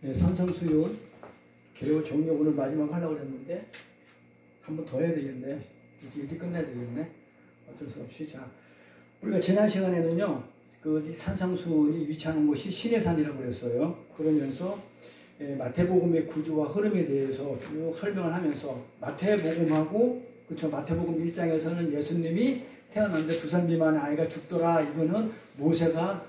예, 산성수윤 개요 종료 오늘 마지막 하려고 그랬는데 한 번 더 해야 되겠네. 일찍 끝내야 되겠네. 어쩔 수 없이. 자, 우리가 지난 시간에는요, 그 산성수윤이 위치하는 곳이 시내산이라고 그랬어요. 그러면서 마태복음의 구조와 흐름에 대해서 쭉 설명을 하면서 마태복음하고, 그쵸, 마태복음 1장에서는 예수님이 태어났는데 2살 미만의 아이가 죽더라. 이거는 모세가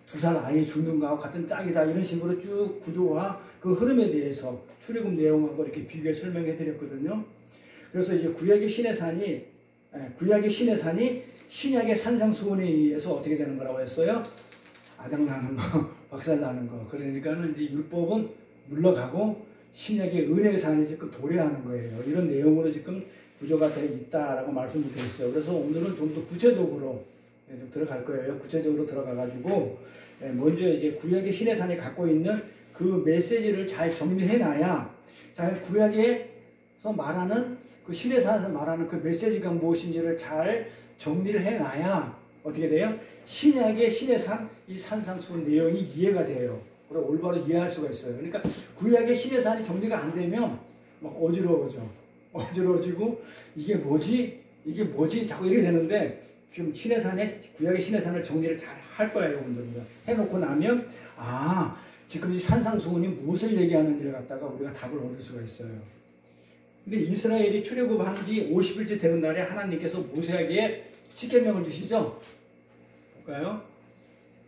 2살 아이 죽는 거하고 같은 짝이다. 이런 식으로 쭉 구조와 그 흐름에 대해서 출애굽 내용하고 이렇게 비교해 설명해 드렸거든요. 그래서 이제 구약의 시내산이 신약의 산상수훈에 의해서 어떻게 되는 거라고 했어요? 아작나는 거, 박살나는 거. 그러니까는 이제 율법은 물러가고 신약의 은혜의 산이 지금 도래하는 거예요. 이런 내용으로 지금 구조가 되어 있다라고 말씀을 드렸어요. 그래서 오늘은 좀 더 구체적으로 들어갈 거예요. 구체적으로 들어가가지고 먼저 이제 구약의 시내산이 갖고 있는 그 메시지를 잘 정리해놔야, 잘 구약에서 말하는 그 시내산에서 말하는 그 메시지가 무엇인지를 잘 정리를 해놔야 어떻게 돼요? 신약의 시내산 이 산상수훈 내용이 이해가 돼요. 그리고 올바로 이해할 수가 있어요. 그러니까 구약의 시내산이 정리가 안 되면 막 어지러워져. 어지러워지고 이게 뭐지? 자꾸 이렇게 되는데 지금 구약의 시내산을 정리를 잘 할 거예요, 여러분들. 해놓고 나면, 지금 이 산상수훈이 무엇을 얘기하는지를 갖다가 우리가 답을 얻을 수가 있어요. 근데 이스라엘이 출애굽한 지 50일째 되는 날에 하나님께서 모세에게 십계명을 주시죠? 볼까요?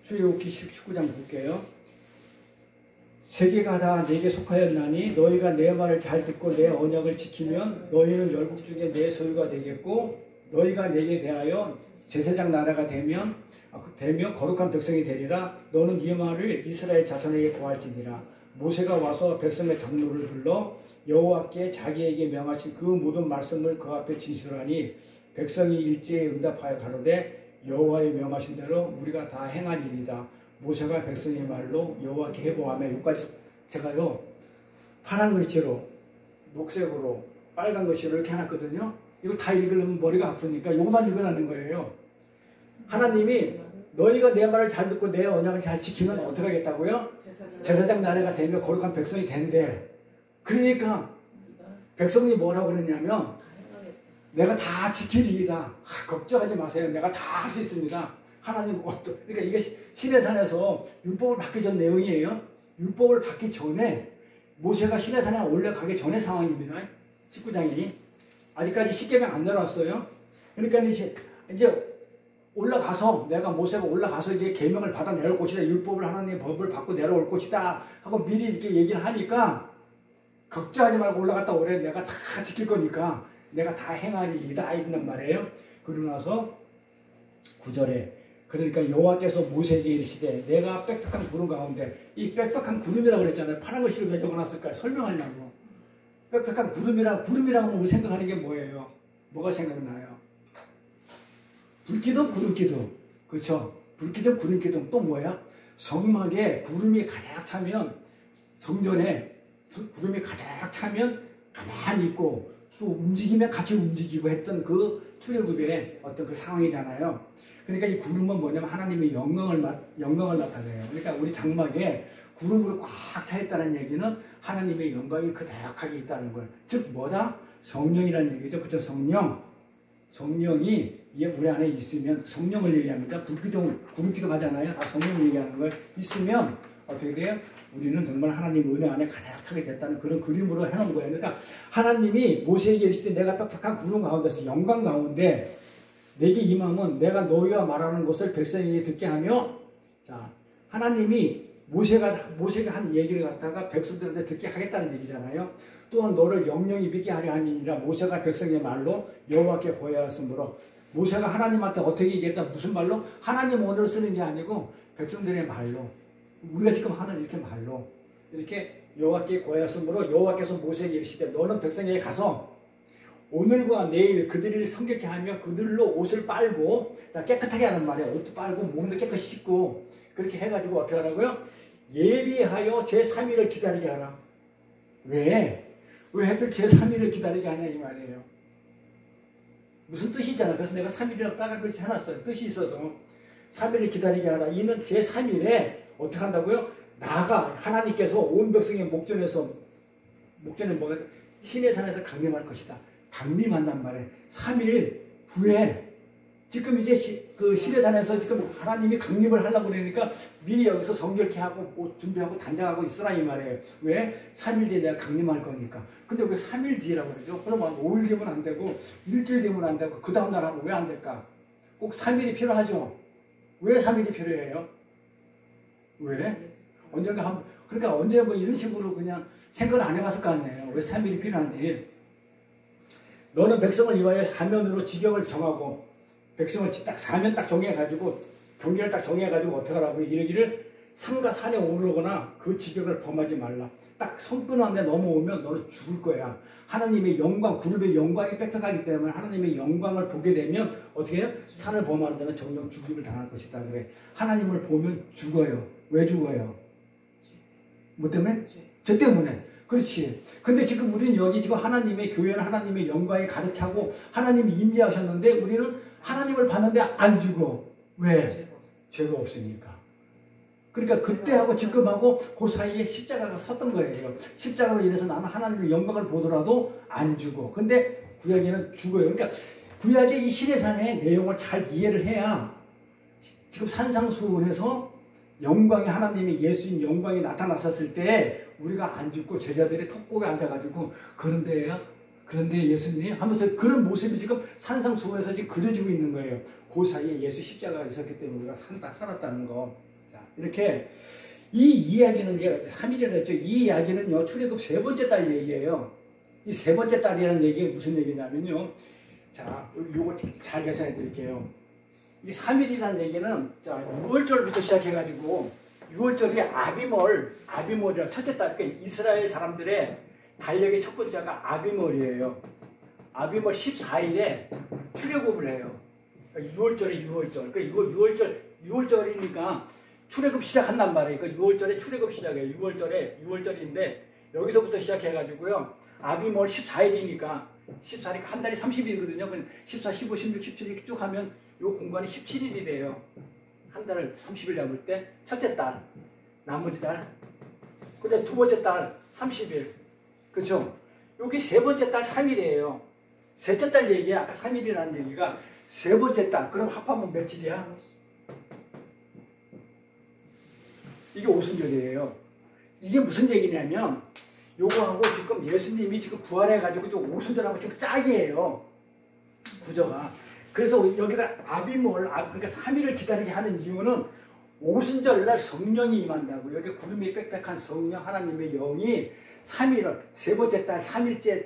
출애굽기 19장 볼게요. 세계가 다 내게 속하였나니 너희가 내 말을 잘 듣고 내 언약을 지키면 너희는 열국 중에 내 소유가 되겠고 너희가 내게 대하여 제사장 나라가 되면 거룩한 백성이 되리라. 너는 이 말을 이스라엘 자손에게 고할지니라. 모세가 와서 백성의 장로를 불러 여호와께 자기에게 명하신 그 모든 말씀을 그 앞에 진술하니 백성이 일제히 응답하여 가로되 여호와의 명하신 대로 우리가 다 행하리이다. 모세가 백성의 말로 여호와께 해보하며 여기까지 제가요 파란 글씨로 녹색으로 빨간 글씨로 이렇게 해놨거든요. 이거 다 읽으려면 머리가 아프니까 이것만 읽어놨는 거예요. 하나님이 너희가 내 말을 잘 듣고 내 언약을 잘 지키면 어떻게 하겠다고요? 제사장 나라가 되면 거룩한 백성이 된대. 그러니까 백성이 뭐라고 그랬냐면 내가 다 지키리이다. 걱정하지 마세요. 내가 다 할 수 있습니다. 하나님 그러니까 이게 시내산에서 율법을 받기 전 내용이에요. 율법을 받기 전에 모세가 시내산에 올라가기 전의 상황입니다. 19장이 아직까지 십계명 안 내려왔어요. 그러니까 이제 올라가서 모세가 올라가서 이제 계명을 받아 내려올 것이다. 율법을 하나님의 법을 받고 내려올 것이다 하고 미리 이렇게 얘기를 하니까 걱정하지 말고 올라갔다 오래. 내가 다 지킬 거니까 내가 다 행하리이다 있는 말이에요. 그러고 나서 9절에 그러니까 여호와께서 모세에게 이르시되 내가 빽빽한 구름 가운데, 이 빽빽한 구름이라고 그랬잖아요. 파란 글씨로 왜 적어놨을까요? 설명하려고. 빽빽한 구름이라고 우리 생각하는 게 뭐예요? 뭐가 생각나요? 불기둥, 구름기둥. 그렇죠? 불기둥, 구름기둥. 또 뭐야? 성막에 구름이 가득 차면, 성전에 구름이 가득 차면 가만히 있고 또 움직이면 같이 움직이고 했던 그 출애굽의 어떤 그 상황이잖아요. 그러니까 이 구름은 뭐냐면 하나님의 영광을 나타내요. 그러니까 우리 장막에 구름으로 꽉 차 있다는 얘기는 하나님의 영광이 그대하게 있다는 거예요. 즉 뭐다? 성령이라는 얘기죠. 그죠? 성령이 우리 안에 있으면, 성령을 얘기합니다. 불기둥, 구름기둥 하잖아요. 다 성령 얘기하는 걸 있으면 어떻게 돼요? 우리는 정말 하나님 은혜 안에 가득 차게 됐다는 그런 그림으로 해놓은 거예요. 그러니까 하나님이 모세에게 이르시되 내가 빽빽한 구름 가운데서 영광 가운데 내게 임함은 내가 너희와 말하는 것을 백성에게 듣게 하며, 자, 하나님이 모세가 한 얘기를 갖다가 백성들한테 듣게 하겠다는 얘기잖아요. 또한 너를 영영히 믿게 하려 함이니라. 모세가 백성의 말로 여호와께 고하였으므로, 모세가 하나님한테 어떻게 얘기했다? 무슨 말로? 하나님 언어를 쓰는 게 아니고 백성들의 말로, 우리가 지금 하는 이렇게 말로 이렇게 여호와께 고하였으므로 여호와께서 모세에게 이르시되 너는 백성에게 가서 오늘과 내일 그들을 성결케 하며 그들로 옷을 빨고, 자, 깨끗하게 하는 말이야. 옷도 빨고 몸도 깨끗이 씻고 그렇게 해가지고 어떻게 하라고요? 예비하여 제3일을 기다리게 하라. 왜 하필 제3일을 기다리게 하냐 이 말이에요. 무슨 뜻이 있잖아. 그래서 내가 3일이라고 빨간 글씨 해놨어요. 뜻이 있어서 3일을 기다리게 하라. 이는 제3일에 어떻게 한다고요? 나가 하나님께서 온 백성의 목전에 뭐가 신의 산에서 강림할 것이다. 강림한단 말이에요. 3일 후에 지금 이제 그 신의 산에서 지금 하나님이 강림을 하려고 그러니까 미리 여기서 성결케 하고 뭐 준비하고 단장하고 있으라 이 말이에요. 왜? 3일 뒤에 내가 강림할 거니까. 근데 왜 3일 뒤라고 그러죠? 그럼 5일 되면 안 되고 일주일 되면 안 되고 그 다음날 하면 왜 안 될까? 꼭 3일이 필요하죠. 왜 3일이 필요해요? 왜? 언젠가 그러니까 언제 뭐 이런 식으로 그냥 생각을 안 해봤을 거 아니에요. 왜 3일이 필요한지. 너는 백성을 위하여 사면으로 지경을 정하고 백성을 딱 사면 딱 정해가지고 경계를 딱 정해가지고 어떻게 하라고 이르기를 삼가 산에 오르거나 그 지경을 범하지 말라. 딱 선 끊었는데 넘어오면 너는 죽을 거야. 하나님의 영광, 그룹의 영광이 빽빽하기 때문에 하나님의 영광을 보게 되면 어떻게 해요? 산을 범하는 데는 정령 죽임을 당할 것이다. 그래. 하나님을 보면 죽어요. 왜 죽어요? 뭐 때문에? 저 때문에. 그렇지. 근데 지금 우리는 여기 지금 하나님의 교회는 하나님의 영광이 가득 차고 하나님이 임재하셨는데 우리는 하나님을 봤는데 안 죽어. 왜? 죄가 없으니까. 그러니까 그때하고 지금하고 그 사이에 십자가가 섰던 거예요. 십자가로 인해서 나는 하나님의 영광을 보더라도 안 죽어. 근데 구약에는 죽어요. 그러니까 구약의 이 시내산의 내용을 잘 이해를 해야 지금 산상수훈에서 영광이 하나님의 예수인 영광이 나타났었을 때 우리가 안 죽고 제자들이 턱곡에 앉아가지고 그런데 예수님 하면서 그런 모습이 지금 산상수훈에서 지금 그려지고 있는 거예요. 그 사이에 예수 십자가가 있었기 때문에 우리가 살았다는 거. 자, 이렇게 이 이야기는 3일이라 했죠. 이 이야기는요 출애굽 세 번째 달 얘기예요. 이 세 번째 달이라는 얘기가 무슨 얘기냐면요. 자, 요거 잘 계산해 드릴게요. 이 3일이라는 얘기는 자 6월절부터 시작해가지고 6월절이 아비몰이라 첫째 달, 그러니까 이스라엘 사람들의 달력의 첫 번째가 아비몰이에요. 아비몰 14일에 출애굽을 해요. 그러니까 6월절에 6월절. 그러니까 6월절이니까 출애굽 시작한단 말이에요. 그러니까 6월절에 출애굽 시작해요. 6월절인데 여기서부터 시작해가지고요. 아비몰 14일이니까 14일이니까 한 달이 30일이거든요. 14, 15, 16, 17 이렇게 쭉 하면 요 공간이 17일이 돼요. 한 달을 30일 잡을 때 첫째 달, 나머지 달, 그다음 두 번째 달 30일. 그렇죠? 여기 세 번째 달 3일이에요. 셋째 달 얘기야. 아까 3일이라는 얘기가 세 번째 달. 그럼 합하면 며칠이야? 이게 오순절이에요. 이게 무슨 얘기냐면 요거하고 지금 예수님이 지금 부활해가지고 지금 오순절하고 지금 짝이에요. 구조가. 그래서 여기다 아비몰, 그러니까 3일을 기다리게 하는 이유는 오순절날 성령이 임한다고. 여기 구름이 빽빽한 성령 하나님의 영이 3일을 세 번째 달 3일째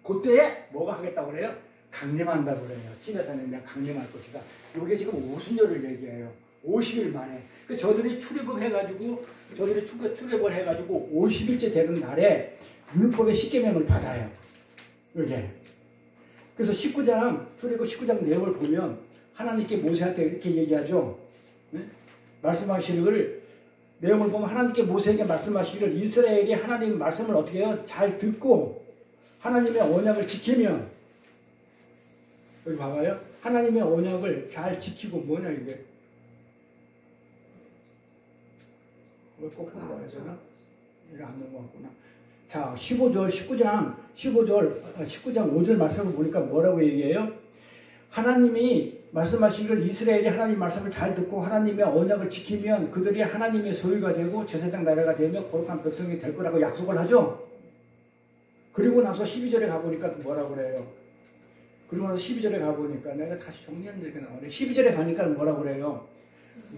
그때에 뭐가 하겠다고 그래요? 강림한다고 그래요. 시내산에 그냥 강림할 것이다. 이게 지금 오순절을 얘기해요. 50일 만에. 그 저들이 출애굽을 해가지고 50일째 되는 날에 율법의 십계명을 받아요. 이게. 그래서 19장, 출애굽 19장 내용을 보면 하나님께 모세한테 이렇게 얘기하죠. 네? 말씀하시기를, 내용을 보면 하나님께 모세에게 말씀하시기를 이스라엘이 하나님 말씀을 어떻게 해요? 잘 듣고 하나님의 언약을 지키면, 여기 봐봐요. 하나님의 언약을 잘 지키고 뭐냐 이게. 꼭 한번 하잖아. 이거 안 넘어갔구나. 자, 19장 5절 말씀을 보니까 뭐라고 얘기해요? 하나님이 말씀하시기를 이스라엘이 하나님 말씀을 잘 듣고 하나님의 언약을 지키면 그들이 하나님의 소유가 되고 제사장 나라가 되며 거룩한 백성이 될 거라고 약속을 하죠. 그리고 나서 12절에 가보니까 뭐라고 그래요? 그리고 나서 12절에 가보니까 내가 다시 정리한 얘기가 나오네. 12절에 가니까 뭐라고 그래요?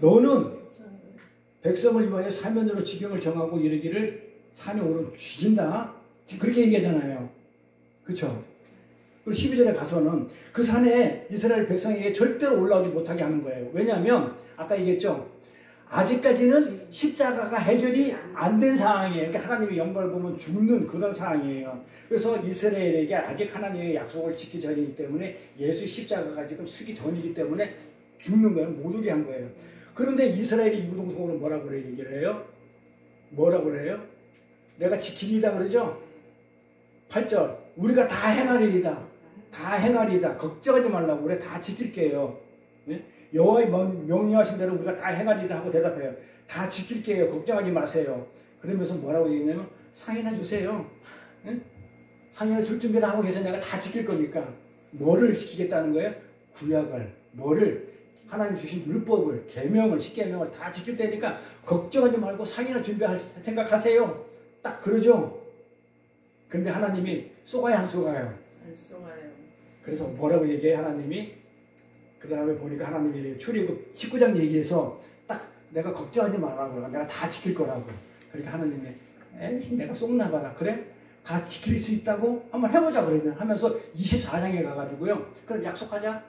너는 백성을 위하여 사면으로 지경을 정하고 이르기를 산에 오르면 죽인다. 그렇게 얘기하잖아요. 그렇죠? 그리고 12절에 가서는 그 산에 이스라엘 백성에게 절대로 올라오지 못하게 하는 거예요. 왜냐하면 아까 얘기했죠. 아직까지는 십자가가 해결이 안 된 상황이에요. 그러니까 하나님의 영광을 보면 죽는 그런 상황이에요. 그래서 이스라엘에게 아직 하나님의 약속을 지키기 전이기 때문에 예수 십자가가 지금 쓰기 전이기 때문에 죽는 거예요. 못 오게 한 거예요. 그런데 이스라엘이 이구동성으로 뭐라고 그래 얘기를 해요? 뭐라고 그래요? 내가 지키리다 그러죠? 8절 우리가 다 행하리이다. 다 행하리이다. 걱정하지 말라고 그래. 다 지킬게요. 네? 여호와의 명령하신 대로 우리가 다 행하리다 하고 대답해요. 다 지킬게요. 걱정하지 마세요. 그러면서 뭐라고 얘기냐면 상이나 주세요. 응? 상이나 줄 준비를 하고 계세요. 내가 다 지킬 거니까. 뭐를 지키겠다는 거예요? 구약을. 뭐를? 하나님 주신 율법을, 계명을, 십계명을 다 지킬 테니까 걱정하지 말고 상이나 준비할 생각하세요. 딱 그러죠. 근데 하나님이 쏘가요, 안 쏘가요? 안 쏘가요. 그래서 뭐라고 얘기해 하나님이? 그 다음에 보니까 하나님이 출애굽 19장 얘기해서 딱 내가 걱정하지 말라고, 내가 다 지킬 거라고. 그러니까 하나님이 에이 내가 쏘나 봐라. 그래? 다 지킬 수 있다고? 한번 해보자 그러면 하면서 24장에 가가지고요. 그럼 약속하자.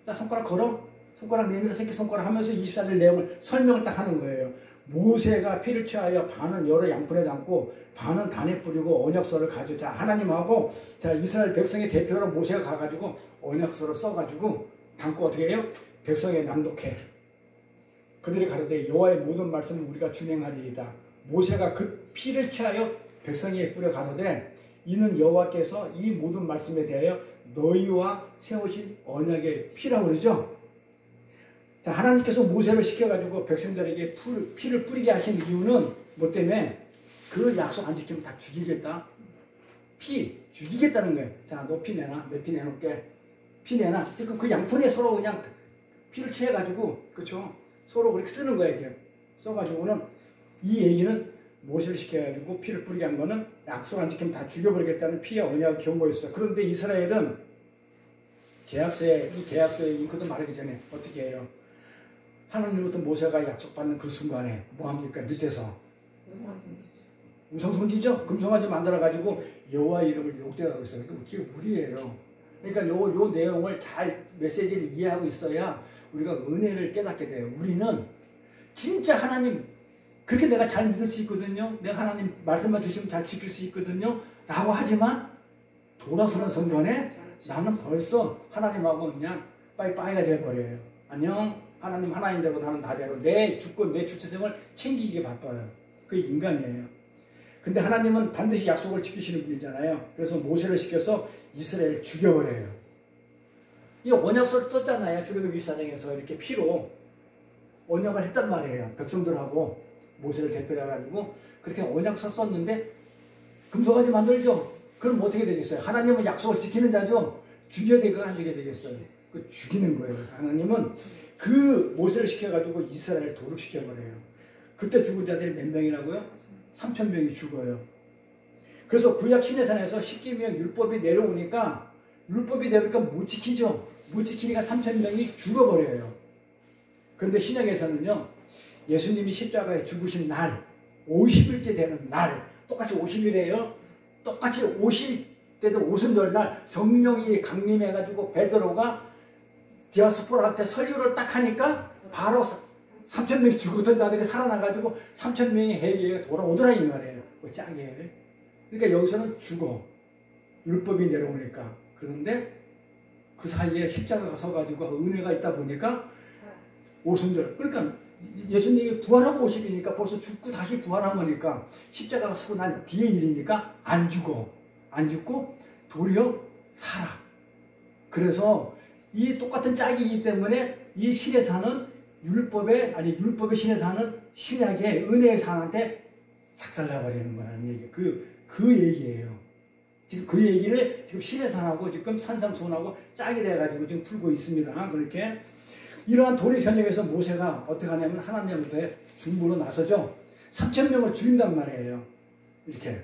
자 손가락 걸어. 손가락 내밀어 새끼손가락 하면서 24절 내용을 설명을 딱 하는 거예요. 모세가 피를 취하여 반은 여러 양푼에 담고 반은 단에 뿌리고 언약서를 가지고 자 하나님하고 자 이스라엘 백성의 대표로 모세가 가가지고 언약서를 써가지고 담고 어떻게 해요? 백성에 낭독해. 그들이 가로되 여호와의 모든 말씀을 우리가 준행하리이다. 모세가 그 피를 취하여 백성에게 뿌려 가로되 이는 여호와께서 이 모든 말씀에 대하여 너희와 세우신 언약의 피라고 그러죠. 자, 하나님께서 모세를 시켜가지고 백성들에게 피를 뿌리게 하신 이유는 뭐 때문에? 그 약속 안 지키면 다 죽이겠다. 죽이겠다는 거예요. 자, 너 피 내놔. 내 피 내놓을게. 피 내놔. 지금 그 양푼에 서로 그냥 피를 취해가지고, 그쵸? 서로 그렇게 쓰는 거예요, 이제. 써가지고는 이 얘기는 모세를 시켜가지고 피를 뿌리게 한 거는 약속 안 지키면 다 죽여버리겠다는 피의 언약을 경고했어요. 그런데 이스라엘은 이 계약서에 잉크도 마르기 전에 어떻게 해요? 하나님부터 모세가 약속받는 그 순간에 뭐합니까? 밑에서 우상숭배죠. 금송아지 만들어가지고 여호와 이름을 욕되하고 있어요. 그게 우리예요. 그러니까 요 내용을 잘 메시지를 이해하고 있어야 우리가 은혜를 깨닫게 돼요. 우리는 진짜 하나님 그렇게 내가 잘 믿을 수 있거든요. 내가 하나님 말씀만 주시면 잘 지킬 수 있거든요. 라고 하지만 돌아서는 순간에 나는 벌써 하나님하고 그냥 빠이빠이가 돼버려요. 안녕. 하나님 하나님대로 나는 나대로 내 주권 내 주체성을 챙기기에 바빠요. 그게 인간이에요. 근데 하나님은 반드시 약속을 지키시는 분이잖아요. 그래서 모세를 시켜서 이스라엘을 죽여버려요. 이 언약서를 썼잖아요. 출애굽 24장에서 이렇게 피로 언약을 했단 말이에요. 백성들하고 모세를 대표로 해가지고 그렇게 언약서 썼는데 금송아지 만들죠. 그럼 어떻게 되겠어요? 하나님은 약속을 지키는 자죠. 죽여야 되고 안 죽여야 되겠어요. 그 죽이는 거예요. 그래서 하나님은 그 모세를 시켜가지고 이스라엘을 도륙시켜버려요. 그때 죽은 자들이 몇 명이라고요? 3,000명이 죽어요. 그래서 구약 시내산에서 십계명 율법이 내려오니까 못 지키죠. 못 지키니까 3,000명이 죽어버려요. 그런데 신약에서는요. 예수님이 십자가에 죽으신 날 50일째 되는 날 똑같이 50일이에요. 똑같이 50때도 오순절 날 성령이 강림해가지고 베드로가 디아스포라한테 설교를 딱 하니까 바로 3,000명이 죽었던 자들이 살아나가지고 3,000명이 회개에 돌아오더라 이 말이에요. 그 짱이에요. 그러니까 여기서는 죽어. 율법이 내려오니까. 그런데 그 사이에 십자가가 서가지고 은혜가 있다 보니까 오순절. 그러니까 예수님이 부활하고 50이니까 벌써 죽고 다시 부활한 거니까 십자가가 서고 난 뒤에 일이니까 안 죽어. 안 죽고 도리어 살아. 그래서 이 똑같은 짝이기 때문에 이 신의 산은 율법의 신의 산은 신약의 은혜의 산한테 작살나버리는 거라는 얘기. 그 얘기예요. 지금 그 얘기를 지금 신의 산하고 지금 산상수훈하고 짝이 돼가지고 지금 풀고 있습니다. 그렇게 이러한 도리 현역에서 모세가 어떻게 하냐면 하나님 앞에 중보로 나서죠. 3,000명을 죽인단 말이에요. 이렇게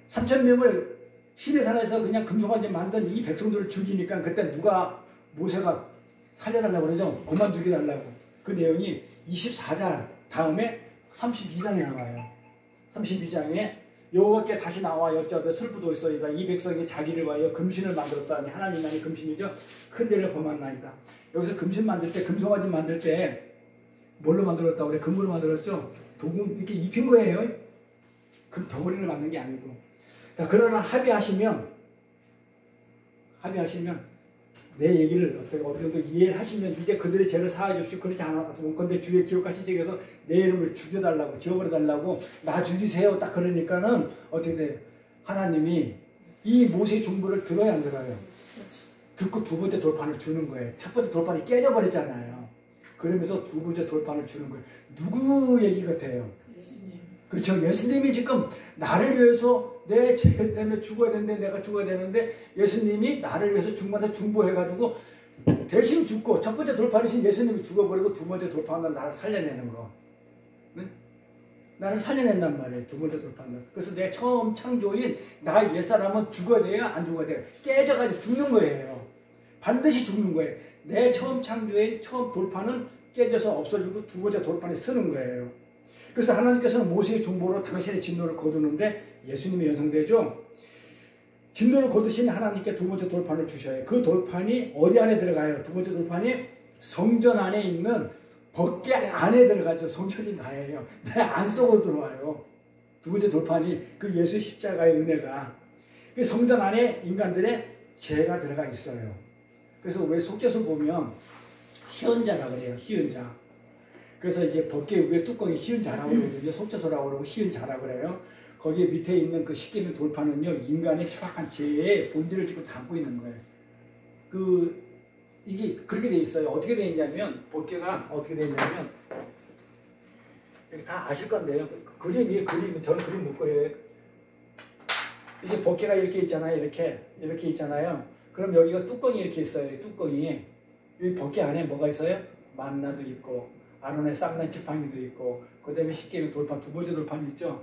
3,000명을 신의 산에서 그냥 금송아지 만든 이 백성들을 죽이니까 그때 모세가 살려달라고 그러죠. 그만 죽여달라고. 그 내용이 24장 다음에 32장에 나와요. 32장에 여호와께 다시 나와 여짜오되 슬프도 있어이다. 이 백성이 자기를 위하여 금신을 만들었사니 하나님만이 금신이죠. 큰 데를 범한나이다. 여기서 금신 만들 때 금송아지 만들 때 뭘로 만들었다고 그래? 금으로 만들었죠. 도금 이렇게 입힌 거예요. 금 덩어리를 만든 게 아니고. 자, 그러나 합의하시면 내 얘기를 어느 정도 이해를 하시면 이제 그들의 죄를 사하여 주십시오. 그렇지 않았으면 근데 주의 기록하신 책에서 내 이름을 죽여달라고 지워버려달라고 나 죽이세요. 딱 그러니까는 어떻게 돼? 하나님이 이 모세의 중보를 들어야 안 들어요? 듣고 두 번째 돌판을 주는 거예요. 첫 번째 돌판이 깨져버렸잖아요. 그러면서 두 번째 돌판을 주는 거예요. 누구 얘기 같아요? 예수님. 그렇죠. 예수님이 지금 나를 위해서 내 죄 때문에 죽어야 되는데 내가 죽어야 되는데 예수님이 나를 위해서 중마다 중보해가지고 대신 죽고 첫 번째 돌판이신 예수님이 죽어버리고 두 번째 돌판은 나를 살려내는 거. 네? 나를 살려낸단 말이에요. 두 번째 돌판은. 그래서 내 처음 창조인 나의 옛사람은 죽어야 돼요? 안 죽어야 돼요? 깨져가지고 죽는 거예요. 반드시 죽는 거예요. 내 처음 창조인 처음 돌판은 깨져서 없어지고 두 번째 돌판에 서는 거예요. 그래서 하나님께서는 모세의 중보로 당신의 진노를 거두는데 예수님이 연상되죠? 진노를 거두신 하나님께 두 번째 돌판을 주셔요. 그 돌판이 어디 안에 들어가요? 두 번째 돌판이 성전 안에 있는 법궤 안에 들어가죠. 성전이 나예요. 내 안속으로 들어와요. 두 번째 돌판이 그 예수 십자가의 은혜가 그 성전 안에 인간들의 죄가 들어가 있어요. 그래서 왜 속죄서 보면 희은자라고 그래요. 희은자. 그래서 이제 법궤 위에 뚜껑이 희은자라고 그러거든요. 속죄서라고 그러고 희은자라고 그래요. 거기에 밑에 있는 그 십계 있는 돌판은요, 인간의 추악한 죄의 본질을 지금 담고 있는 거예요. 이게 그렇게 돼 있어요. 어떻게 돼 있냐면, 법궤가 어떻게 돼 있냐면, 다 아실 건데요. 그림이, 저는 그림 못 그려요. 이게 법궤가 이렇게 있잖아요. 이렇게 있잖아요. 그럼 여기가 뚜껑이 이렇게 있어요. 뚜껑이. 이 법궤 안에 뭐가 있어요? 만나도 있고, 아론의 쌍난 지팡이도 있고, 그 다음에 십계 있는 돌판, 두 번째 돌판이 있죠?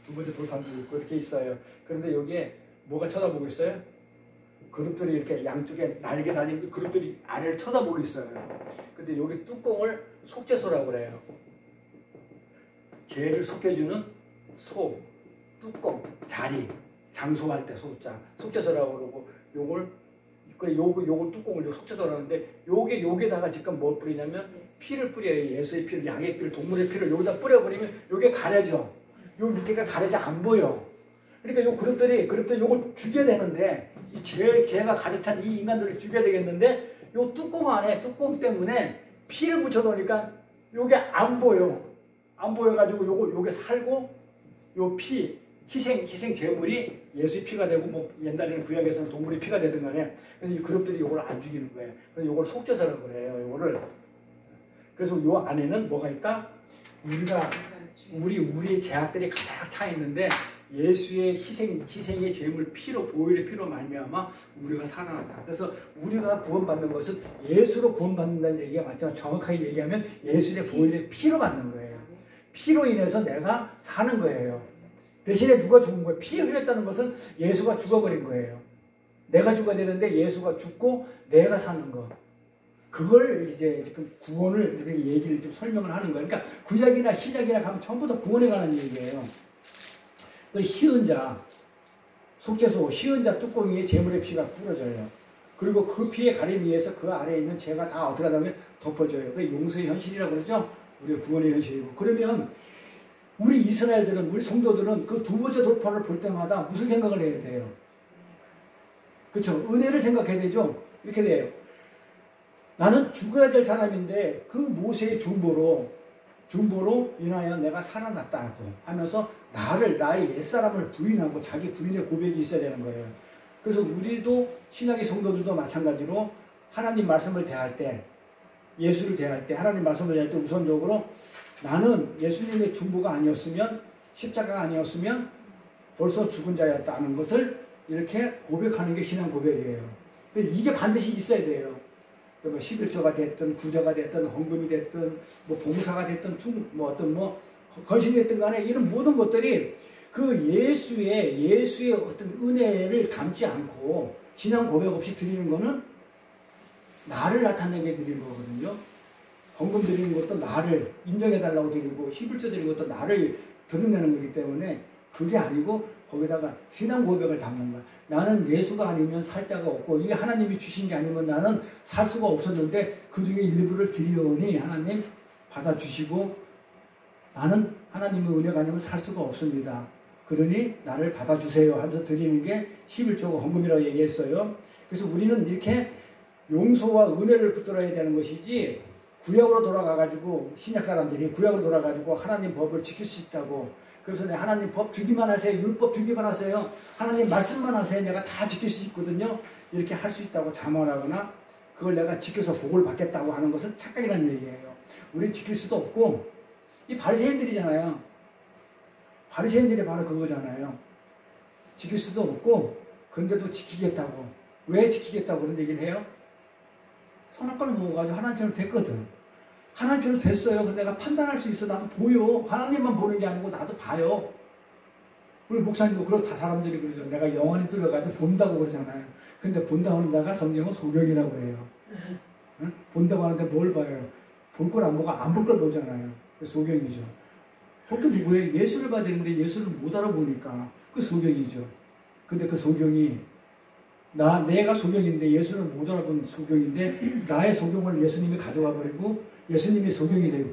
두 번째 돌판도 있고 이렇게 있어요. 그런데 여기에 뭐가 쳐다보고 있어요? 그릇들이 이렇게 양쪽에 날개 달린 그릇들이 아래를 쳐다보고 있어요. 근데 여기 뚜껑을 속죄소라고 그래요. 죄를 속해주는 소, 뚜껑, 자리, 장소할 때 소자, 속죄소라고 그러고 요걸 뚜껑을 속죄소라고 하는데 요게다가 지금 뭘 뿌리냐면 피를 뿌려요. 예수의 피를, 양의 피를, 동물의 피를 여기다 뿌려버리면 요게 가려져. 요 밑에가 가려져 안 보여. 그러니까 요 그릇들이 요걸 죽여야 되는데, 이 죄가 가득 찬 이 인간들을 죽여야 되겠는데, 요 뚜껑 때문에 피를 묻혀놓으니까 요게 안 보여. 안 보여가지고 요게 살고, 요 피, 희생 제물이 예수의 피가 되고, 뭐 옛날에는 구약에서는 동물의 피가 되든 간에, 그래서 이 그릇들이 요걸 안 죽이는 거예요. 그래서 요걸 속죄서라고 그래요. 요거를. 그래서 요 안에는 뭐가 있다? 우리의 죄악들이 가득 차 있는데 예수의 희생의 제물 피로 보혈의 피로 말미암아 우리가 살아났다. 그래서 우리가 구원받는 것은 예수로 구원받는다는 얘기가 맞지만 정확하게 얘기하면 예수의 보혈의 피로 받는 거예요. 피로 인해서 내가 사는 거예요. 대신에 누가 죽은 거예요? 피 흘렸다는 것은 예수가 죽어버린 거예요. 내가 죽어야 되는데 예수가 죽고 내가 사는 거. 그걸 이제 지금 구원을 이렇게 얘기를 좀 설명을 하는 거예요. 그러니까 구약이나 신약이나 가면 전부 다 구원에 관한 얘기예요. 그 희은자, 속죄소, 희은자 뚜껑 위에 제물의 피가 뿌려져요. 그리고 그 피에 가리기 위해서 그 아래에 있는 죄가 다 어떻게 하다면 덮어져요. 그게 용서의 현실이라고 그러죠. 우리의 구원의 현실이고. 그러면 우리 이스라엘들은, 우리 성도들은 그 두 번째 돌파를 볼 때마다 무슨 생각을 해야 돼요? 그렇죠. 은혜를 생각해야 되죠. 이렇게 돼요. 나는 죽어야 될 사람인데 그 모세의 중보로 인하여 내가 살아났다고 하면서 나의 옛사람을 부인하고 자기 부인의 고백이 있어야 되는 거예요. 그래서 우리도 신약의 성도들도 마찬가지로 하나님 말씀을 대할 때, 예수를 대할 때, 하나님 말씀을 대할 때 우선적으로 나는 예수님의 중보가 아니었으면, 십자가가 아니었으면 벌써 죽은 자였다는 것을 이렇게 고백하는 게 신앙 고백이에요. 이게 반드시 있어야 돼요. 뭐 11조가 됐든 구조가 됐든 헌금이 됐든 뭐 봉사가 됐든 건신이 됐든 간에 이런 모든 것들이 그 예수의 어떤 은혜를 담지 않고 신앙 고백 없이 드리는 거는 나를 나타내게 드리는 거거든요. 헌금 드리는 것도 나를 인정해달라고 드리고 11조 드리는 것도 나를 드러내는 거기 때문에 그게 아니고 거기다가 신앙 고백을 담는 거야. 나는 예수가 아니면 살 자가 없고 이게 하나님이 주신 게 아니면 나는 살 수가 없었는데 그 중에 일부를 드리오니 하나님 받아주시고 나는 하나님의 은혜가 아니면 살 수가 없습니다. 그러니 나를 받아주세요 하면서 드리는 게 11조가 헌금이라고 얘기했어요. 그래서 우리는 이렇게 용서와 은혜를 붙들어야 되는 것이지 구약으로 돌아가가지고 신약 사람들이 구약으로 돌아가가지고 하나님 법을 지킬 수 있다고 그래서 하나님 법 주기만 하세요. 율법 주기만 하세요. 하나님 말씀만 하세요. 내가 다 지킬 수 있거든요. 이렇게 할 수 있다고 자만하거나 그걸 내가 지켜서 복을 받겠다고 하는 것은 착각이라는 얘기예요. 우리 지킬 수도 없고 이 바리새인들이잖아요. 바리새인들이 바로 그거잖아요. 지킬 수도 없고 근데도 지키겠다고. 왜 지키겠다고 그런 얘기를 해요? 선악과를 먹어가지고 하나님 편을 뵀거든. 하나님 편을 뵀어요. 근데 내가 판단할 수 있어. 나도 보여. 하나님만 보는 게 아니고 나도 봐요. 우리 목사님도 그렇다 사람들이 그러죠. 내가 영원히 뚫려가지고 본다고 그러잖아요. 근데 본다고 하는 자가 성경은 소경이라고 해요. 응? 본다고 하는데 뭘 봐요? 볼 걸 안 보고 안 볼 걸 보잖아요. 소경이죠. 보통 누구예요? 예수를 봐야 되는데 예수를 못 알아보니까 그 소경이죠. 근데 그 소경이 내가 소경인데 예수를 못 알아본 소경인데 나의 소경을 예수님이 가져가 버리고 예수님이 소경이 되고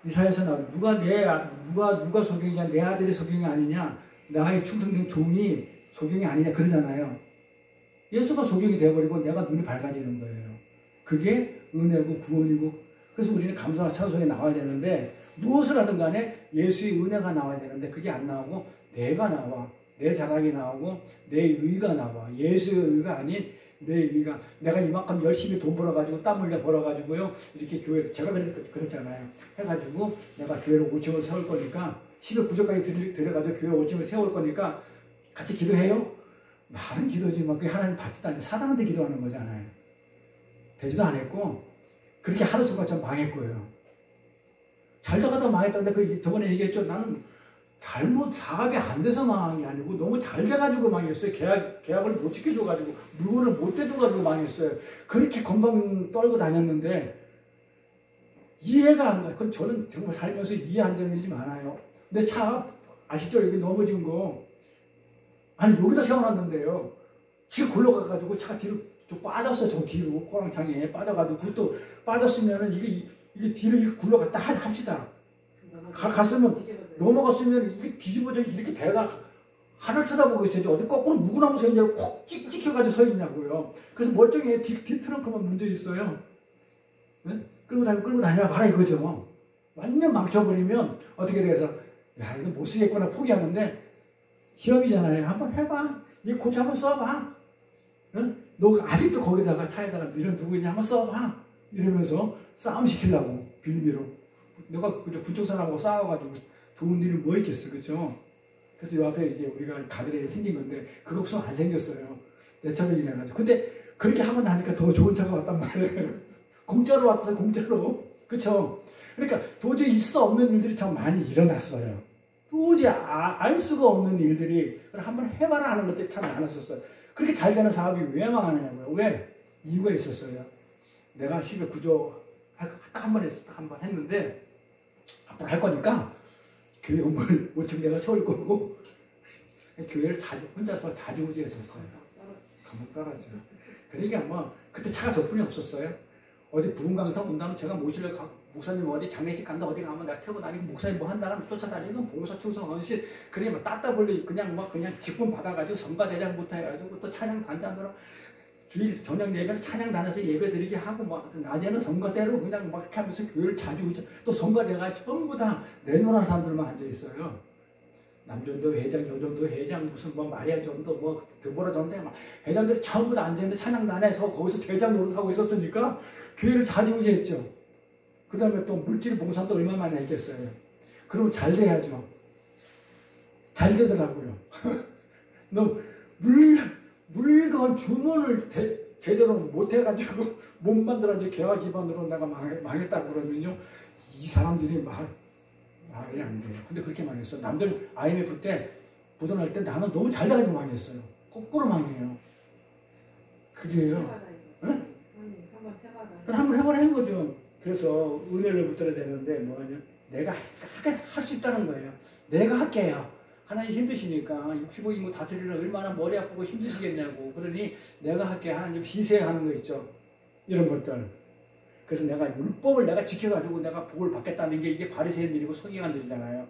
이사야서 나와 누가 소경이냐 내 아들이 소경이 아니냐 나의 충성된 종이 소경이 아니냐 그러잖아요. 예수가 소경이 되어버리고 내가 눈이 밝아지는 거예요. 그게 은혜고 구원이고 그래서 우리는 감사와 찬송이 나와야 되는데 무엇을 하든 간에 예수의 은혜가 나와야 되는데 그게 안 나오고 내가 나와. 내 자랑이 나오고 내 의가 나와. 예수의 의가 아닌 내 의가. 내가 이만큼 열심히 돈 벌어가지고 땀 흘려 벌어가지고요. 이렇게 교회 제가 그랬잖아요. 해가지고 내가 교회를 5층을 세울 거니까 10여 구절까지 들어가지고 교회 5층을 세울 거니까 같이 기도해요? 말은 기도지만 그게 하나님 받지도 않는데 사단한테 기도하는 거잖아요. 되지도 않았고 그렇게 하는 순간 좀 망했고요. 잘 돼가다 망했다는데 그 저번에 얘기했죠. 나는 잘못 사업이 안 돼서 망한 게 아니고 너무 잘 돼가지고 망했어요. 계약을 못 지켜줘가지고 물건을 못 대줘가지고 망했어요. 그렇게 건방 떨고 다녔는데 이해가 안 가요. 그건 저는 정말 살면서 이해 안 되는 일이 많아요. 내 차 아시죠? 여기 넘어진 거 아니 여기다 세워놨는데요. 지금 굴러가가지고 차가 뒤로 좀 빠졌어요. 저 뒤로 꼬랑창에 빠져가지고 그것도 빠졌으면은 이게 뒤로 이렇게 굴러갔다 합시다. 갔으면 넘어갔으면 이게 뒤집어져 이렇게 배가 하늘 쳐다보고 있어야지 어디 거꾸로 누구나무 서 있냐고 콕 찍혀가지고 서 있냐고요. 그래서 멀쩡해. 뒤 트렁크만 문제 있어요. 네? 끌고 다니라 봐라 이거죠. 완전 망쳐버리면 어떻게 돼서 야 이거 못 쓰겠구나 포기하는데 시험이잖아요. 한번 해봐. 이 고치 한번 써봐. 응? 너 아직도 거기다가 차에다가 미련 두고 있냐 한번 써봐. 이러면서 싸움 시키려고 빌미로. 내가 그쪽 사람하고 싸워가지고 좋은 일이 뭐 있겠어, 그렇죠? 그래서 이 앞에 이제 우리가 가드레일이 생긴 건데 그거 없으면 안 생겼어요. 내 차를 이래가지고. 근데 그렇게 하고 나니까 더 좋은 차가 왔단 말이에요. 공짜로 왔어요, 공짜로. 그렇죠? 그러니까 도저히 있을 수 없는 일들이 참 많이 일어났어요. 도저히 알 수가 없는 일들이 한번 해봐라 하는 것들이 참 많았었어요. 그렇게 잘 되는 사업이 왜 망하느냐고요? 왜? 이유가 있었어요. 내가 10여 구조 딱 한 번 했어, 딱 한 번 했는데 앞으로 할 거니까 교회 건물 5층 내가 세울 거고 교회를 혼자서 자주우지했었어요. 감옥 떨어져. 그러니까 뭐 그때 차가 저뿐이 없었어요. 어디 부흥 강사 온다면 제가 모시러 가고 목사님 어디 장례식 간다 어디 가면 내가 태우고 다니고 목사님 뭐 한다면 쫓아다니고 봉사 충성 언신 그래 뭐 따따블리 그냥 직분 받아가지고 성가대장부터 해가지고 또 찬양 단장으로 주일 저녁 예배는 찬양 단에서 예배 드리게 하고 낮에는 성가대로 그냥 이렇게 하면서 교회를 자주 또 성가대가 전부 다 내놓은 사람들만 앉아 있어요. 남전도 회장, 여전도 회장, 무슨 마리아 전도 드보라 전도 회장들이 전부 다 앉아 있는데 찬양단에서 거기서 대장 노릇하고 있었으니까 교회를 자주우지했죠. 그 다음에 또 물질 봉사도 얼마 만에 했겠어요. 그럼 잘 돼야죠. 잘 되더라고요. 너 물건 주문을 제대로 못해가지고 못 만들어가지고 개화 기반으로 내가 망했다고 그러면요. 이 사람들이 말이 안 돼요. 근데 그렇게 망했어. 남들 IMF 때 부도날 때 나는 너무 잘 돼가지고 망했어요. 거꾸로 망해요. 그게요. 응? 그럼 한번 해보라 한 거죠. 그래서 은혜를 붙들어야 되는데 뭐하냐? 내가 할 수 있다는 거예요. 내가 할게요. 하나님 힘드시니까 65인구 다스리는 얼마나 머리 아프고 힘드시겠냐고. 그러니 내가 할게. 하나님 희생하는 거 있죠. 이런 것들. 그래서 내가 율법을 내가 지켜가지고 내가 복을 받겠다는 게 이게 바리새인들이고 서기관들이잖아요.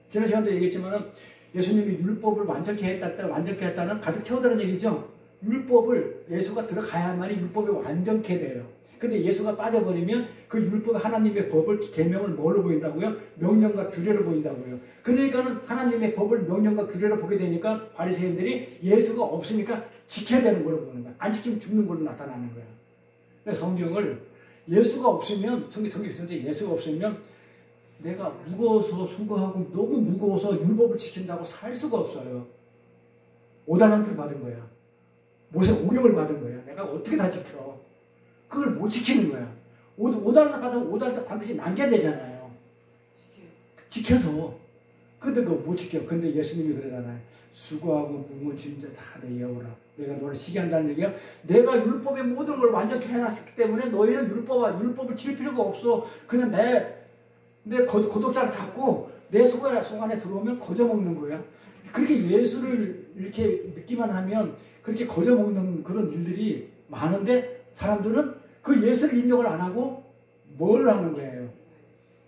지난 시간도 얘기했지만은 예수님이 율법을 완전히 했다는 가득 채우다는 얘기죠. 율법을 예수가 들어가야만이 율법이 완전케 돼요. 근데 예수가 빠져버리면 그 율법 하나님의 법을 계명을 뭘로 보인다고요? 명령과 규례로 보인다고요. 그러니까는 하나님의 법을 명령과 규례로 보게 되니까 바리새인들이 예수가 없으니까 지켜야 되는 걸로 보는 거야. 안 지키면 죽는 걸로 나타나는 거야. 그래서 성경을 예수가 없으면 성경에 예수가 없으면 내가 무거워서 수고하고 너무 무거워서 율법을 지킨다고 살 수가 없어요. 5달란트를 받은 거야. 모세 오경을 받은 거야. 내가 어떻게 다 지켜? 그걸 못 지키는 거야. 5달란트 받으면 5달란트 반드시 남겨야 되잖아요. 지켜서. 근데 그거 못 지켜. 근데 예수님이 그러잖아요. 수고하고 무거운 짐 다 내게 오라. 내가 너를 쉬게 한다는 얘기야. 내가 율법의 모든 걸 완전히 해놨기 때문에 너희는 율법을 지킬 필요가 없어. 그냥 내 고독자를 잡고 내 속 안에 들어오면 거저먹는 거야. 그렇게 예수를 이렇게 믿기만 하면 그렇게 거저먹는 그런 일들이 많은데 사람들은 그 예수를 인정을 안 하고 뭘 하는 거예요?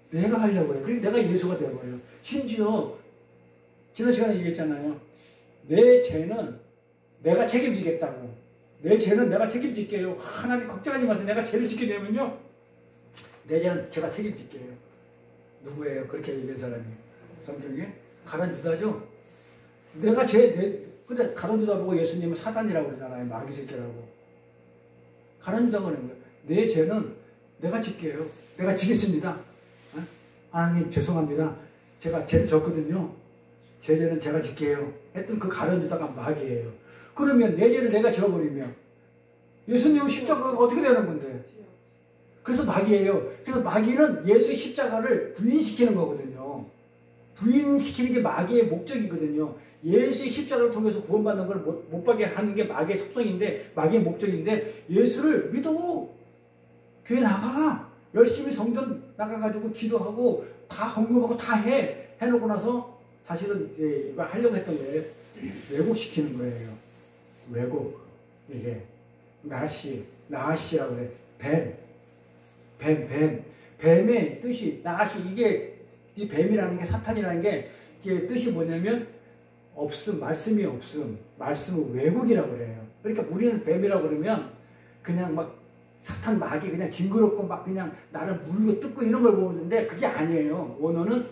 내가 하려고 해요. 그래서 내가 예수가 되어버려요. 심지어 지난 시간에 얘기했잖아요. 내 죄는 내가 책임지겠다고. 내 죄는 내가 책임질게요. 하나님 걱정하지 마세요. 내가 죄를 짓게 되면요. 내 죄는 제가 책임질게요. 누구예요? 그렇게 얘기한 사람이. 성경에? 가룟 유다죠? 근데 가룟 유다 보고 예수님은 사단이라고 그러잖아요. 마귀 새끼라고. 가룟 유다가 그러는 거예요. 내 죄는 내가 질게요. 내가 지겠습니다. 어? 하나님 죄송합니다. 제가 죄를 졌거든요. 제 죄는 제가 질게요. 했던 그 가룟 유다가 마귀예요. 그러면 내 죄를 내가 져버리면 예수님은 십자가가 어떻게 되는 건데? 그래서 마귀예요. 그래서 마귀는 예수의 십자가를 부인시키는 거거든요. 부인시키는 게 마귀의 목적이거든요. 예수의 십자가를 통해서 구원받는 걸 못 받게 하는 게 마귀의 속성인데, 마귀의 목적인데, 예수를 믿어. 교회 나가. 열심히 성전 나가가지고 기도하고 다 헌금하고 다 해놓고 나서 사실은 이제 이거 하려고 했던 거예요. 왜곡시키는 거예요. 왜곡. 이게 나시라고 그래. 뱀의 뜻이 나시. 이게 이 뱀이라는 게 사탄이라는 게 이게 뜻이 뭐냐면 없음, 말씀이 없음, 말씀은 왜곡이라고 그래요. 그러니까 우리는 뱀이라고 그러면 그냥 막 사탄 마귀 그냥 징그럽고 막 그냥 나를 물고 뜯고 이런 걸 보는데 그게 아니에요. 원어는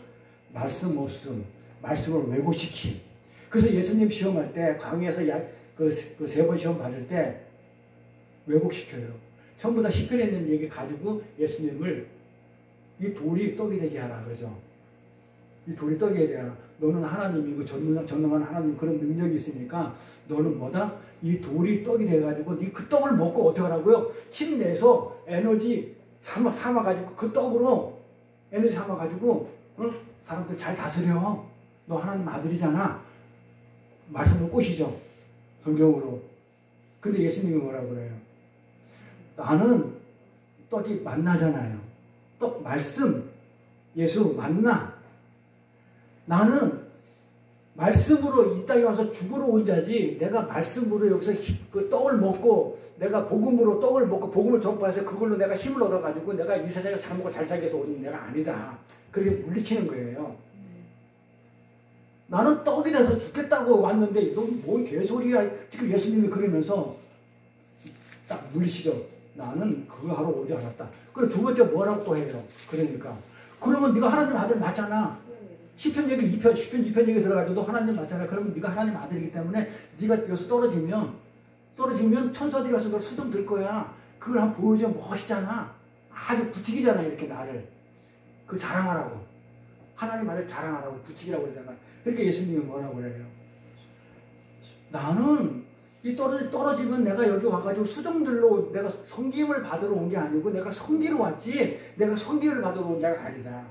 말씀 없음, 말씀을 왜곡시킴. 그래서 예수님 시험할 때 광야에서 그 3번 시험 받을 때 왜곡시켜요. 전부 다 시편에 있는 얘기 가지고 예수님을 이 돌이 떡이 되게 하라 그러죠. 이 돌이 떡이 되게 하라. 너는 하나님이고 전능한 하나님 그런 능력이 있으니까 너는 뭐다? 이 돌이 떡이 돼가지고 네 그 떡을 먹고 어떻게 하라고요? 힘내서 에너지 삼아가지고 그 떡으로 에너지 삼아가지고 사람들 잘 다스려. 너 하나님 아들이잖아. 말씀을 꼬시죠. 성경으로. 근데 예수님이 뭐라고 그래요? 나는 떡이 만나잖아요. 떡 말씀 예수 만나. 나는 말씀으로 이 땅에 와서 죽으러 온 자지 내가 말씀으로 여기서 그 떡을 먹고 내가 복음으로 떡을 먹고 복음을 전파해서 그걸로 내가 힘을 얻어가지고 내가 이 세상에 살 먹고 잘 살기 위해서 온 내가 아니다. 그렇게 물리치는 거예요. 나는 떡이 돼서 죽겠다고 왔는데 너 뭐 개소리야. 지금 예수님이 그러면서 딱 물리치죠. 나는 그거 하러 오지 않았다. 그리고 두 번째 뭐라고 또 해요. 그러니까 그러면 네가 하나님 아들 맞잖아. 시편 얘기 2편 얘기 들어가지고 너 하나님 맞잖아. 그러면 네가 하나님 아들이기 때문에 네가 여기서 떨어지면 천사들이 와서 너 수정 들 거야. 그걸 한번 보여주면 멋있잖아. 아주 부치기잖아. 이렇게 나를 그 자랑하라고 하나님 아들 자랑하라고 부치기라고 그러잖아. 그러니까 예수님이 뭐라고 그래요? 나는 이 떨어지면 내가 여기 와가지고 수정들로 내가 섬김을 받으러 온 게 아니고 내가 섬기러 왔지 내가 섬김을 받으러 온 자가 아니다.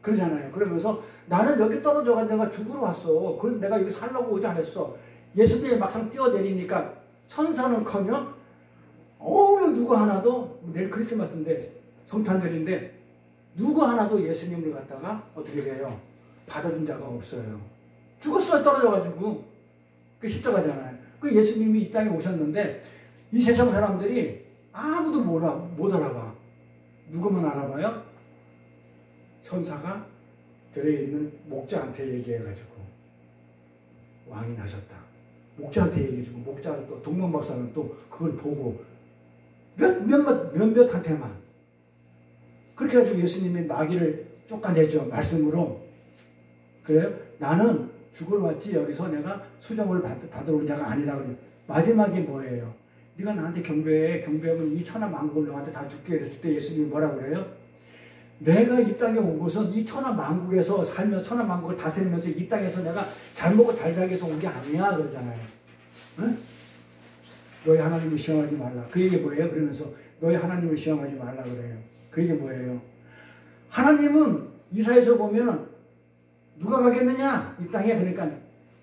그러잖아요. 그러면서 나는 여기 떨어져가 내가 죽으러 왔어. 그럼 내가 여기 살려고 오지 않았어. 예수님이 막상 뛰어내리니까 천사는커녕 누구 하나도 내일 크리스마스인데 성탄절인데 누구 하나도 예수님을 갖다가 어떻게 돼요? 받아준 자가 없어요. 죽었어요. 떨어져가지고. 그 십자가잖아요. 그 예수님이 이 땅에 오셨는데 이 세상 사람들이 아무도 못 알아봐. 누구만 알아봐요? 천사가 들어있는 목자한테 얘기해가지고 왕이 나셨다. 목자한테 얘기해주고 목자는 또 동문박사는 또 그걸 보고 몇몇한테만 그렇게 해가지고 예수님이 마귀를 쫓아내죠. 말씀으로. 그래요? 나는 죽으러 왔지 여기서 내가 수정을 받으러 온 자가 아니다. 마지막에 뭐예요? 네가 나한테 경배해. 경배하면 이 천하 만국을 너한테 다 줄게. 그랬을 때 예수님이 뭐라고 그래요? 내가 이 땅에 온 것은 이 천하 만국에서 살면서 천하 만국을 다스리면서 이 땅에서 내가 잘 먹고 잘 살기 위해서 온 게 아니야. 그러잖아요. 응? 너희 하나님을 시험하지 말라. 그 얘기 뭐예요? 그러면서 너희 하나님을 시험하지 말라 그래요. 그 얘기 뭐예요? 하나님은 이사야서 보면은 누가 가겠느냐? 이 땅에. 그러니까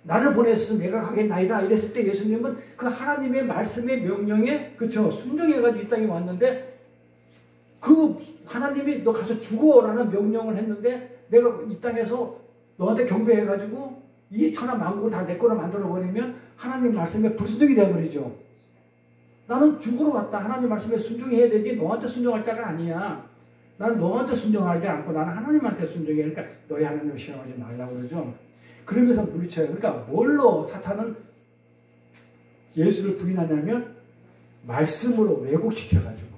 나를 보내서 내가 가겠나이다. 이랬을 때 예수님은 그 하나님의 말씀의 명령에 그쵸 순종해가지고 이 땅에 왔는데 그 하나님이 너 가서 죽어라는 명령을 했는데 내가 이 땅에서 너한테 경배해가지고 이 천하 만국을 다 내 거로 만들어버리면 하나님 말씀에 불순종이 되어버리죠. 나는 죽으러 왔다. 하나님 말씀에 순종해야 되지 너한테 순종할 자가 아니야. 나는 너한테 순종하지 않고 나는 하나님한테 순종해. 그러니까 너희 하나님을 시험하지 말라고 그러죠. 그러면서 물리쳐요. 그러니까 뭘로 사탄은 예수를 부인하냐면 말씀으로 왜곡시켜가지고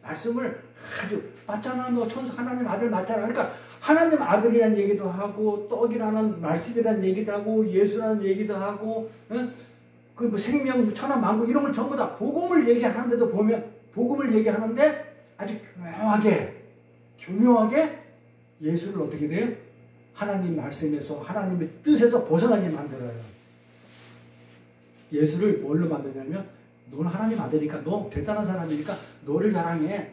말씀을 아주 맞잖아. 너 천사 하나님 아들 맞잖아. 그러니까 하나님 아들이라는 얘기도 하고 떡이라는 말씀이라는 얘기도 하고 예수라는 얘기도 하고 그 뭐 생명 천하 만국 이런 걸 전부 다 복음을 얘기하는데도 보면 복음을 얘기하는데 아주 교묘하게 예수를 어떻게 돼요? 하나님 말씀에서 하나님의 뜻에서 벗어나게 만들어요. 예수를 뭘로 만드냐면 너는 하나님 아들이니까 너 대단한 사람이니까 너를 자랑해.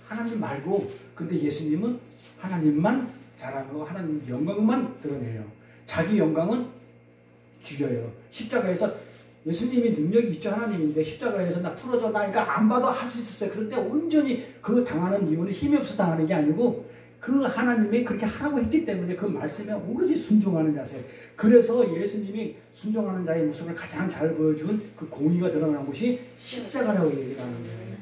하나님 말고. 근데 예수님은 하나님만 자랑하고 하나님 영광만 드러내요. 자기 영광은 죽여요. 십자가에서 예수님이 능력이 있죠. 하나님인데 십자가에서 나 풀어줘. 나니까 안 봐도 할 수 있었어요. 그런데 온전히 그 당하는 이유는 힘이 없어서 당하는 게 아니고 그 하나님이 그렇게 하라고 했기 때문에 그 말씀에 오로지 순종하는 자세. 그래서 예수님이 순종하는 자의 모습을 가장 잘 보여준 그 공의가 드러난 곳이 십자가라고 얘기를 하는 거예요.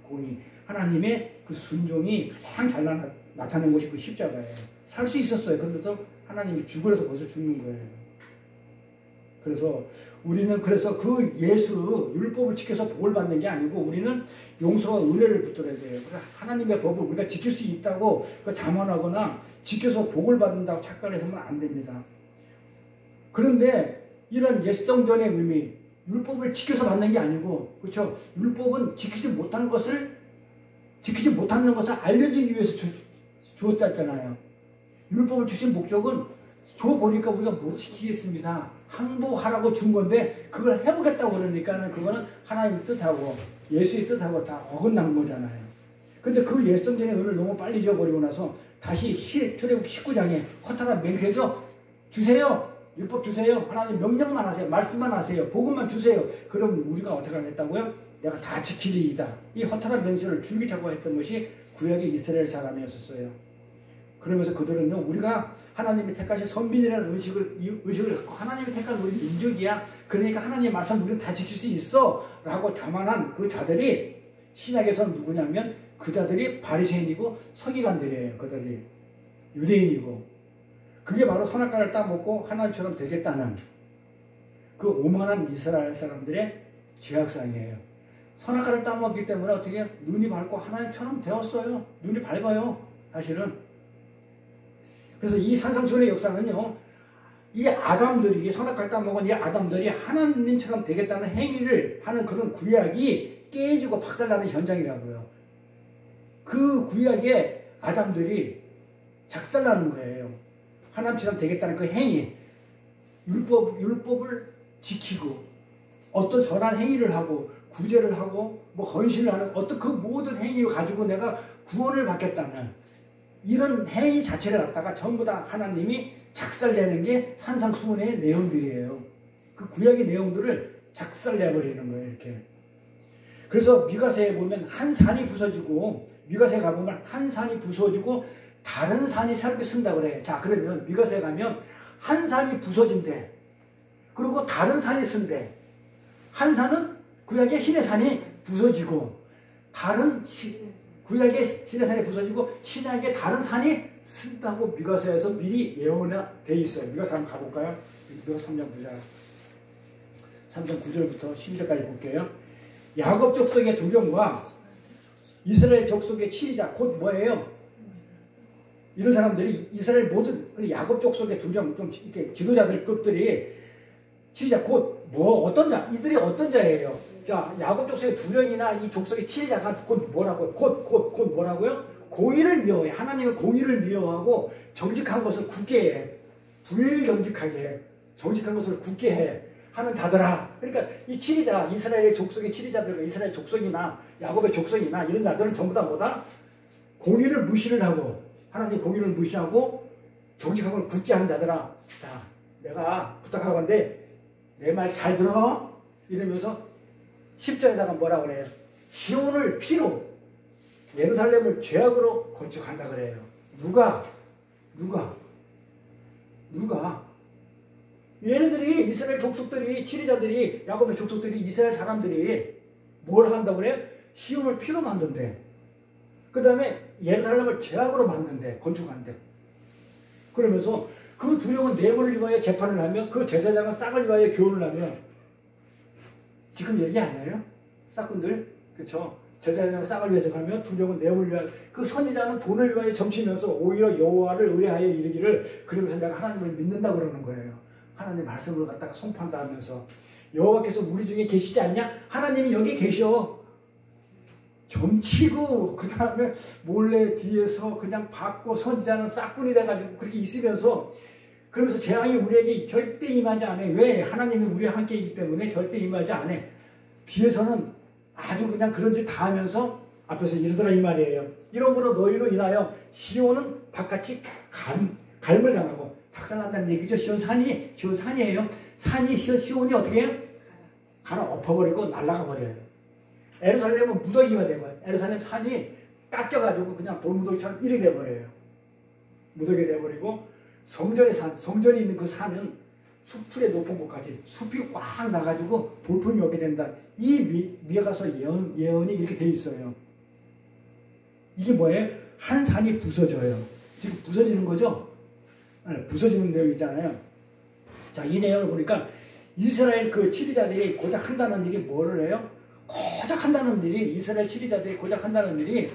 공의. 하나님의 그 순종이 가장 잘 나타낸 곳이 그 십자가예요. 살 수 있었어요. 그런데도 하나님이 죽으려서 거기서 죽는 거예요. 그래서 우리는 그 예수 율법을 지켜서 복을 받는 게 아니고 우리는 용서와 은혜를 붙들어야 돼요. 하나님의 법을 우리가 지킬 수 있다고 자만하거나 지켜서 복을 받는다고 착각해서는 안 됩니다. 그런데 이런 옛성전의 의미, 율법을 지켜서 받는 게 아니고, 그렇죠? 율법은 지키지 못하는 것을 알려주기 위해서 주었다 했잖아요. 율법을 주신 목적은 줘보니까 우리가 못 지키겠습니다. 항복하라고 준 건데 그걸 해보겠다고 그러니까 그거는 하나님의 뜻하고 예수의 뜻하고 다 어긋난 거잖아요. 근데 그 옛성전의 의미를 너무 빨리 잊어버리고 나서 다시 출애굽 19장에 허탈한 맹세죠. 주세요. 율법 주세요. 하나님 명령만 하세요. 말씀만 하세요. 복음만 주세요. 그럼 우리가 어떻게 하겠다고요? 내가 다 지키리이다. 이 허탈한 맹세를 줄기차고 했던 것이 구약의 이스라엘 사람이었어요. 그러면서 그들은요, 우리가 하나님이 택하신 선민이라는 의식을 갖고 하나님이 택한 우리 민족이야. 그러니까 하나님의 말씀 우리는 다 지킬 수 있어. 라고 자만한 그 자들이 신약에서는 누구냐면 그 자들이 바리새인이고 서기관들이에요. 그들이 유대인이고. 그게 바로 선악과를 따먹고 하나님처럼 되겠다는 그 오만한 이스라엘 사람들의 죄악상이에요. 선악과를 따먹기 때문에 어떻게 눈이 밝고 하나님처럼 되었어요. 눈이 밝아요. 사실은. 그래서 이 산상수훈의 역사는요, 이 아담들이 선악과를 따먹은 이 아담들이 하나님처럼 되겠다는 행위를 하는 그런 구약이 깨지고 박살나는 현장이라고요. 그 구약에 아담들이 작살나는 거예요. 하나님처럼 되겠다는 그 행위, 율법을 지키고 어떤 선한 행위를 하고 구제를 하고 뭐 헌신을 하는 어떤 그 모든 행위를 가지고 내가 구원을 받겠다는 이런 행위 자체를 갖다가 전부 다 하나님이 작살내는 게 산상수훈의 내용들이에요. 그 구약의 내용들을 작살내버리는 거예요. 이렇게. 그래서 미가서에 보면 한 산이 부서지고 미가서에 가보면 한 산이 부서지고 다른 산이 새롭게 쓴다고 그래요. 자, 그러면 미가서에 가면 한 산이 부서진대. 그리고 다른 산이 쓴대. 한 산은 구약의 신의 산이 부서지고 구약의 신의 산이 부서지고 신약의 다른 산이 쓴다고 미가서에서 미리 예언되어 있어요. 미가서 한번 가볼까요? 미가서 3장 9절부터 12절까지 볼게요. 야곱 족속의 두령과 이스라엘 족속의 치리자 곧 뭐예요? 이런 사람들이 이스라엘 모든 야곱 족속의 두령 좀 이렇게 지도자들 급들이 치리자 곧 뭐 어떤 자 이들이 어떤 자예요? 자 야곱 족속의 두 명이나 이 족속의 치리자가 곧 뭐라고요? 곧 뭐라고요? 공의를 미워해. 하나님은 공의를 미워하고 정직한 것을 굳게 해. 불정직하게 해. 정직한 것을 굳게 해. 하는 자들아. 그러니까 이 치리자 이스라엘 족속의 치리자들 이스라엘 족속이나 야곱의 족속이나 이런 자들은 전부 다 뭐다? 공의를 무시를 하고 하나님 공의를 무시하고 정직한 걸 굳게 한 자들아. 자 내가 부탁하건대 내 말 잘 들어? 이러면서 10절에다가 뭐라 그래요? 시온을 피로 예루살렘을 죄악으로 건축한다 그래요. 누가? 얘네들이 이스라엘 족속들이 치리자들이 야곱의 족속들이 이스라엘 사람들이 뭘 한다고 그래요? 시온을 피로 만든대. 그 다음에 예루살렘을 죄악으로 만든대. 건축한대. 그러면서 그 두 명은 뇌물을 위하여 재판을 하며 그 제사장은 싹을 위하여 교훈을 하며 지금 얘기 안 해요? 싹꾼들? 그쵸? 제사장은 싹을 위해서 가며 두 명은 뇌물을 위하여 그 선지자는 돈을 위하여 점치면서 오히려 여호와를 의뢰하여 이르기를 그러면서 내가 하나님을 믿는다 그러는 거예요. 하나님 말씀을 갖다가 송판다 하면서 여호와께서 우리 중에 계시지 않냐? 하나님이 여기 계셔. 점치고 그 다음에 몰래 뒤에서 그냥 받고 선지자는 싹꾼이 돼가지고 그렇게 있으면서 그러면서 재앙이 우리에게 절대 임하지 않아. 왜? 하나님이 우리와 함께 있기 때문에 절대 임하지 않아. 뒤에서는 아주 그냥 그런 짓 다 하면서 앞에서 이러더라 이 말이에요. 이러므로 너희로 인하여 시온은 바깥이 갈물 당하고 작살난다는 얘기죠. 시온산이에요. 시온이 어떻게 해요? 갈아 엎어버리고 날아가 버려요. 에루살렘은 무더기가 되고 에루살렘 산이 깎여가지고 그냥 돌무더기처럼 이렇게 돼버려요. 무더기 돼버리고 성전이 있는 그 산은 수풀의 높은 곳까지 숲이 꽉 나가지고 볼품이 없게 된다. 이 미가서 예언이 이렇게 돼 있어요. 이게 뭐예요? 한 산이 부서져요. 지금 부서지는 거죠? 네, 부서지는 내용 있잖아요. 자, 이 내용을 보니까 이스라엘 그 치리자들이 고작 한다는 일이 뭐를 해요? 고작 한다는 일이 이스라엘 치리자들이 고작 한다는 일이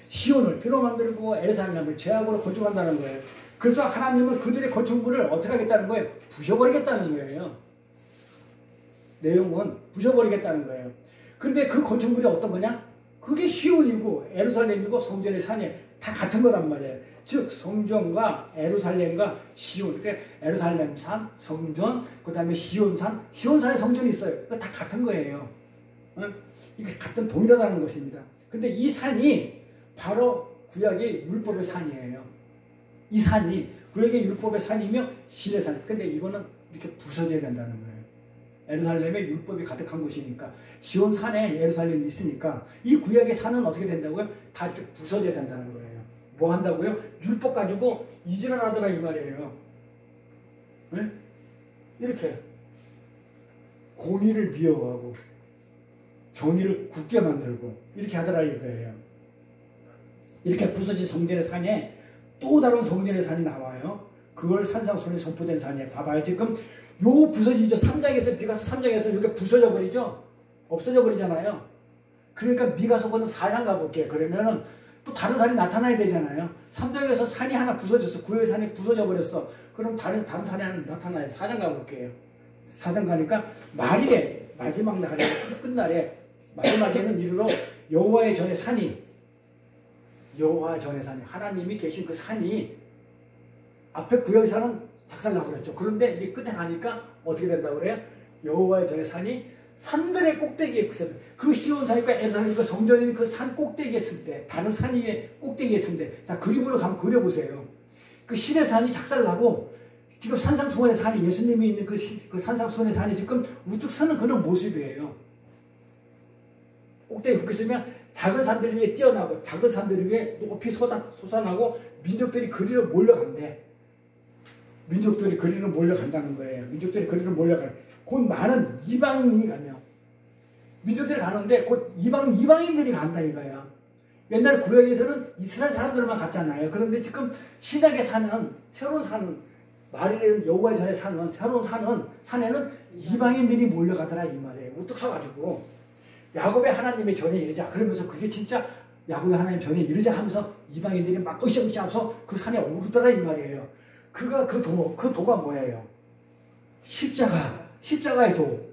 시온을 피로 만들고 에르살렘을 죄악으로 건축한다는 거예요. 그래서 하나님은 그들의 건축물을 어떻게 하겠다는 거예요? 부셔버리겠다는 거예요. 내용은 부셔버리겠다는 거예요. 근데 그 건축물이 어떤 거냐? 그게 시온이고 에루살렘이고 성전의 산이 다 같은 거란 말이에요. 즉 성전과 에루살렘과 시온, 그러니까 에루살렘산, 성전, 그 다음에 시온산, 시온산에 성전이 있어요. 다 같은 거예요. 이게 같은 동일하다는 것입니다. 근데 이 산이 바로 구약의 율법의 산이에요. 이 산이 구약의 율법의 산이며 신의 산. 근데 이거는 이렇게 부서져야 된다는 거예요. 에루살렘에 율법이 가득한 곳이니까 시온 산에 에루살렘이 있으니까 이 구약의 산은 어떻게 된다고요? 다 이렇게 부서져야 된다는 거예요. 뭐 한다고요? 율법 가지고 이질하더라 이 말이에요. 네? 이렇게 공의를 미워하고 정의를 굳게 만들고 이렇게 하더라 이거예요. 이렇게 부서진 성전의 산에 또 다른 성전의 산이 나와요. 그걸 산상수훈에 선포된 산이에요. 봐봐요. 지금 요 부서지죠. 3장에서 미가서 3장에서 이게 부서져 버리죠. 없어져 버리잖아요. 그러니까 미가서는 4장 가볼게요. 그러면은 또 다른 산이 나타나야 되잖아요. 3장에서 산이 하나 부서졌어. 구약의 산이 부서져 버렸어. 그럼 다른 산이 하나 나타나요. 4장 가볼게요. 4장 가니까 말일에 마지막 날에 끝날에 마지막에는 이르러 여호와의 전에 산이 하나님이 계신 그 산이 앞에 구약의 산은 작살나고 그랬죠. 그런데 이제 끝에 가니까 어떻게 된다고 그래요? 여호와의 전에 산이 산들의 꼭대기에 있을 때, 그 시온산이니까 에르살렘이니까 성전이 그 산 꼭대기에 있을 때, 다른 산 위에 꼭대기에 있을 때, 자 그림으로 한번 그려보세요. 그 신의 산이 작살나고 지금 산상수훈의 산이 예수님이 있는 그 산상수훈의 산이 지금 우뚝 서는 그런 모습이에요. 꼭대기 그렇게 쓰면 작은 산들 위에 뛰어나고 작은 산들 위에 높이 솟아나고 민족들이 그리로 몰려간대. 민족들이 그리로 몰려간다는 거예요. 민족들이 그리로 몰려가요. 곧 많은 이방인이 가며 민족들이 가는데 곧 이방인들이 간다 이거야. 옛날 구약에서는 이스라엘 사람들만 갔잖아요. 그런데 지금 신약에 사는 새로운 산은 말이라는 여호와의 전에 사는 새로운 산에는 이방인들이 몰려가더라 이 말이에요. 우뚝 서가지고 야곱의 하나님의 전에 이르자. 그러면서 그게 진짜 야곱의 하나님 전에 이르자 하면서 이방인들이 막 으쌰으쌰 하면서 그 산에 오르더라 이 말이에요. 그 도가 뭐예요? 십자가. 십자가의 도.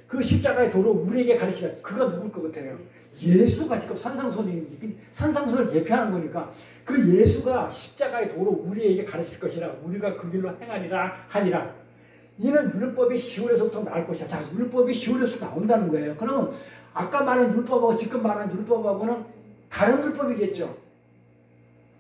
그 십자가의 도를 우리에게 가르치다. 그가 누굴 것 같아요? 예수가 지금 산상수훈을 예표하는 거니까 그 예수가 십자가의 도로 우리에게 가르칠 것이라 우리가 그 길로 행하리라 하니라. 이는 율법이 시온에서부터 나올 것이다. 자, 율법이 시온에서 나온다는 거예요. 그러면 아까 말한 율법하고 지금 말한 율법하고는 다른 율법이겠죠.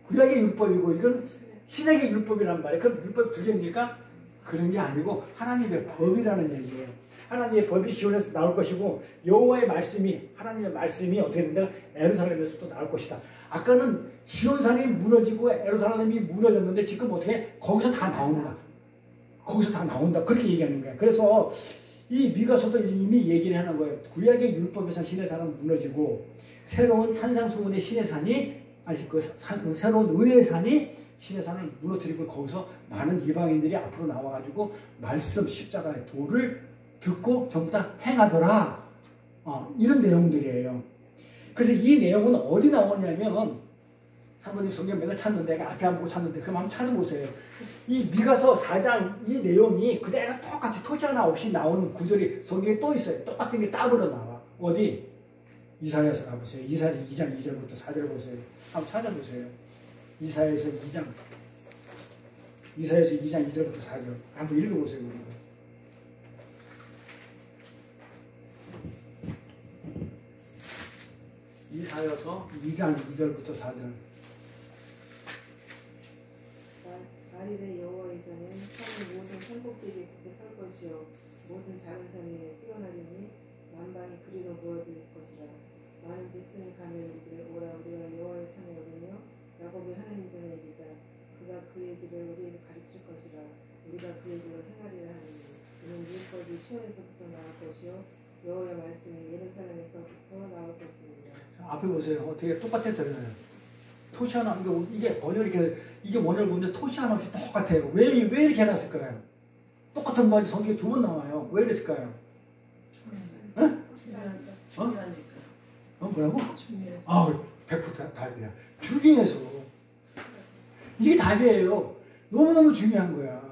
구약의 율법이고 이건 신약의 율법이란 말이에요. 그럼 율법 두 개입니까? 그런 게 아니고 하나님의 법이라는 얘기예요. 하나님의 법이 시온에서 나올 것이고 여호와의 말씀이 하나님의 말씀이 어떻게 된다? 예루살렘에서도 나올 것이다. 아까는 시온산이 무너지고 예루살렘이 무너졌는데 지금 어떻게 거기서 다 나온다. 거기서 다 나온다. 그렇게 얘기하는 거야. 그래서 이 미가서도 이미 얘기를 하는 거예요. 구약의 율법에서 신의 산은 무너지고 새로운 산상수훈의 신의 산이 새로운 은혜의 산이 신의 산을 무너뜨리고 거기서 많은 이방인들이 앞으로 나와가지고 말씀 십자가의 도를 듣고 전부 다 행하더라. 이런 내용들이에요. 그래서 이 내용은 어디 나오냐면 사모님 성경 맨날 찾는데 앞에 안 보고 찾는데 그럼 한번 찾아보세요. 이 미가서 4장 이 내용이 그대로 똑같이 토지 하나 없이 나오는 구절이 성경에 또 있어요. 똑같은 게 따블로 나와. 어디? 이사야서 가보세요. 이사야서 2장 2절부터 4절 보세요. 한번 찾아보세요. 이사야서 2장 2절부터 4절 한번 읽어보세요. 우리가. 이사야서 2장 2절부터 4절. 만일에 여호와의 전은 산의 모든 산꼭대기에 굳게 설 것이요 모든 작은 산 위에 뛰어나리니 만방이 그리로 모여들 것이라. 많은 백성이 가며 이르기를 오라 우리가 여호와의 산에 오르며 야곱의 하나님 전에 이르자. 그가 그의 길을 우리에게 가르칠 것이라. 우리가 그의 길을 행하리라 하느니 이는 율법이 시온에서부터 나올 것이요 여호와의 말씀이 예루살렘에서부터 나올 것입니다. 앞에 보세요. 어떻게 똑같아 들려요. 토시 하나, 이게 번역이 이게 원어를 보면 토시 하나 없이 똑같아요. 왜 이렇게 해놨을까요? 똑같은 말이 성경에 두 번 나와요. 왜 이랬을까요? 뭐라고? 100% 답이야. 중요해서. 이게 답이에요. 너무너무 중요한 거야.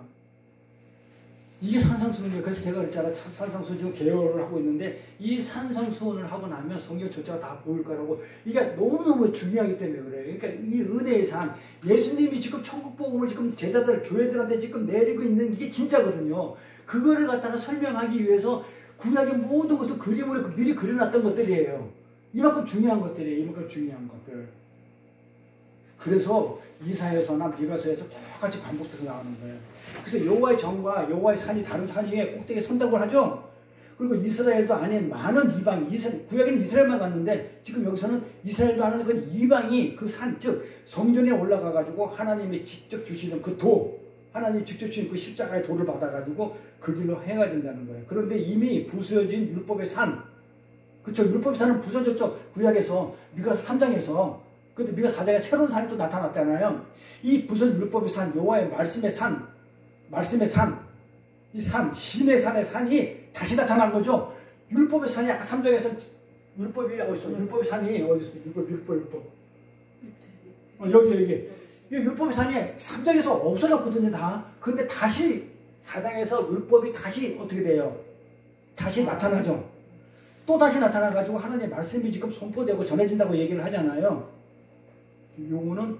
이게 산상수훈이에요. 그래서 제가 그랬잖아. 산상수훈 지금 개요를 하고 있는데 이 산상수훈을 하고 나면 성경 전체가 다 보일 거라고. 이게 너무너무 중요하기 때문에 그래요. 그러니까 이 은혜의 산, 예수님이 지금 천국복음을 지금 제자들, 교회들한테 지금 내리고 있는 이게 진짜거든요. 그거를 갖다가 설명하기 위해서 구약의 모든 것을 그림으로 미리 그려놨던 것들이에요. 이만큼 중요한 것들이에요. 이만큼 중요한 것들. 그래서 이사야서나 미가서에서 똑같이 반복돼서 나오는 거예요. 그래서 여호와의 정과 여호와의 산이 다른 산 위에 꼭대기에 선다고 하죠. 그리고 이스라엘도 아닌 많은 이방, 구약에는 이스라엘만 갔는데 지금 여기서는 이스라엘도 아닌 그 이방이 그 산, 즉 성전에 올라가가지고 하나님이 직접 주시는 그 도, 하나님이 직접 주신 그 십자가의 도를 받아가지고 그 길로 행해야 된다는 거예요. 그런데 이미 부서진 율법의 산, 그렇죠? 율법의 산은 부서졌죠. 구약에서 미가서 3장에서. 근데 미가서 4장에 새로운 산이 또 나타났잖아요. 이 부서진 율법의 산, 여호와의 말씀의 산, 이 산, 신의 산의 산이 다시 나타난 거죠. 율법의 산이 아까 3장에서 율법이 어디 있어? 율법의 산이 어디 있어? 율법. 여기. 이 율법의 산이 3장에서 없어졌거든요, 다. 근데 다시 4장에서 율법이 다시 어떻게 돼요? 다시 나타나죠. 또 다시 나타나가지고 하나님의 말씀이 지금 선포되고 전해진다고 얘기를 하잖아요. 요거는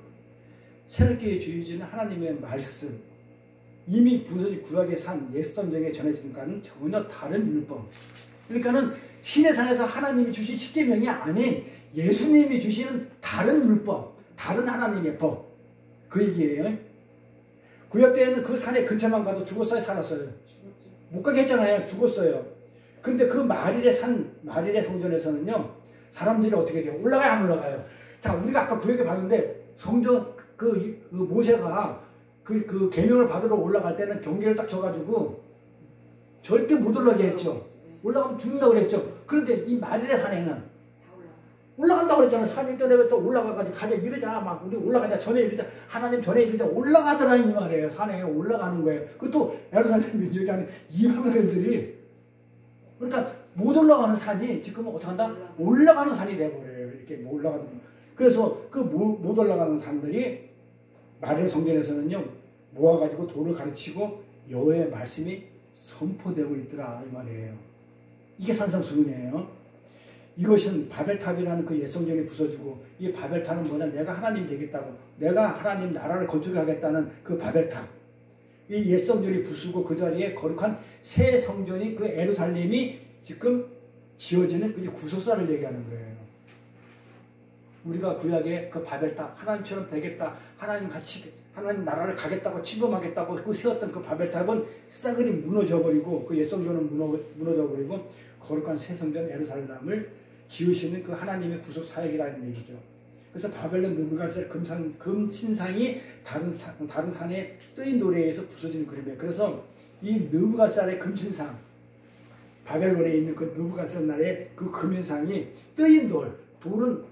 새롭게 주어지는 하나님의 말씀. 이미 부서진 구약의 산, 예수전쟁에 전해진 것과는 전혀 다른 율법. 그러니까는 신의 산에서 하나님이 주신 십계명이 아닌 예수님이 주시는 다른 율법, 다른 하나님의 법. 그 얘기예요. 구약 때에는 그 산에 근처만 가도 죽었어요, 살았어요? 못 가게 했잖아요. 죽었어요. 근데 그 마릴의 성전에서는요, 사람들이 어떻게 돼요? 올라가요, 안 올라가요? 자, 우리가 아까 구약에 봤는데 성전 그 모세가 그 계명을 받으러 올라갈 때는 경계를 딱 쳐가지고 절대 못 올라가게 했죠. 올라가면 죽는다고 그랬죠. 그런데 이 마릴의 산에는 올라간다고 그랬잖아. 산이 떠내서 올라가가지고 가자 이러자. 막 우리 올라가자. 전에 이러자. 하나님 전에 이러자. 올라가더라 이 말이에요. 산에 올라가는 거예요. 그것도 예루살렘 여기 안에 이방들이 그러니까 못 올라가는 산이 지금은 어떻게 한다? 올라가는 산이 돼버려요. 이렇게 못 올라가는. 그래서 그 못 올라가는 산들이 마리아 성전에서는요 모아가지고 도를 가르치고 여호와의 말씀이 선포되고 있더라 이 말이에요. 이게 산상수훈이에요. 이것은 바벨탑이라는 그 옛성전이 부서지고, 이 바벨탑은 뭐냐, 내가 하나님 되겠다고, 내가 하나님 나라를 건축하겠다는 그 바벨탑, 이 옛성전이 부수고 그 자리에 거룩한 새 성전이, 그 예루살렘이 지금 지어지는 그 구속사를 얘기하는 거예요. 우리가 구약의 그 바벨탑, 하나님처럼 되겠다, 하나님 같이 하나님 나라를 가겠다고 침범하겠다고 그 세웠던 그 바벨탑은 싸그리 무너져버리고, 그 옛성전은 무너져버리고 거룩한 새 성전 예루살렘을 지으시는 그 하나님의 구속 사역이라는 얘기죠. 그래서 바벨론 느부갓네살 금신상이 다른 산에 뜨인 노래에서 부서지는 그림이에요. 그래서 이 느부갓네살의 금신상, 바벨론에 있는 그 느부갓네살의 그 금신상이 뜨인 돌은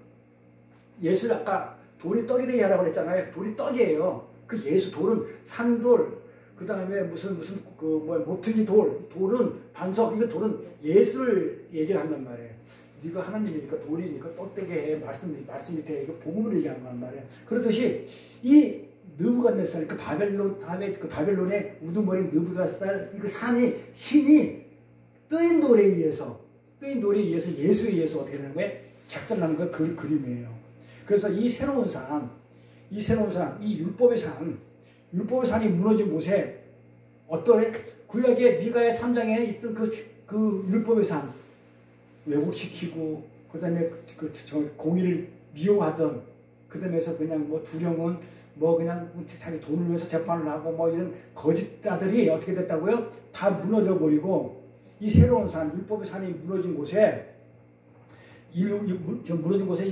예수를 아까 돌이 떡이 되게 하라고 그랬잖아요. 돌이 떡이에요. 그 예수 돌은 산돌, 그 다음에 무슨 모퉁이 돌은 반석, 이거 돌은 예수를 얘기한단 말이에요. 네가 하나님이니까 돌이니까 떡되게 해, 말씀이 돼, 이거 복음을 얘기하는 말이에요. 그렇듯이 이 느부갓네살, 그 바벨론의 우두머리 느부갓네살, 그 신이 뜨인 돌에 의해서 예수에 의해서 어떻게 되는 거예요? 작살나는 거 그 그림이에요. 그래서 이 새로운 산, 이 율법의 산이 무너진 곳에 어떤 구약의 미가의 3장에 있던 그 율법의 산, 왜곡시키고, 그 다음에 공의를 미워하던, 그 다음에서 그냥 두령은 그냥 자기 돈을 위해서 재판을 하고 이런 거짓자들이 어떻게 됐다고요? 다 무너져 버리고, 이 새로운 산, 율법의 산이 무너진 곳에 이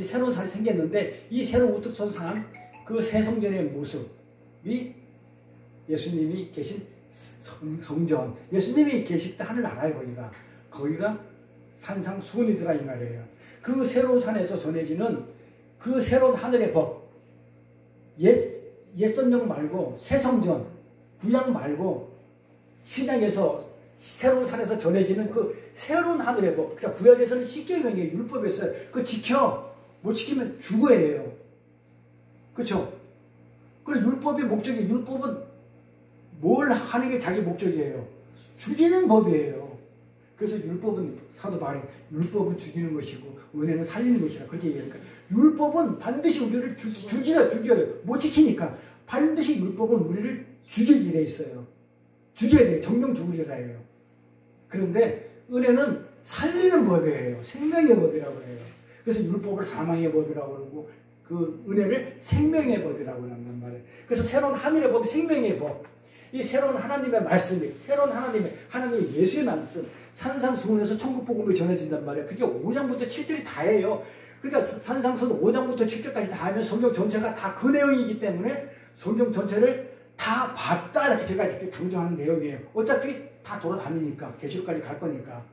새로운 산이 생겼는데, 이 새로운 우뚝 산, 그 새 성전의 모습이 예수님이 계신 성전, 예수님이 계실 때 하늘나라예요. 거기가 산상수훈이더라 이 말이에요. 그 새로운 산에서 전해지는 그 새로운 하늘의 법, 옛성경 말고 새 성전, 구약 말고 신약에서 새로운 산에서 전해지는 그 새로운 하늘의 법. 그러니까 구약에서는 십계명이에요. 율법에서 그 못 지키면 죽어예요. 그렇죠? 그리고 율법의 목적이, 율법은 뭘 하는 게 자기 목적이에요? 죽이는 법이에요. 그래서 율법은, 사도 바울이 율법은 죽이는 것이고 은혜는 살리는 것이라 그렇게 얘기하니까, 율법은 반드시 우리를 죽여요. 못 지키니까 반드시 율법은 우리를 죽이게 돼 있어요. 죽여야 돼요. 정령 죽으리라 해요. 그런데 은혜는 살리는 법이에요. 생명의 법이라고 해요. 그래서 율법을 사망의 법이라고 그러고, 그 은혜를 생명의 법이라고 한단 말이에요. 그래서 새로운 하늘의 법이 생명의 법. 이 새로운 하나님의 말씀이, 새로운 하나님의 예수의 말씀, 산상수훈에서 천국복음이 전해진단 말이에요. 그게 5장부터 7절이 다예요. 그러니까 산상수훈 5장부터 7절까지 다 하면 성경 전체가 다 그 내용이기 때문에 성경 전체를 다 봤다, 이렇게 제가 이렇게 강조하는 내용이에요. 어차피 다 돌아다니니까, 계시록까지 갈 거니까.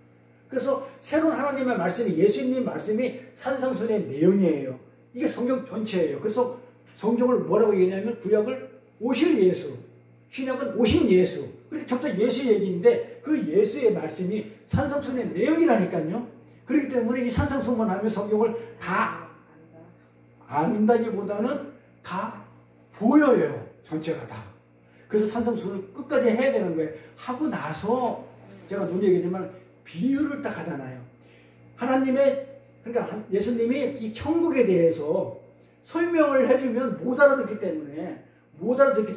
그래서 새로운 하나님의 말씀이, 예수님 말씀이 산상수훈의 내용이에요. 이게 성경 전체예요. 그래서 성경을 뭐라고 얘기하냐면, 구약을 오실 예수, 신약은 오신 예수. 그렇게 전부 다 예수 얘기인데, 그 예수의 말씀이 산상수훈의 내용이라니까요. 그렇기 때문에 이 산상수훈만 하면 성경을 다 안다기보다는 다 보여요. 전체가 다. 그래서 산상수훈을 끝까지 해야 되는 거예요. 하고 나서 제가 눈 얘기했지만 비유를 딱 하잖아요. 그러니까 예수님이 이 천국에 대해서 설명을 해주면 못 알아듣기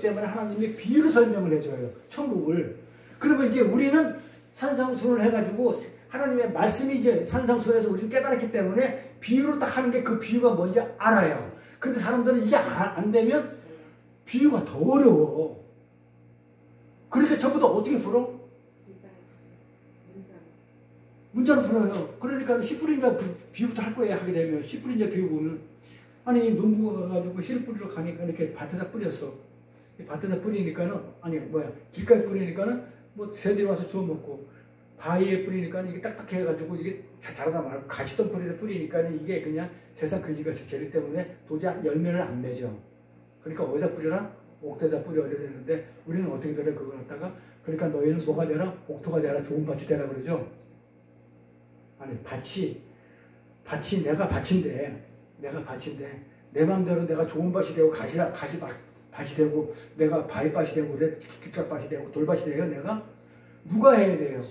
때문에 하나님이 비유로 설명을 해줘요. 천국을. 그러면 이제 우리는 산상수훈을 해가지고 하나님의 말씀이 이제 산상수훈에서 우리를 깨달았기 때문에 비유로 딱 하는 게, 그 비유가 뭔지 알아요. 근데 사람들은 이게 안 되면 비유가 더 어려워. 그러니까 전부 다 어떻게 풀어? 문자로 풀어요. 그러니까 10분인가 비유부터 할 거예요. 하게 되면 10분인가 비유 보면, 아니 농부 가가지고 씨를 뿌리러 가니까 이렇게 밭에다 뿌렸어. 밭에다 뿌리니까는, 길가에 뿌리니까는 새들이 와서 주워 먹고, 바위에 뿌리니까 이게 딱딱해가지고 이게 자라다 말고, 가시덤불에 뿌리니까 이게 그냥 세상 거지같이 재리 때문에 도저히 열매를 안 맺어. 그러니까 어디다 뿌려라? 옥토에다 뿌려야 되는데, 우리는 어떻게 되래? 그걸 갖다가, 그러니까 너희는 뭐가 되라? 옥토가 되라, 좋은 밭이 되라 그러죠. 아니, 밭이 내가 밭인데 내 마음대로 내가 좋은 밭이 되고 가시밭이 되고 내가 바위밭이 되고 그래, 길짝밭이 되고 돌밭이 돼요. 내가 누가 해야 돼요?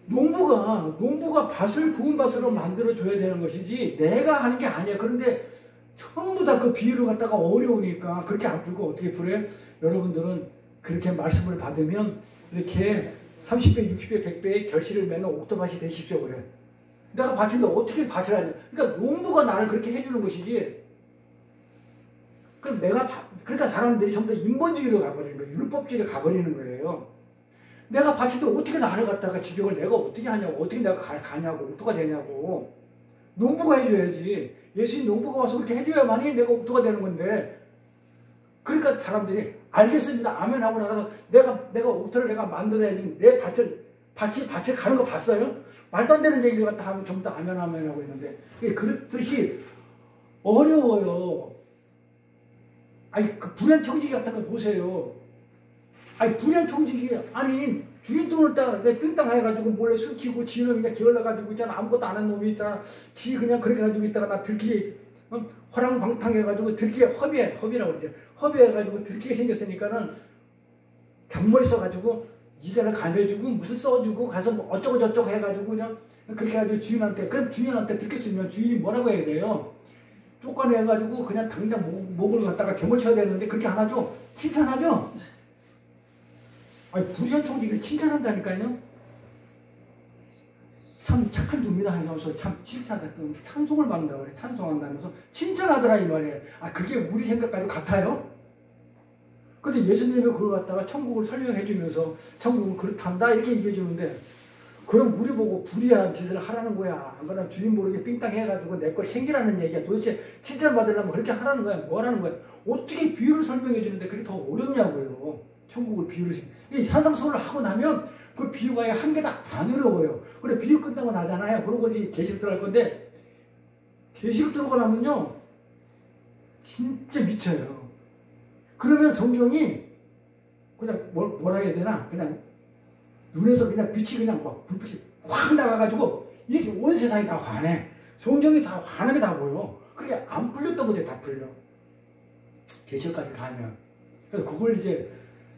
농부가 밭을 좋은 밭으로 만들어줘야 되는 것이지 내가 하는 게 아니야. 그런데 전부 다 그 비유를 갖다가 어려우니까 그렇게 안 풀고 어떻게 풀어요? 여러분들은 그렇게 말씀을 받으면 이렇게 30배, 60배, 100배의 결실을 맺는 옥토밭이 되십시오. 그래. 내가 밭인데 어떻게 밭을 하냐. 그러니까 농부가 나를 그렇게 해주는 것이지. 그럼 그러니까 사람들이 전부 다 인본주의로 가버리는 거예요. 율법주의로 가버리는 거예요. 내가 밭인데 어떻게 나를 갖다가 지적을 내가 어떻게 하냐고, 어떻게 내가 가냐고, 옥토가 되냐고. 농부가 해줘야지. 예수님 농부가 와서 그렇게 해줘야만이 내가 옥토가 되는 건데. 그러니까 사람들이 알겠습니다. 아멘 하고 나가서 내가 옥토를 내가 만들어야지. 내 밭을 가는 거 봤어요? 말도 안 되는 얘기를 갖다 하면 전부 다 아멘 하고 있는데. 그렇듯이 어려워요. 아니, 그 불량청지기 같은 거 보세요. 아니, 불량청지기, 아니, 주인 돈을 따, 삥땅 해가지고 몰래 숨기고 지는 그냥 게을러가지고 있잖아. 아무것도 안 한 놈이 있잖아. 지 그냥 그렇게 가지고 있다가 나 들키게, 허랑방탕 해가지고 들키게 허비라고 그러죠. 허비해가지고 들키게 생겼으니까는 잔머리 써가지고 이자를 감해주고 무슨 써주고 가서 뭐 어쩌고 저쩌고 해가지고 그냥 그렇게 해가지고 주인한테, 그럼 주인한테 들킬 수 있으면 주인이 뭐라고 해야 돼요? 쫓아내가지고 그냥 당장 목을 갖다가 gem을 쳐야 되는데 그렇게 안 하죠? 칭찬하죠? 아니, 불량청지기를 칭찬한다니까요? 참 착한 놈이다 하면서 참 칭찬했던 찬송을 받는다 그래. 찬송한다면서 칭찬하더라 이 말이에요. 아, 그게 우리 생각과도 같아요? 근데 예수님이 그걸 갖다가 천국을 설명해 주면서 천국은 그렇단다 이렇게 얘기해 주는데 그럼 우리 보고 불의한 짓을 하라는 거야. 안 그러면 주인 모르게 삥땅 해가지고 내 걸 챙기라는 얘기야. 도대체 칭찬받으려면 그렇게 하라는 거야. 뭐라는 거야. 어떻게 비유를 설명해 주는데 그게 더 어렵냐고요. 천국을 비유를. 이 산상수훈을 하고 나면 그 비유가 한 개도 안 어려워요. 그래, 비유 끝나고 나잖아요. 그러고 이제 계시록 들어갈 건데 계시록 들어가고 나면요. 진짜 미쳐요. 그러면 성경이 그냥 뭐라 해야 되나. 그냥 눈에서 그냥 빛이 그냥 막 불빛이 확 나가가지고 이 온 세상이 다 환해. 성경이 다 환하게 다 보여. 그게 안 풀렸던 것들이 다 풀려. 계시록까지 가면. 그래서 그걸 이제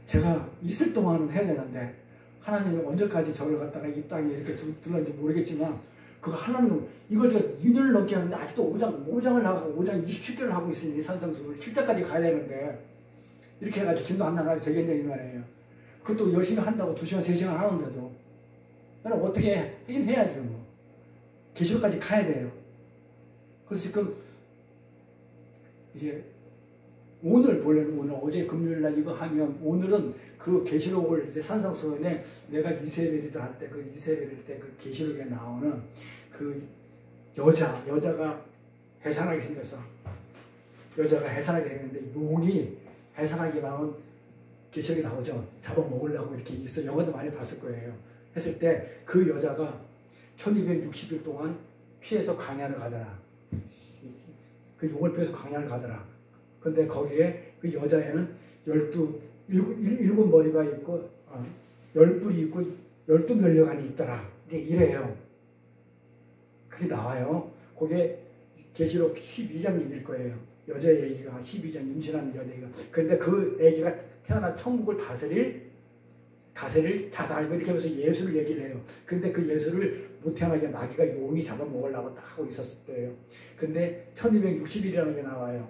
제가 있을 동안은 해내는데 하나님이 언제까지 저를 갖다가 이 땅에 이렇게 둘런지 모르겠지만 그거 하나님 이걸 제가 2년을 넘게 하는데 아직도 5장을 나가고 5장 27절을 하고 있으니 산상수훈을 7장까지 가야 되는데 이렇게 해가지고 지금도 안 나가도 되겠냐 이 말이에요. 그것도 열심히 한다고 2시간 3시간 하는데도 그럼 어떻게 하긴 해야죠. 뭐. 계시록까지 가야 돼요. 그래서 지금 이제 원래는 오늘 어제 금요일날 이거 하면 오늘은 그 계시록을 이제 산상수훈에 내가 이세벨이다 할 때 그 이세벨일 때 그 계시록에 나오는 그 여자가 해산하게 생겼어. 여자가 해산하게 생겼는데 용이 해산하게 나온 계시록이 나오죠. 잡아먹으려고 이렇게 있어. 영화도 많이 봤을 거예요. 했을 때 그 여자가 1260일 동안 피해서 광야를 가더라. 그 용을 피해서 광야를 가더라. 근데 거기에 그 여자애는 7머리가 있고 10뿔이 있고 12면류관이 있더라. 이제 이래요. 그게 나와요. 그게 계시록 12장 얘기일 거예요. 여자 얘기가 12장 임신하는 여자 얘기가. 근데 그 애기가 태어나 천국을 다스릴 자다 이렇게 하면서 예수를 얘기를 해요. 근데 그 예수를 못 태어나게 마귀가 용이 잡아먹으려고 딱 하고 있었을 때예요. 근데 1260일이라는 게 나와요.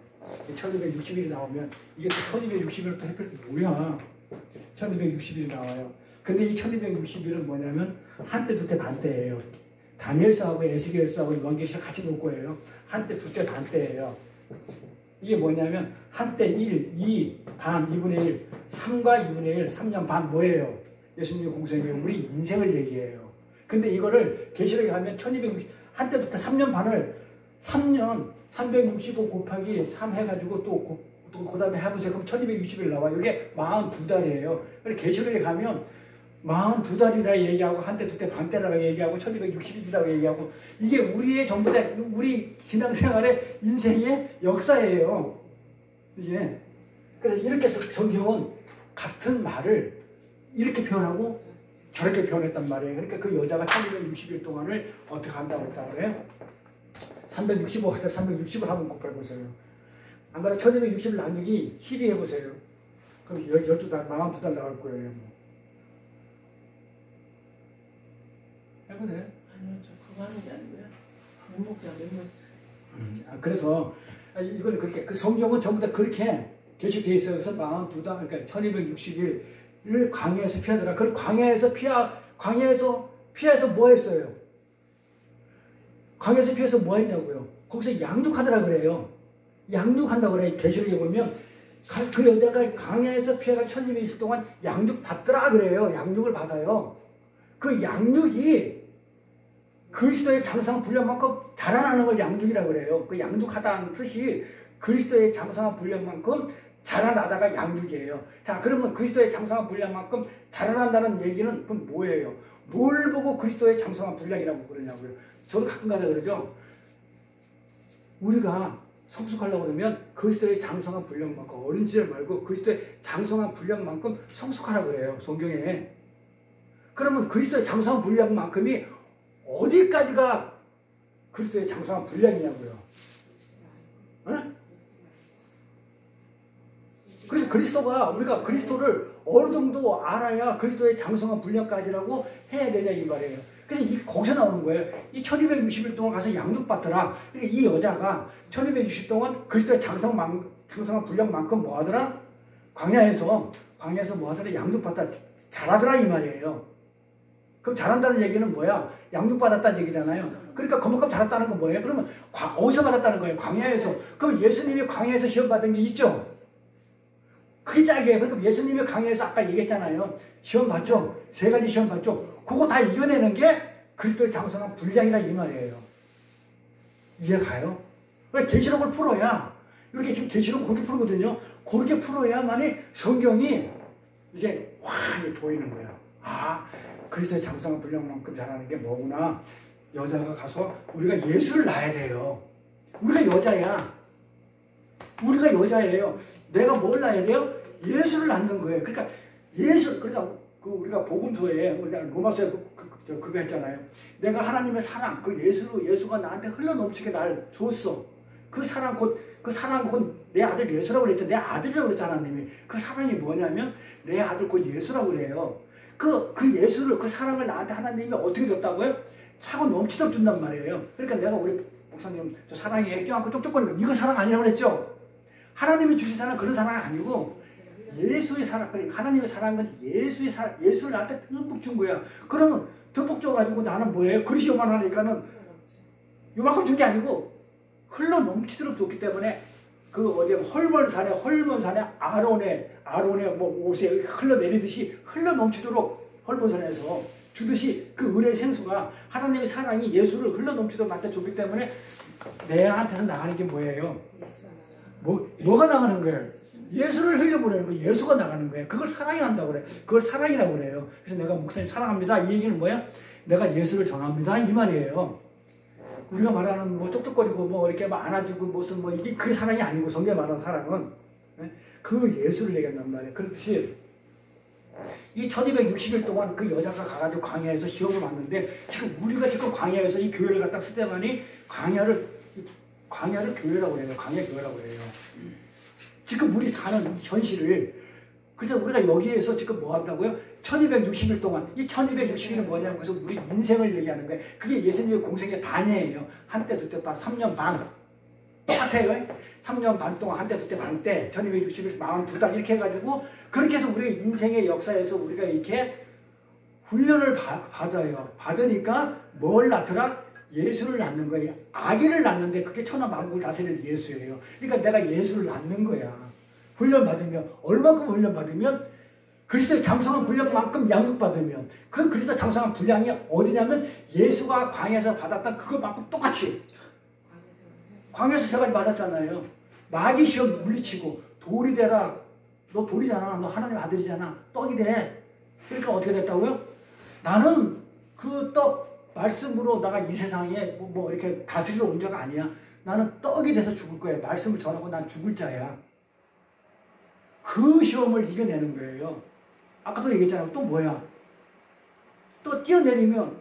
1260일이 나오면 이게 또 1260일을 또 해필 때 뭐야. 1260일이 나와요. 근데 이 1260일은 뭐냐면 한때 두때 반때예요. 다니엘서하고 에스겔서하고 요한계시록 같이 놓을 거예요. 한때 두때 반때예요. 이게 뭐냐면 한때 1, 2, 반, 2분의 1, 3과 2분의 1, 3년 반 뭐예요? 예수님의 공생에 우리 인생을 얘기해요. 근데 이거를 계시록에 가면 1260 한때 두때 3년 반을 3년 365 곱하기 3 해가지고 또 그 다음에 해보세요. 그럼 1260일 나와요. 이게 42달이에요. 그래서 계시록에 가면 42달이라 얘기하고 한때 두때 반때라고 얘기하고 1260일이라고 얘기하고 이게 우리의 전부 다 우리 신앙생활의 인생의 역사예요. 이게 그래서 이렇게 해서 성경은 같은 말을 이렇게 표현하고 저렇게 표현했단 말이에요. 그러니까 그 여자가 1260일 동안을 어떻게 한다고 했다 그래요? 365 하자 360을 한번 곱해보세요. 안 그러면 1260을 나누기 12 해보세요. 그럼 12달, 42달 나올 거예요. 해보세요. 아니요, 저 그거 하는 게 아니고요. 멘붕 메모했어요. 그래서 이걸 그렇게 그 성경은 전부 다 그렇게 게시되어 있어요. 그래서 42단 그러니까 1260일을 광야에서 피하더라. 그 광야에서 피해서 뭐 했어요? 광야에서 피해서 뭐 했냐고요? 거기서 양육하더라 그래요. 양육한다고 그래요. 계시록에 보면 그 여자가 광야에서 피해가 1220일 동안 양육 받더라 그래요. 양육을 받아요. 그 양육이 그리스도의 장성한 분량만큼 자라나는 걸 양육이라고 그래요. 그 양육하다는 뜻이 그리스도의 장성한 분량만큼 자라나다가 양육이에요. 자, 그러면 그리스도의 장성한 분량만큼 자라난다는 얘기는 그건 뭐예요? 뭘 보고 그리스도의 장성한 분량이라고 그러냐고요. 저도 가끔가다 그러죠. 우리가 성숙하려고 그러면 그리스도의 장성한 분량만큼 어린 시절 말고 그리스도의 장성한 분량만큼 성숙하라고 그래요. 성경에. 그러면 그리스도의 장성한 분량만큼이 어디까지가 그리스도의 장성한 분량이냐고요. 응? 그래서 그리스도가 우리가 그리스도를 어느 정도 알아야 그리스도의 장성한 분량까지라고 해야 되냐 이 말이에요. 그래서 거기서 나오는 거예요. 이 1260일 동안 가서 양육받더라. 그러니까 이 여자가 1260일 동안 그리스도의 장성한 분량만큼 뭐 하더라? 광야에서 뭐 하더라? 양육받다 잘하더라 이 말이에요. 그럼 잘한다는 얘기는 뭐야? 양육받았다는 얘기잖아요. 그러니까 그만큼 잘했다는 건 뭐예요? 그러면 어디서 받았다는 거예요? 광야에서. 그럼 예수님이 광야에서 시험 받은 게 있죠? 그게 짝이에요. 그러니까 예수님이 광야에서 아까 얘기했잖아요. 시험 봤죠? 3가지 시험 봤죠? 그거 다 이겨내는 게 그리스도의 장성한 분량이라 이 말이에요. 이해가요? 그러니까 계시록을 풀어야 이렇게 지금 계시록 그렇게 풀거든요. 그렇게 풀어야만이 성경이 이제 확 보이는 거예요. 아, 그리스도의 장성한 분량만큼 잘하는 게 뭐구나. 여자가 가서 우리가 예수를 낳아야 돼요. 우리가 여자야. 우리가 여자예요. 내가 뭘 낳아야 돼요? 예수를 낳는 거예요. 그러니까 그러니까 우리가 복음서에 우리가 로마서에 그거 했잖아요. 내가 하나님의 사랑, 그 예수가 나한테 흘러넘치게 날 줬어. 그 사랑 곧 내 아들 예수라고 그랬죠. 내 아들이라고 그랬죠, 하나님이. 그 사랑이 뭐냐면 내 아들 곧 예수라고 그래요. 그 예수를, 그 사랑을 나한테 하나님이 어떻게 줬다고요? 차고 넘치도록 준단 말이에요. 그러니까 내가 우리 목사님 저 사랑해 껴안고 쪽쪽거리고 이거 사랑 아니라고 그랬죠. 하나님이 주신 사랑은 그런 사랑이 아니고 예수의 사랑, 하나님의 사랑은 예수를 나한테 듬뿍 준 거야. 그러면 듬뿍 줘가지고 나는 뭐예요? 그릇이 요만하니까는 요만큼 준 게 아니고 흘러 넘치도록 줬기 때문에 그 헐몬산에 아론의 뭐 옷에 흘러내리듯이 흘러 넘치도록 헐몬산에서 주듯이 그 은혜의 생수가 하나님의 사랑이 예수를 흘러 넘치도록 나한테 줬기 때문에 내한테서 나가는 게 뭐예요? 뭐가 나가는 거예요? 예수를 흘려보내는 거예요. 예수가 나가는 거예요. 그걸 사랑한다고 그래. 그걸 사랑이라고 그래요. 그래서 내가 목사님 사랑합니다. 이 얘기는 뭐야? 내가 예수를 전합니다. 이 말이에요. 우리가 말하는 뭐 쪽쪽거리고 뭐 이렇게 막 안아주고 무슨 뭐 이게 그 사랑이 아니고 성경에 말하는 사랑은 그 예수를 얘기한단 말이에요. 그렇듯이 이 1260일 동안 그 여자가 가가지고 광야에서 시험을 봤는데 지금 우리가 지금 광야에서 이 교회를 갖다 쓰대만이 광야를 교회라고 해요. 광야 교회라고 해요. 지금 우리 사는 이 현실을 그래서 우리가 여기에서 지금 뭐 한다고요? 1260일 동안 이 1260일은 뭐냐면 그래서 우리 인생을 얘기하는 거예요. 그게 예수님의 공생의 반이에요. 한때 두때 반 3년 반 똑같아요. 3년 반 동안 한때 두때 반 때 1260일 42달 이렇게 해가지고 그렇게 해서 우리가 인생의 역사에서 우리가 이렇게 훈련을 받아요. 받으니까 뭘 낳더라? 예수를 낳는 거예요. 아기를 낳는데 그게 천하 만국을 다스리는 예수예요. 그러니까 내가 예수를 낳는 거야. 훈련받으면 얼마큼 훈련받으면 그리스도의 장성한 분량만큼 양육받으면 그 그리스도의 장성한 분량이 어디냐면 예수가 광야에서 받았던 그것만큼 똑같이 광야에서 제가 받았잖아요. 마귀 시험 물리치고 돌이 되라. 너 돌이잖아. 너 하나님 아들이잖아. 떡이 돼. 그러니까 어떻게 됐다고요? 나는 그 떡 말씀으로 나가 이 세상에 뭐 이렇게 다스리러 온 자가 아니야. 나는 떡이 돼서 죽을 거야. 말씀을 전하고 난 죽을 자야. 그 시험을 이겨내는 거예요. 아까도 얘기했잖아요. 또 뭐야? 또 뛰어내리면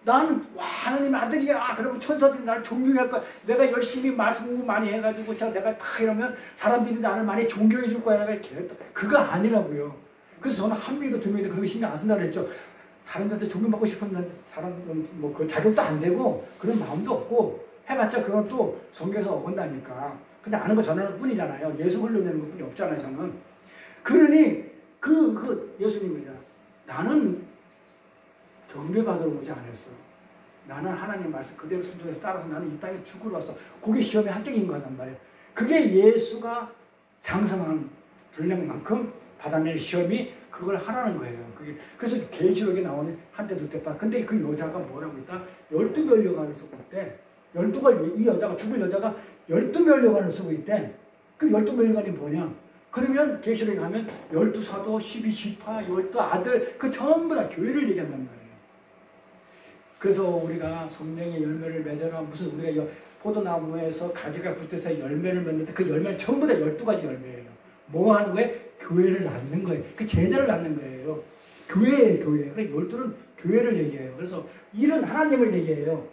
나는 와 하나님 아들이야. 그러면 천사들이 나를 존경할 거야. 내가 열심히 말씀 많이 해가지고 내가 다 이러면 사람들이 나를 많이 존경해 줄 거야. 그거 아니라고요. 그래서 저는 한 명도 두 명도 그렇게 신경 안 쓴다고 그랬죠. 사람들한테 존경받고 싶은 사람, 뭐 그 자격도 안 되고 그런 마음도 없고 해봤자 그건 또 성경에서 어긋나니까. 근데 아는 거 전하는 뿐이잖아요. 예수 흘러내는 것 뿐이 없잖아요, 저는. 그러니 예수님이다. 나는 경배받으러 오지 않았어. 나는 하나님 말씀 그대로 순종해서 따라서 나는 이 땅에 죽으러 왔어. 그게 시험의 합격인 거란 말이에요. 그게 예수가 장성한 분량만큼 받아낼 시험이 그걸 하라는 거예요. 그게 그래서 계시록에 나오는 한때 두때 봐. 근데 그 여자가 뭐라고 했다? 12면류관을 쓰고 있대. 12걸 이 여자가 죽을 여자가 12면류관을 쓰고 있대. 그 12면류관이 뭐냐? 그러면 계시록에 가면 12사도, 12지파, 12아들 그 전부 다 교회를 얘기한단 말이에요. 그래서 우리가 성령의 열매를 맺어라 무슨 우리가 포도나무에서 가지가 붙어서 열매를 맺는데 그 열매는 전부 다 12가지 열매예요. 뭐 하는 거예요? 교회를 낳는 거예요. 그 제자를 낳는 거예요. 교회예요, 교회. 그러니까 12는 교회를 얘기해요. 그래서 1은 하나님을 얘기해요.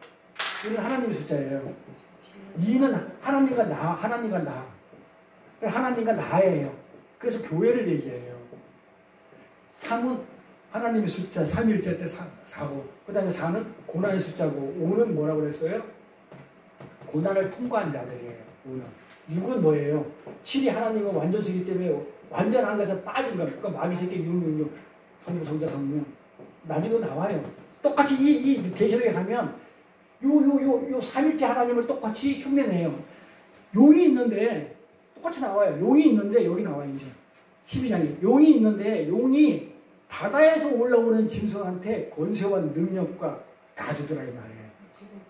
1은 하나님의 숫자예요. 2는 하나님과 나, 하나님과 나. 하나님과 나예요. 그래서 교회를 얘기해요. 3은 하나님의 숫자, 3일절 때 4고, 그 다음에 4는 고난의 숫자고, 5는 뭐라고 그랬어요? 고난을 통과한 자들이에요. 5는. 6은 뭐예요? 7이 하나님은 완전수이기 때문에 완전한 것에서 빠진 거. 그러니까 마귀새끼 666, 성부, 성자, 성령. 나중에 나와요. 똑같이 이 계시록에 가면 요 3일째 하나님을 똑같이 흉내내요. 용이 있는데 똑같이 나와요. 용이 있는데 여기 나와요. 이제 12장에 용이 있는데 용이 바다에서 올라오는 짐승한테 권세와 능력과 다 주더라 이 말이에요. 지금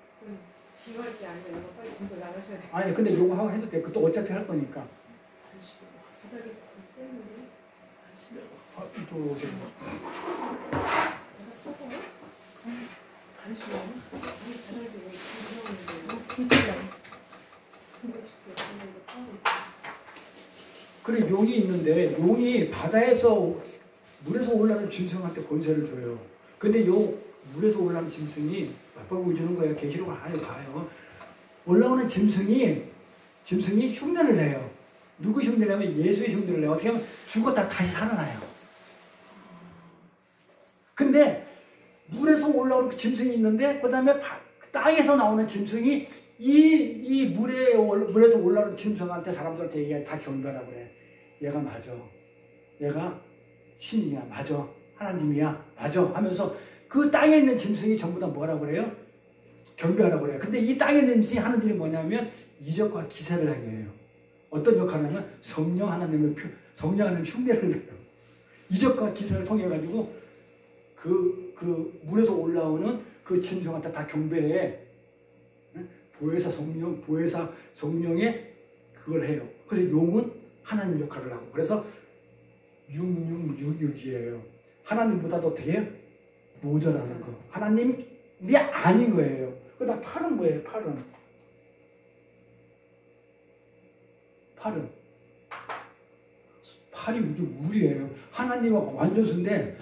비유할 게 아니라 이거 빨리 진도 나가셔야 돼요. 아니 근데 요거 하고 해도 돼. 그것도 어차피 할 거니까. 바닥에 떼는데 이쪽으로 오세요. 그래 용이 있는데 용이 바다에서 물에서 올라오는 짐승한테 권세를 줘요. 근데 요 물에서 올라오는 짐승이 맞박을 주는 거예요. 계시록을 안에 봐요. 올라오는 짐승이 흉내를 내요. 누구 흉내를 내면 예수의 흉내를 내요. 어떻게 하면 죽었다 다시 살아나요. 근데 물에서 올라오는 그 짐승이 있는데 그 다음에 땅에서 나오는 짐승이 이 물에서 올라오는 짐승한테 사람들한테 얘기해 다 경배하라고 그래. 얘가 맞아. 얘가 신이야. 맞아. 하나님이야. 맞아. 하면서 그 땅에 있는 짐승이 전부 다 뭐라고 그래요? 경배하라고 그래요. 근데 이 땅에 있는 짐승이 하는 일이 뭐냐면 이적과 기사를 하게 해요. 어떤 역할을 하냐면 성령 하나님 흉내를 내요. 이적과 기사를 통해 가지고 그 물에서 올라오는 그 짐승한테 다 경배해. 보혜사 성령의 그걸 해요. 그래서 용은 하나님 역할을 하고. 그래서 6666이에요. 하나님보다도 어떻게 모자라는 거. 하나님이 아닌 거예요. 그다음 8은 뭐예요? 8이 이게 우리예요. 하나님은 완전수인데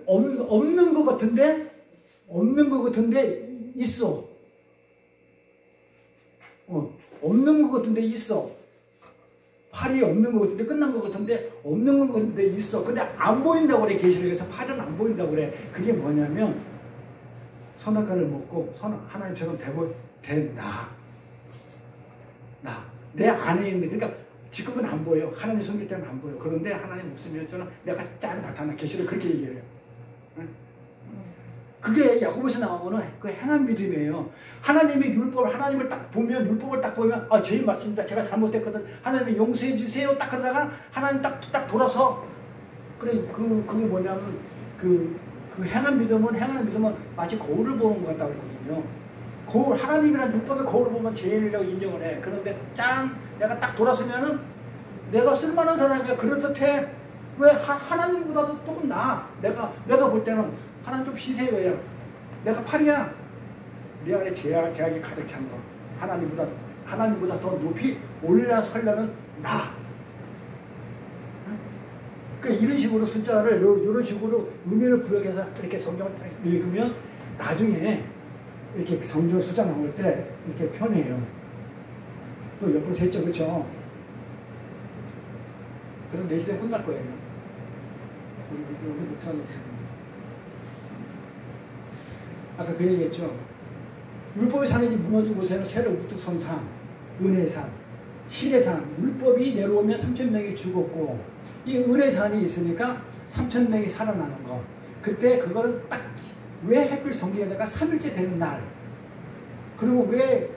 없는 것 같은데 있어. 없는 것 같은데 있어. 8이 없는 것 같은데 끝난 것 같은데 없는 것 같은데 있어. 근데 안 보인다고 그래. 계시록에서 8은 안 보인다고 그래. 그게 뭐냐면 선악과를 먹고 하나님처럼 된 내 안에 있는, 그러니까 지금은 안 보여. 하나님 섬길 때는 안 보여. 그런데 하나님 목숨이었잖아. 내가 짠 나타나. 계시록 그렇게 얘기해요. 그게 야고보에서 나오는 그 행한 믿음이에요. 하나님의 하나님을 딱 보면, 율법을 딱 보면, 제일 맞습니다. 제가 잘못했거든. 하나님 용서해 주세요. 딱 그러다가 하나님 딱 돌아서, 그래, 그거 뭐냐면, 그 행한 믿음은 마치 거울을 보는 것 같다고 그러거든요. 하나님이란 율법의 거울을 보면 죄인이라고 인정을 해. 그런데 내가 딱 돌아서면은 내가 쓸만한 사람이야. 그렇듯해. 왜 하나님보다도 조금 나아. 내가 볼 때는 하나님 좀 희세요야. 내가 8이야. 내 안에 죄악이 가득 찬 거. 하나님보다 더 높이 올라서려는 나. 그러니까 이런 식으로 숫자를 이런 식으로 의미를 부여해서 이렇게 성경을 읽으면 나중에 이렇게 성경 숫자 나올 때 이렇게 편해요. 또 옆으로 셌죠, 그렇죠? 그래서 4시대에 끝날 거예요. 우리 목사님. 아까 그 얘기했죠. 율법의 산이 무너진 곳에는 새로 우뚝 선 산, 은혜의 산, 신의 산. 율법이 내려오면 3,000명이 죽었고 이 은혜의 산이 있으니까 3,000명이 살아나는 거. 그때 그거는 딱 왜 하필 성경에다가 3일째 되는 날, 그리고 왜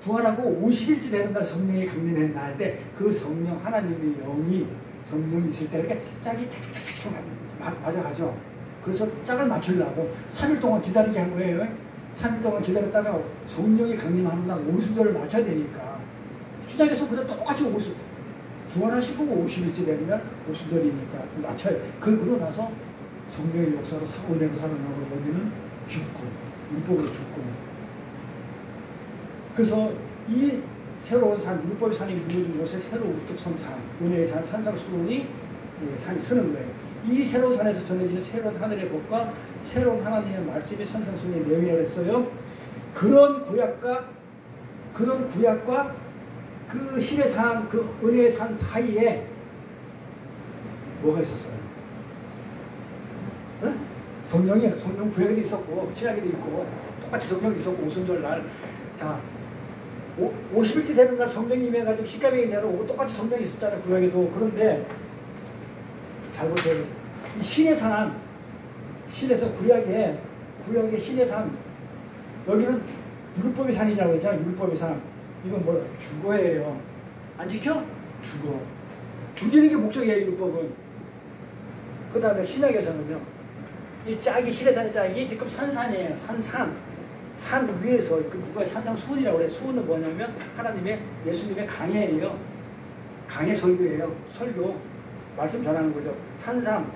부활하고 50일째 되는 날 성령이 강림한 날 때 그 성령 하나님의 영이 성령이 있을 때 이렇게 짝이 착착착 맞아가죠. 그래서 짝을 맞추려고 3일 동안 기다리게 한 거예요. 3일 동안 기다렸다가 성령이 강림하는 날 오순절을 맞춰야 되니까 신약에서 그냥 똑같이 부활하시고 50일째 되면 오순절이니까 맞춰야 돼. 그러고 나서 성령의 역사로 은혜로 살아나고 여기는 죽고 율법으로 죽고. 그래서 이 새로운 산, 율법의 산이 무너진 곳에 새로운 우뚝 선 산, 은혜의 산, 산상수훈이 산이 서는 거예요. 이 새로운 산에서 전해지는 새로운 하늘의 복과 새로운 하나님의 말씀이 산상수훈의 내용이라고 했어요. 그런 구약과 그 신의 산, 그 은혜의 산 사이에 뭐가 있었어요? 응? 성령 구약에도 있었고 신약에도 있고 똑같이 성령이 있었고 오순절 날. 자, 50일째 되는 날 성령이 임해가지고 십계명이 내려오고 똑같이 성령이 있었잖아요, 구약에도. 그런데 잘 보세요. 이 신의 산, 신에서 구약의 신의 산, 여기는 율법의 산이라고 했잖아요. 율법의 산. 이건 뭐 주거예요. 안 지켜? 죽어. 죽이는 게 목적이에요, 율법은. 그 다음에 신약에서는요, 이 짝이, 신의 산의 짝이 지금 산이에요. 산 위에서, 그 누가 산상수훈이라고 그래요. 수훈은 뭐냐면 하나님의, 예수님의 강해예요. 강해 설교예요. 설교. 말씀 전하는 거죠. 산상,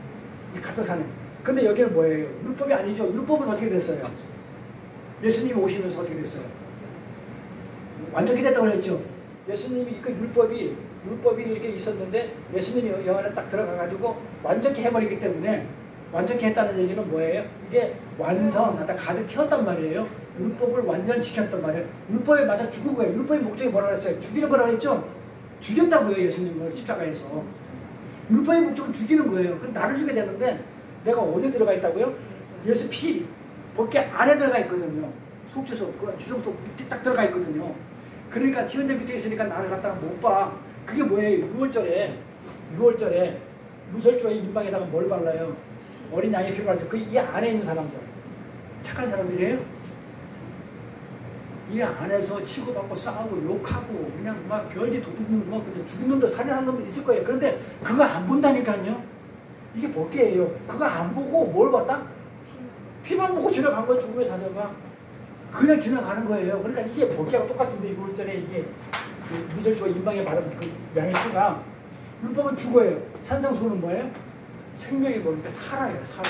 이 같은 산에. 근데 여기는 뭐예요? 율법이 아니죠. 율법은 어떻게 됐어요? 예수님이 오시면서 어떻게 됐어요? 완전히 됐다고 그랬죠. 예수님이 그 율법이 이렇게 있었는데 예수님이 영 안에 딱 들어가가지고 완전히 해버리기 때문에, 완전히 했다는 얘기는 뭐예요? 이게 완성, 딱 가득 채웠단 말이에요. 율법을 완전시켰단 말이에요. 율법에 맞아 죽은 거예요. 율법의 목적이 뭐라고 했어요? 죽이는 거라고 했죠? 죽였다고요, 예수님을 십자가에서. 율법의 목적은 죽이는 거예요. 그 나를 죽여야 되는데 내가 어디에 들어가 있다고요? 예수 피, 벗게 안에 들어가 있거든요. 속죄소, 그 지성소 밑에 딱 들어가 있거든요. 그러니까 지원자 밑에 있으니까 나를 갖다가 못 봐. 그게 뭐예요? 6월절에 무설주의 인방에다가 뭘 발라요? 어린 양의 피를 발라요. 그 이 안에 있는 사람들, 착한 사람들이에요. 이 안에서 치고받고 싸우고 욕하고 그냥 막 별짓 도둑놈, 뭐 그냥 죽은 놈도 살인한 놈도 있을 거예요. 그런데 그거 안 본다니까요. 이게 복귀예요. 그거 안 보고 뭘 봤다? 피만 보고 지나간 거예요. 죽음의 사자가 그냥 지나가는 거예요. 그러니까 이게 복귀하고 똑같은데, 6월절에 이게 그 무설주와 인방에 바른 그 양의 피가, 율법은 죽어요. 산상수훈은 뭐예요? 생명이 뭐니까 살아요. 살아.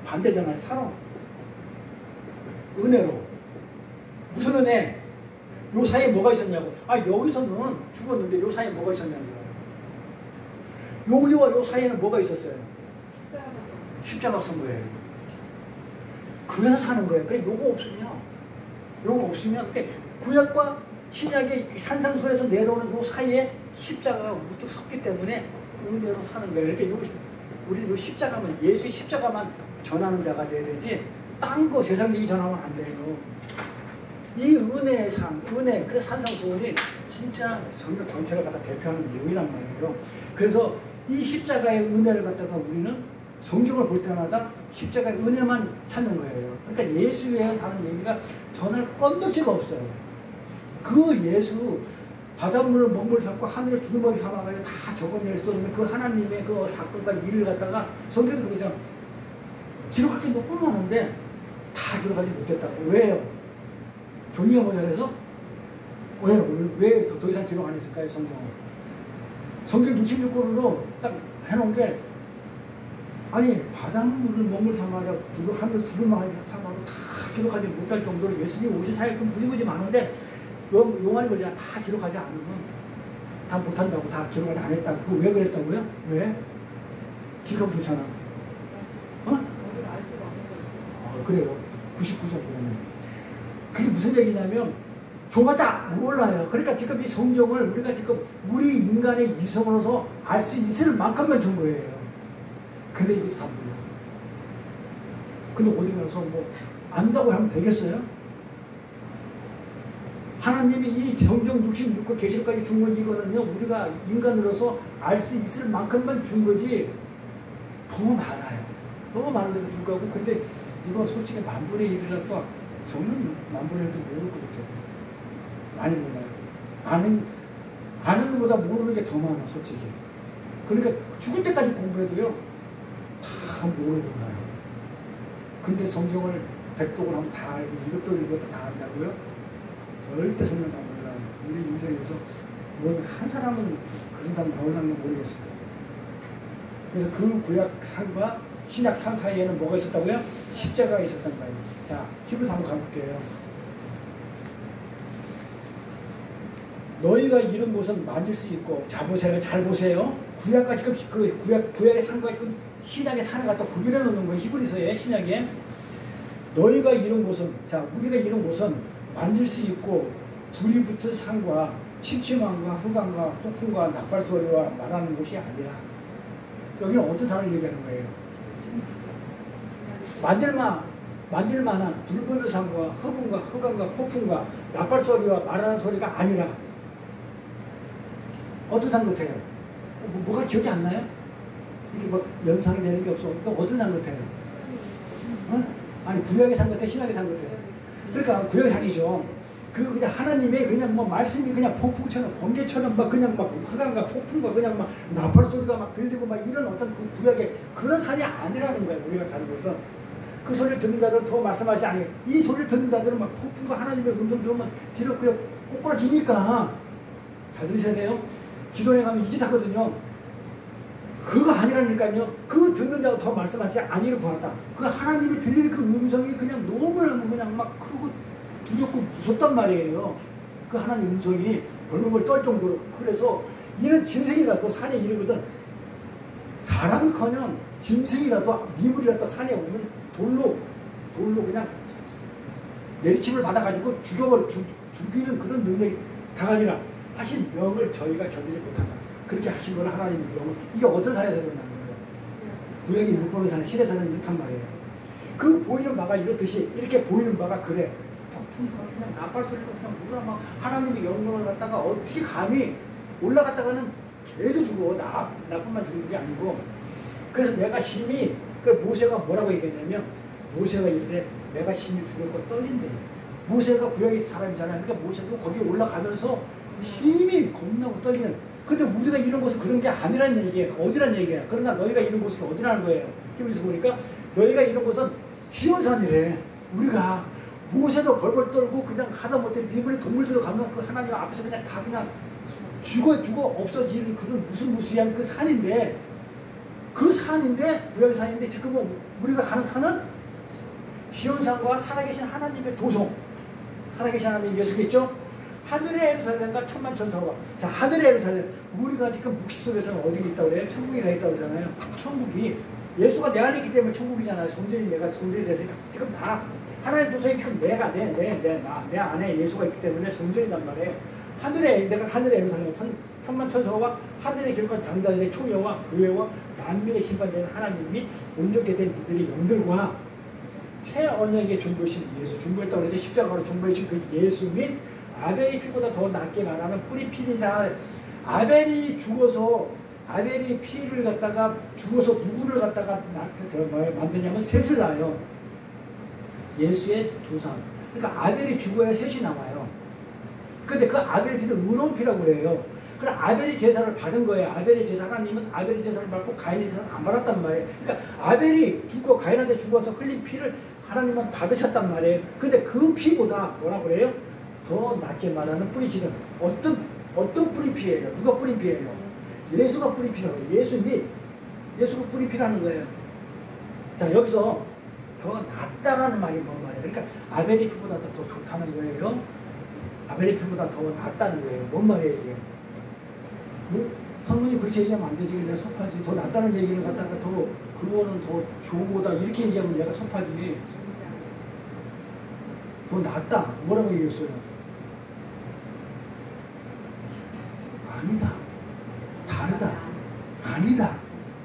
반대잖아요. 살아. 은혜로. 무슨 은혜? 요 사이에 뭐가 있었냐고. 아, 여기서는 죽었는데 요 사이에 뭐가 있었냐고요. 여기와 요 사이에는 뭐가 있었어요? 십자가 선 거예요. 그래서 사는 거예요. 그래, 요거 없으면 그때 구약과 신약의 산상수에서 내려오는 요 사이에 십자가가 우뚝 섰기 때문에 은혜로 사는 거예요. 그러니까 우리는 요 십자가만, 예수의 십자가만 전하는 자가 돼야 되지, 딴 거 세상 얘기 전하면 안 돼요. 이 은혜의 산, 그래서 산상수훈이 진짜 성경 전체를 갖다 대표하는 내용이란 말이에요. 그래서 이 십자가의 은혜를 갖다가 우리는 성경을 볼 때마다 십자가의 은혜만 찾는 거예요. 그러니까 예수 외에 다른 얘기가 전할 건덕지가 없어요. 그 예수, 바닷물을 먹물 삼고 하늘을 두루마리 삼아가지고 다 적어낼 수 없는 그 하나님의 그 사건과 일을 갖다가 성경도 그냥 기록할 게 너무 많은데 다 기록하지 못했다고. 왜요? 종이가 모자라서? 왜 더 이상 기록 안 했을까요, 성경은? 성경 66권으로 딱 해놓은 게, 아니, 바닷물을 먹물 삼아서 하늘 두루마리 삼아도 다 기록하지 못할 정도로 예수님 오신 사이에 무지무지 많은데, 용안이 걸리냐 다 기록하지 않으면 다 못한다고, 다 기록하지 안 했다고. 그거 왜 그랬다고요? 왜? 기록 좋잖아. 어? 그래요. 99점. 그게 무슨 얘기냐면 저마다 몰라요. 그러니까 지금 이 성경을 우리가 지금 우리 인간의 이성으로서 알 수 있을 만큼만 준 거예요. 근데 이것도 다 몰라. 근데 어디 가서 뭐 안다고 하면 되겠어요? 하나님이 이 성경 66권 계시록까지 준 건 이거는요, 우리가 인간으로서 알 수 있을 만큼만 준 거지 너무 많아요. 너무 많은데도 불구하고. 근데 이거 솔직히 만분의 1이라도 저는 만분의 1도 모를 것 같아요. 많이 몰라요. 아는 것보다 모르는 게 더 많아, 솔직히. 그러니까 죽을 때까지 공부해도요, 다 모르는 거예요. 근데 성경을 100독을 하면 다 알고 이것도 다 안다고요? 절대 성경 다 몰라요. 우리 인생에서 뭐 한 사람은 그런 사람 나오려는 건 모르겠어요. 그래서 그 구약산과 신약산 사이에는 뭐가 있었다고요? 십자가가 있었단 말이에요. 자, 히브리서 한번 가볼게요. 너희가 이룬 곳은 만질 수 있고, 자 보세요, 잘 보세요. 구약과 지금 그 구약의 산과 신약의 산을 갖다 구별해 놓는 거예요. 히브리서에, 신약에. 너희가 이룬 곳은, 자, 우리가 이룬 곳은 만질 수 있고 불이 붙은 산과 침침함과 흑암과 폭풍과 낙발소리와 말하는 곳이 아니라. 여기는 어떤 산을 얘기하는 거예요? 만질만한 불 붙는 산과 흑암과 폭풍과 낙발소리와 말하는 소리가 아니라. 어떤 산 같아요? 뭐가 기억이 안 나요? 이게 뭐 연상이 되는 게 없어. 그러니까 어떤 산 같아요? 어? 아니, 구약의 산 같아, 신약의 산 같아요. 그러니까 구약의 산이죠. 그냥 하나님의 그냥 뭐 말씀이 그냥 폭풍처럼, 번개처럼 막 그냥 막 흑암과 폭풍과 그냥 막 나팔 소리가 막 들리고 막 이런 어떤 그 구약의 그런 산이 아니라는 거예요. 우리가 가는 곳은. 그 소리를 듣는 자들은 더 말씀하지 않아요. 이 소리를 듣는 자들은 막 폭풍과 하나님의 음성 들으면 뒤로 그냥 꼬꾸라지니까. 잘 들으셔야 돼요. 기도에 가면 이 짓 하거든요. 그거 아니라니까요. 그 듣는 자가 더 말씀하시 아니를 구하다. 그 하나님이 들리는 그 음성이 그냥 너무너무 그냥 막 크고 두렵고 무섭단 말이에요. 그 하나님 음성이 벌벌 떨 정도로. 그래서 이는 짐승이라도 산에 이르거든. 사람은커녕 짐승이라도 미물이라도 산에 오면 돌로 그냥 내리침을 받아가지고 죽이는 그런 능력이 당하리라 하신 명을 저희가 견디지 못한다. 그렇게 하신 걸 하나님의 명을. 이게 어떤 산에서 일어나는 거예요? 구약의 율법의 산, 신의 산은 이렇단 말이에요. 그 보이는 바가 이렇듯이 이렇게 보이는 바가 그래. 폭풍과 그냥 나팔 소리가 그냥 누가 막 하나님의 영광을 갖다가 어떻게 감히 올라갔다가는 개도 죽어. 나뿐만 죽는 게 아니고. 그래서 내가 힘이, 그 모세가 뭐라고 얘기했냐면, 모세가 이르되 내가 힘이 죽을 거 떨린대. 모세가 구약의 사람이잖아요. 그러니까 모세도 거기 올라가면서 힘이 겁나고 떨리는. 근데 우리가 이런 곳은 그런 게 아니라는 얘기예요. 어디란 얘기예요. 그러나 너희가 이런 곳은 어디라는 거예요. 히브리서 보니까 너희가 이런 곳은 시온산이래. 우리가 모세도 벌벌 떨고 그냥 하다못해 미물의 동물들도 가면 그 하나님 앞에서 그냥 다 그냥 죽어 없어지는 그런 무수무수한 그 산인데, 그 산인데, 구약의 산인데, 지금 우리가 가는 산은 시온산과 살아계신 하나님의 도성, 살아계신 하나님 예수겠죠? 하늘의 예루살렘과 천만 천사와. 자, 하늘의 예루살렘. 우리가 지금 묵시 속에서는 어디 있다고 그래요? 천국에 가 있다고 그러잖아요. 천국이 예수가 내 안에 있기 때문에 천국이잖아요. 손들이 내가 손들이 됐으니까 지금 다 하나님 도성이 지금 내 안에 예수가 있기 때문에 손들이란 말이에요. 내가 하늘의 예루살렘, 천만 천사와 하늘의 기록한 장자들의 총회와 교회와 만민의 심판되는 하나님 및 온전케 된 이들의 영들과 새 언약의 중보이신 예수, 중보했다고 그러죠. 십자가로 중보해진 그 예수 및 아벨이 피보다 더 낫게 말하는 뿌리 피리라. 아벨이 피를 갖다가 죽어서 누구를 갖다가 만드냐면 셋을 낳아요. 예수의 조상. 그러니까 아벨이 죽어야 셋이 나와요. 근데 그 아벨의 피는 의로운 피라고 그래요. 그럼 아벨이 제사를 받은 거예요. 아벨의 제사. 하나님은 아벨의 제사를 받고 가인의 제사를 안 받았단 말이에요. 그러니까 아벨이 죽고 가인한테 죽어서 흘린 피를 하나님은 받으셨단 말이에요. 근데 그 피보다 뭐라고 그래요? 더 낫게 말하는 뿌리치는 어떤 뿌리 피예요? 누가 뿌리 피예요? 예수가 뿌리 피라고 해요. 예수가 뿌리 피라는 거예요. 자, 여기서 더 낫다라는 말이 뭔 말이에요? 그러니까 아벨의 피보다 더 좋다는 거예요. 아벨의 피보다 더 낫다는 거예요. 뭔 말이에요 이게? 뭐 성문이 그렇게 얘기하면 안 되지. 내가 섭하지. 더 낫다는 얘기를 갖다가 그거는 더 좋은 거다 이렇게 얘기하면 내가 섭하지. 더 낫다. 뭐라고 얘기했어요? 아니다. 다르다. 아니다.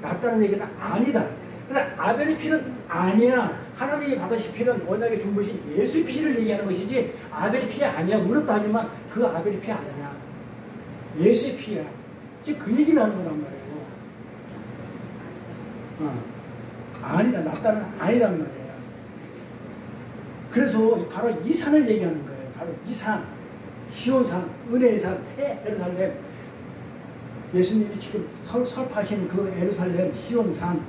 낫다. 낫다는 얘기는 아니다. 그러나 아벨의 피는 아니야. 하나님이 받으신 피는 언약의 중보신 예수의 피를 얘기하는 것이지 아벨의 피 아니야. 어렵다 하지만 그 아벨의 피 아니야. 예수의 피야. 지금 그 얘기를 하는 거란 말이에요. 아니다. 낫다는 아니란 말이에요. 그래서 바로 이 산을 얘기하는 거예요. 바로 이 산. 시온산, 은혜의 산, 새 예루살렘. 예수님이 지금 설파하시는 그 예루살렘, 시온산.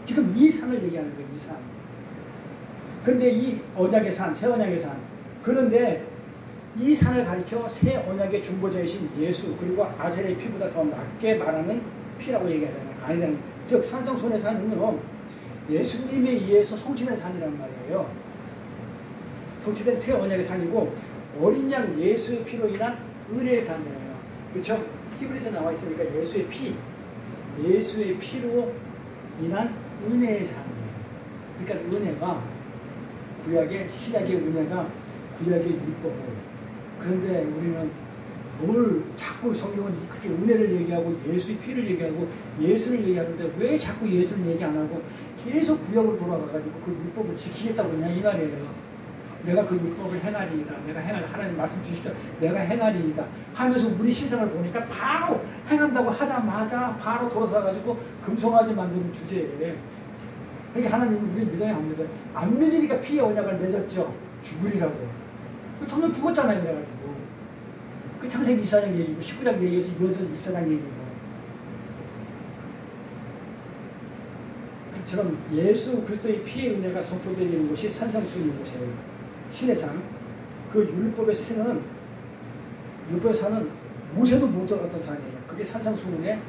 지금 이 산을 얘기하는 거예요. 이 산. 근데 이 언약의 산, 새 언약의 산. 그런데 이 산을 가리켜 새 언약의 중보자이신 예수 그리고 아셀의 피보다 더 낫게 말하는 피라고 얘기하잖아요. 아니면 즉 산성손의 산은요. 예수님에 의해서 성취된 산이란 말이에요. 성취된 새 언약의 산이고 어린 양 예수의 피로 인한 은혜의 산이에요. 그렇죠? 히브리서 나와 있으니까 예수의 피, 예수의 피로 인한 은혜의 산이에요. 그러니까 은혜가 구약의 신약의 은혜가 구약의 율법을 그런데 우리는 뭘 자꾸 성경은 그렇게 은혜를 얘기하고 예수의 피를 얘기하고 예수를 얘기하는데 왜 자꾸 예수를 얘기 안 하고 계속 구약으로 돌아가가지고 그 율법을 지키겠다고 그러냐 이 말이에요. 내가 그 율법을 행하리이다. 내가 행하리 하나님 말씀 주시죠. 내가 행하리이다. 하면서 우리 시선을 보니까 바로 행한다고 하자마자 바로 돌아서가지고 금송아지 만드는 주제에 그러니까 하나님은 우리 믿어요 안 믿어요? 안 믿으니까 피의 언약을 맺었죠. 죽으리라고. 점점 죽었잖아요. 그래가지고 그 창세기 24장 얘기고 19장 얘기에서 이어져 24장 얘기고 그처럼 예수 그리스도의 피의 은혜가 선포되는 곳이 산성수인 곳이에요. 신의 산. 그 율법의 산은 율법의 산은 모세도 못 들어갔던 산이에요. 그게 산성수문의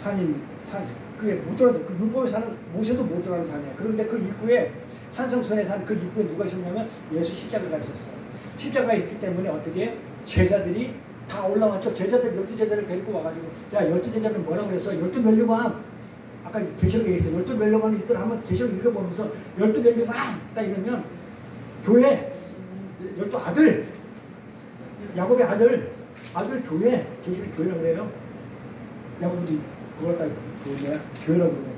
산인 산. 그게 못 들어가서 그 율법의 산은 모세도 못 들어가는 산이에요. 그런데 그 입구에 산성순의 산 그 입구에 누가 있었냐면 예수 십자가가 있었어요. 십자가가 있기 때문에 어떻게 제자들이 다 올라왔죠. 제자들 12제자를 데리고 와가지고 야 12제자는 뭐라고 그랬어? 12멸류관 아까 계시록에 얘기했어요. 12멸류관이 있더라 하면 계시록 읽어보면서 12멸류관 딱 이러면 교회 12아들 야곱의 아들 교회 계시록 교회라고 그래요. 야곱도 그걸 딱 교회라고 그래요.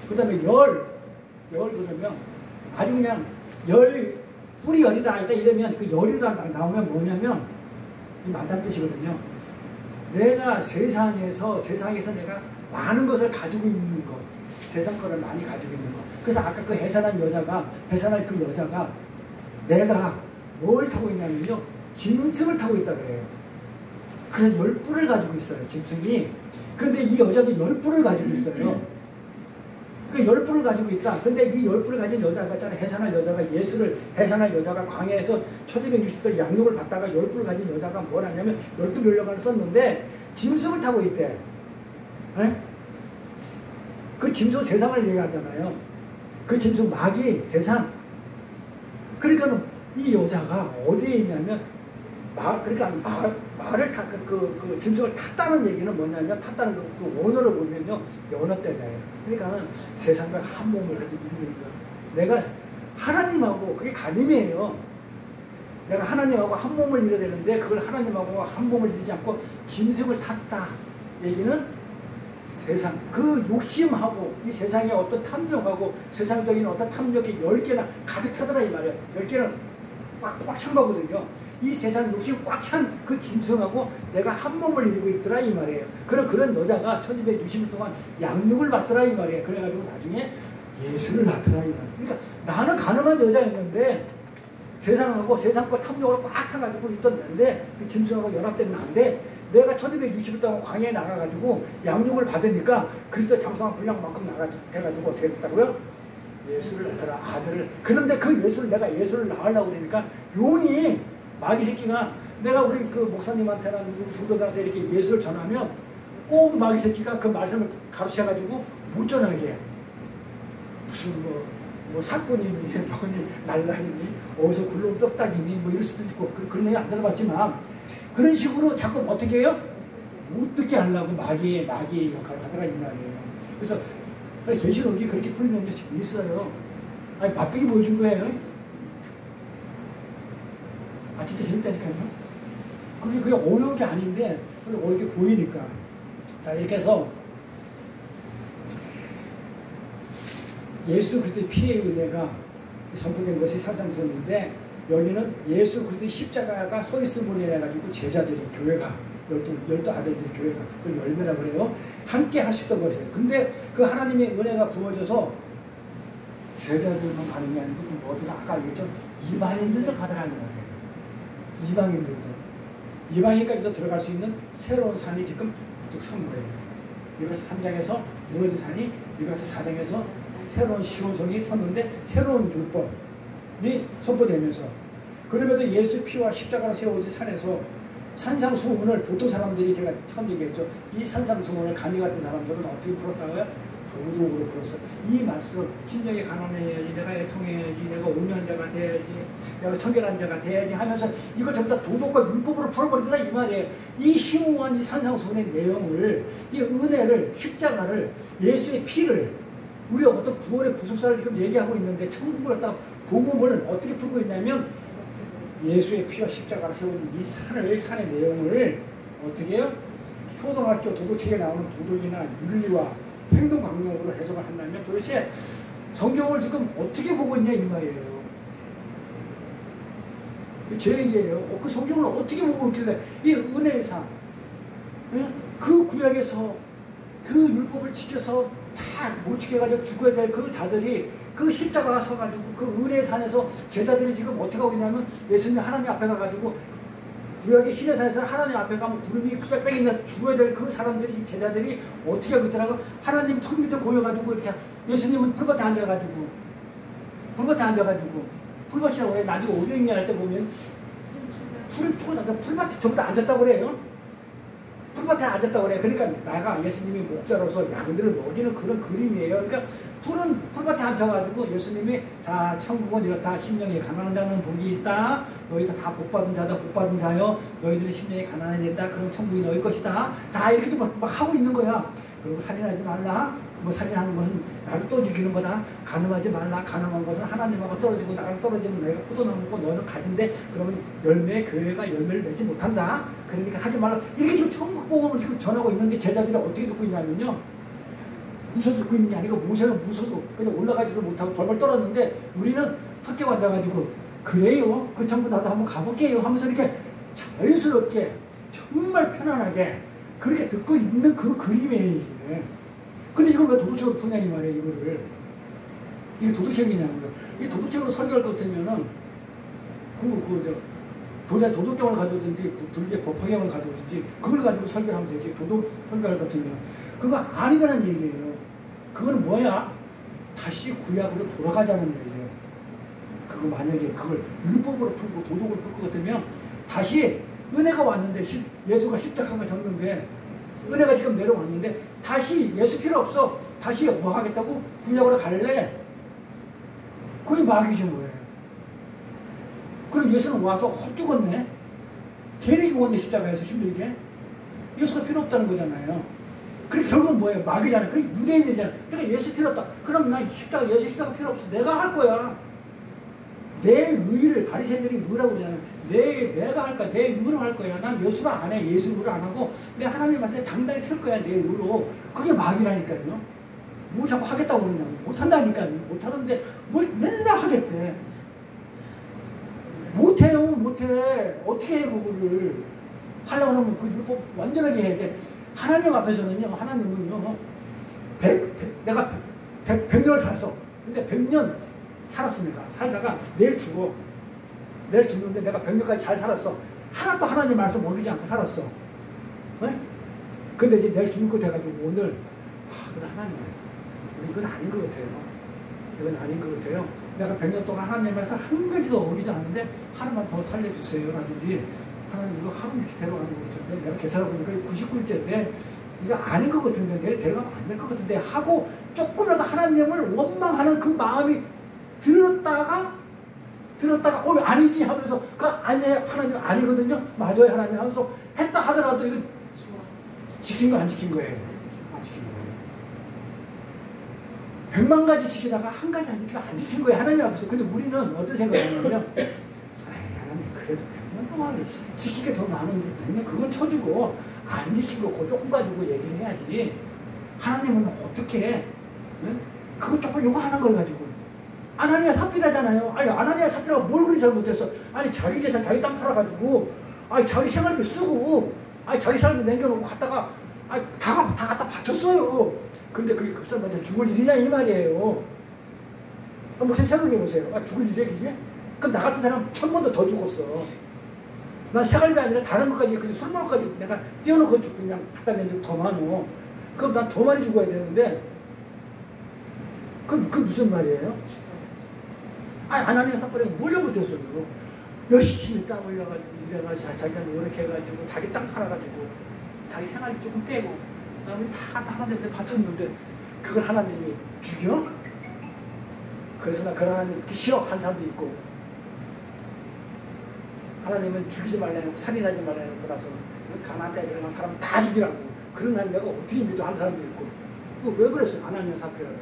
그 다음에 열 그러면 아주 그냥 뿌리 열이다 이러면 그 열이다 나오면 뭐냐면 많다는 뜻이거든요. 내가 세상에서 내가 많은 것을 가지고 있는 것, 세상 거를 많이 가지고 있는 것. 그래서 아까 그 해산할 그 여자가 내가 뭘 타고 있냐면요, 짐승을 타고 있다 그래요. 그래서 10뿔을 가지고 있어요, 짐승이. 근데 이 여자도 10뿔을 가지고 있어요. 그 10뿔을 가지고 있다. 근데 이 10뿔을 가진 여자가 있잖아. 해산할 여자가 광야에서 1260도 양육을 받다가 10뿔을 가진 여자가 뭘 하냐면 12멸류관을 썼는데 짐승을 타고 있대. 에? 그 짐승 세상을 얘기하잖아요. 그 짐승 마귀 세상. 그러니까 이 여자가 어디에 있냐면 말을 그 짐승을 탔다는 얘기는 뭐냐면 탔다는 그 원어를 보면요 연어 때문에 그러니까는 세상과 한 몸을 가지고 이루는 거야. 내가 하나님하고 그게 가늠이에요. 내가 하나님하고 한 몸을 이뤄야 되는데 그걸 하나님하고 한 몸을 이루지 않고 짐승을 탔다. 얘기는 세상 그 욕심하고 이 세상의 어떤 탐욕하고 세상적인 어떤 탐욕이 10개나 가득 차더라 이 말이야. 10개는 꽉 찬 거거든요. 이 세상 욕심 꽉 찬 그 짐승하고 내가 한 몸을 이루고 있더라 이 말이에요. 그런 여자가 1260일 동안 양육을 받더라 이 말이에요. 그래가지고 나중에 예수를 낳더라 이 말이에요. 그러니까 나는 가능한 여자였는데 세상하고 세상과 탐욕으로 꽉 차가지고 있었는데 그 짐승하고 연합되면 안 돼. 내가 1260일 동안 광야에 나가가지고 양육을 받으니까 그리스도의 장성한 분량만큼 나가가지고 어떻게 됐다고요? 예수를 낳더라 아들을. 그런데 그 내가 예수를 낳으려고 그러니까 용이 마귀 새끼가 내가 우리 그 목사님한테나 우리 성도들한테 이렇게 예수를 전하면 꼭 마귀 새끼가 그 말씀을 가르쳐가지고 못 전하게 해. 무슨 뭐 사건이니 뭐니 날라이니 어디서 굴러온 뼈다귀니 뭐 이럴 수도 있고 그런 얘기 안 들어봤지만 그런 식으로 자꾸 어떻게 해요? 못 듣게 하려고 마귀의 역할을 하더라 이 말이에요. 그래서 계시록이 그렇게 풀리는 게 지금 있어요. 아니 맛보기 보여준 거예요. 아 진짜 재밌다니까요. 그게 어려운 게 아닌데 어렵게 보이니까. 자 이렇게 해서 예수 그리스도의 피의 은혜가 선포된 것이 산상수훈인데 여기는 예수 그리스도의 십자가가 서 있음으로 인해 가지고 제자들이 교회가 열두 아들들이 교회가 그걸 열매라 그래요. 함께 하시던 것이에요. 근데 그 하나님의 은혜가 부어져서 제자들만 가는 게 아니고 어디가 아까 얘기했죠. 이방인들도 가더라는 거예요. 이방인까지도 들어갈 수 있는 새로운 산이 지금 부쩍 선 거예요. 이것이 3장에서 무너진 산이 이것이 4장에서 새로운 시온성이 섰는데 새로운 율법이 선포되면서 그럼에도 예수 피와 십자가를 세워진 산에서 산상수훈을 보통 사람들이 제가 처음 얘기했죠. 이 산상수훈을 간이 같은 사람들은 어떻게 풀었다고요? 도덕으로 풀었어. 이 말씀을 심령이 가난해야지, 내가 애통해야지, 내가 온유한 돼야지, 내가 청결한 자가 돼야지 하면서 이걸 전부 다 도덕과 율법으로 풀어버리더라 이 말이에요. 이 심오한 이 산상수훈의 내용을, 이 은혜를, 십자가를, 예수의 피를 우리가 어떤 구원의 구속사를 지금 얘기하고 있는데 천국을 갖다 복음을 어떻게 풀고 있냐면 예수의 피와 십자가를 세워진 이 산의 내용을 어떻게 해요? 초등학교 도덕책에 나오는 도덕이나 윤리와 행동 강령으로 해석을 한다면 도대체 성경을 지금 어떻게 보고 있냐 이 말이에요. 제 얘기예요. 그 성경을 어떻게 보고 있길래 이 은혜의 산, 그 구약에서 그 율법을 지켜서 다 못 지켜가지고 죽어야 될 그 자들이 그 십자가가 서가지고 그 은혜의 산에서 제자들이 지금 어떻게 하고 있냐면 예수님 하나님 앞에 가가지고 구약의 신의 산에서 하나님 앞에 가면 구름이 빽빽이 나서 죽어야 될 그 사람들이 제자들이 어떻게 하고 있더라고. 하나님 턱 밑에 고여가지고 이렇게 예수님은 풀밭에 앉아가지고 풀밭이라고 해. 나중에 오병이어 할 때 보면 풀이 푸고 나서 풀밭에 전부 다 앉았다고 그래요. 풀밭에 앉았다고 그래. 그러니까 나가 예수님이 목자로서 양들을 먹이는 그런 그림이에요. 그러니까 풀밭에 앉아가지고 예수님이 자 천국은 이렇다. 심령이 가난한 자는 복이 있다. 너희들 다 복받은 자다. 복받은 자여. 너희들이 심령이 가난해야 된다. 그럼 천국이 너희 것이다. 자 이렇게 막 하고 있는 거야. 그리고 살인하지 말라. 뭐 살인하는 것은 나를 또 죽이는 거다. 간음하지 말라. 간음한 것은 하나님하고 떨어지고 나랑 떨어지면 내가 포도나무고 너는 가진데 그러면 교회가 열매를 맺지 못한다. 그러니까 하지 말라. 이렇게 지금 천국 복음을 지금 전하고 있는데 제자들이 어떻게 듣고 있냐면요. 무서워 듣고 있는 게 아니고 모세는 무서워 그냥 올라가지도 못하고 벌벌 떨었는데 우리는 턱에 앉아가지고 그래요. 그 천국 나도 한번 가볼게요 하면서 이렇게 자연스럽게 정말 편안하게 그렇게 듣고 있는 그 그림이에요 이게. 근데 이걸 왜 도덕책으로 푸냐 이 말이에요. 이게 도덕책이냐고요. 이 도덕책으로 설교할 것 같으면은 도덕경을 가져오든지 불교 법화경을 가져오든지 그걸 가지고 설교하면 되지. 도덕 설교할 것 같으면 그거 아니라는 얘기예요. 그건 뭐야? 다시 구약으로 돌아가자는 얘기예요. 그거 만약에 그걸 율법으로 풀고 도덕으로 풀 것 같으면 다시 은혜가 왔는데 예수가 십자가가 졌는데 은혜가 지금 내려왔는데 다시 예수 필요 없어. 다시 뭐 하겠다고? 구약으로 갈래? 그게 마귀죠 뭐예요. 그럼 예수는 와서 헛죽었네. 괜히 죽었네 십자가에서 힘들게. 예수가 필요 없다는 거잖아요. 그래 결국은 뭐예요? 마귀잖아요. 그게 유대인이잖아요. 그러니까 예수 필요 없다. 그럼 나 예수 십자가 필요 없어. 내가 할 거야. 내 의를 바리새인들이 의라고 그러잖아요. 내가 할 거야. 내 의로 할 거야. 난 예수를 안 해. 예수 의로 안 하고 내 하나님한테 당당히 쓸 거야. 내 의로. 그게 마귀라니까요. 뭐 자꾸 하겠다고 그러냐고. 못한다니까요. 못하는데 뭘 맨날 하겠대. 못해요. 못해. 어떻게 해 그거를. 하려고 하면 그 율법 완전하게 해야 돼. 하나님 앞에서는요. 하나님은요. 내가 100년을 살았어. 근데 100년 살았습니다. 살다가 내일 죽어. 내일 죽는데 내가 100년까지 잘 살았어. 하나도 하나님 말씀 어기지 않고 살았어. 네? 근데 이제 내일 죽을 것 돼가지고 오늘 그건 하나님 이건 아닌 것 같아요. 이건 아닌 것 같아요. 내가 100년 동안 하나님 말씀 한 가지도 어기지 않는데 하루만 더 살려주세요 라든지 하나님 이거 하루 이렇게 데려가는 것 같은데 내가 계산하고 보니까 99일째인데 이거 아닌 것 같은데 내일 데려가면 안 될 것 같은데 하고 조금이라도 하나님을 원망하는 그 마음이 들었다가 아니지 하면서 그 아니에요 하나님 아니거든요. 맞아요 하나님 하면서 했다 하더라도 이거 지킨 거 안 지킨 거예요. 안 지킨 거예요. 100만 가지 지키다가 한 가지 안 지키면 안 지킨 거예요. 하나님 앞에서. 근데 우리는 어떤 생각을 하냐면 하나님 그래도 100년 동안 지킨 게 더 많은데 100년 그건 쳐주고 안 지킨 거 그 조금 가지고 얘기를 해야지. 하나님은 어떻게 해? 응? 그거 조금 요거 하는 걸 가지고 아나니아 삽비라잖아요. 아니 아나니아 삽비라가 뭘 그리 잘못했어. 아니 자기 재산 자기 땅 팔아가지고 아니 자기 생활비 쓰고 아니 자기 사람들 남겨놓고 갔다가 아니 다 갖다 바쳤어요. 근데 그게 그 사람한테 죽을 일이냐 이 말이에요. 목사님 생각해보세요. 아, 죽을 일이야 그지? 그럼 나 같은 사람 1000번도 더 죽었어. 난 생활비 아니라 다른 것까지 그냥 술 먹을까지 내가 띄워놓고 그냥 갖다 낸 적 더 많어. 그럼 난 더 많이 죽어야 되는데 그 무슨 말이에요? 아니 아나니아 삽비라가 뭘 잘못했어요? 열심히 땀 흘려가지고 이래가지고 자기가 노력해가지고 자기 땅 팔아가지고 자기 생활비 조금 빼고 그다음에 다 하나님한테 바쳤는데 그걸 하나님이 죽여? 그래서 나 그런 하나님 싫어 한 사람도 있고 하나님은 죽이지 말라놓고 살인하지 말라놓고 나서 가나안 땅에 들어간 사람 다 죽이라고 그런 하나님 내가 어떻게 믿어 한 사람도 있고 그거 왜 그랬어요? 아나니아 삽비라가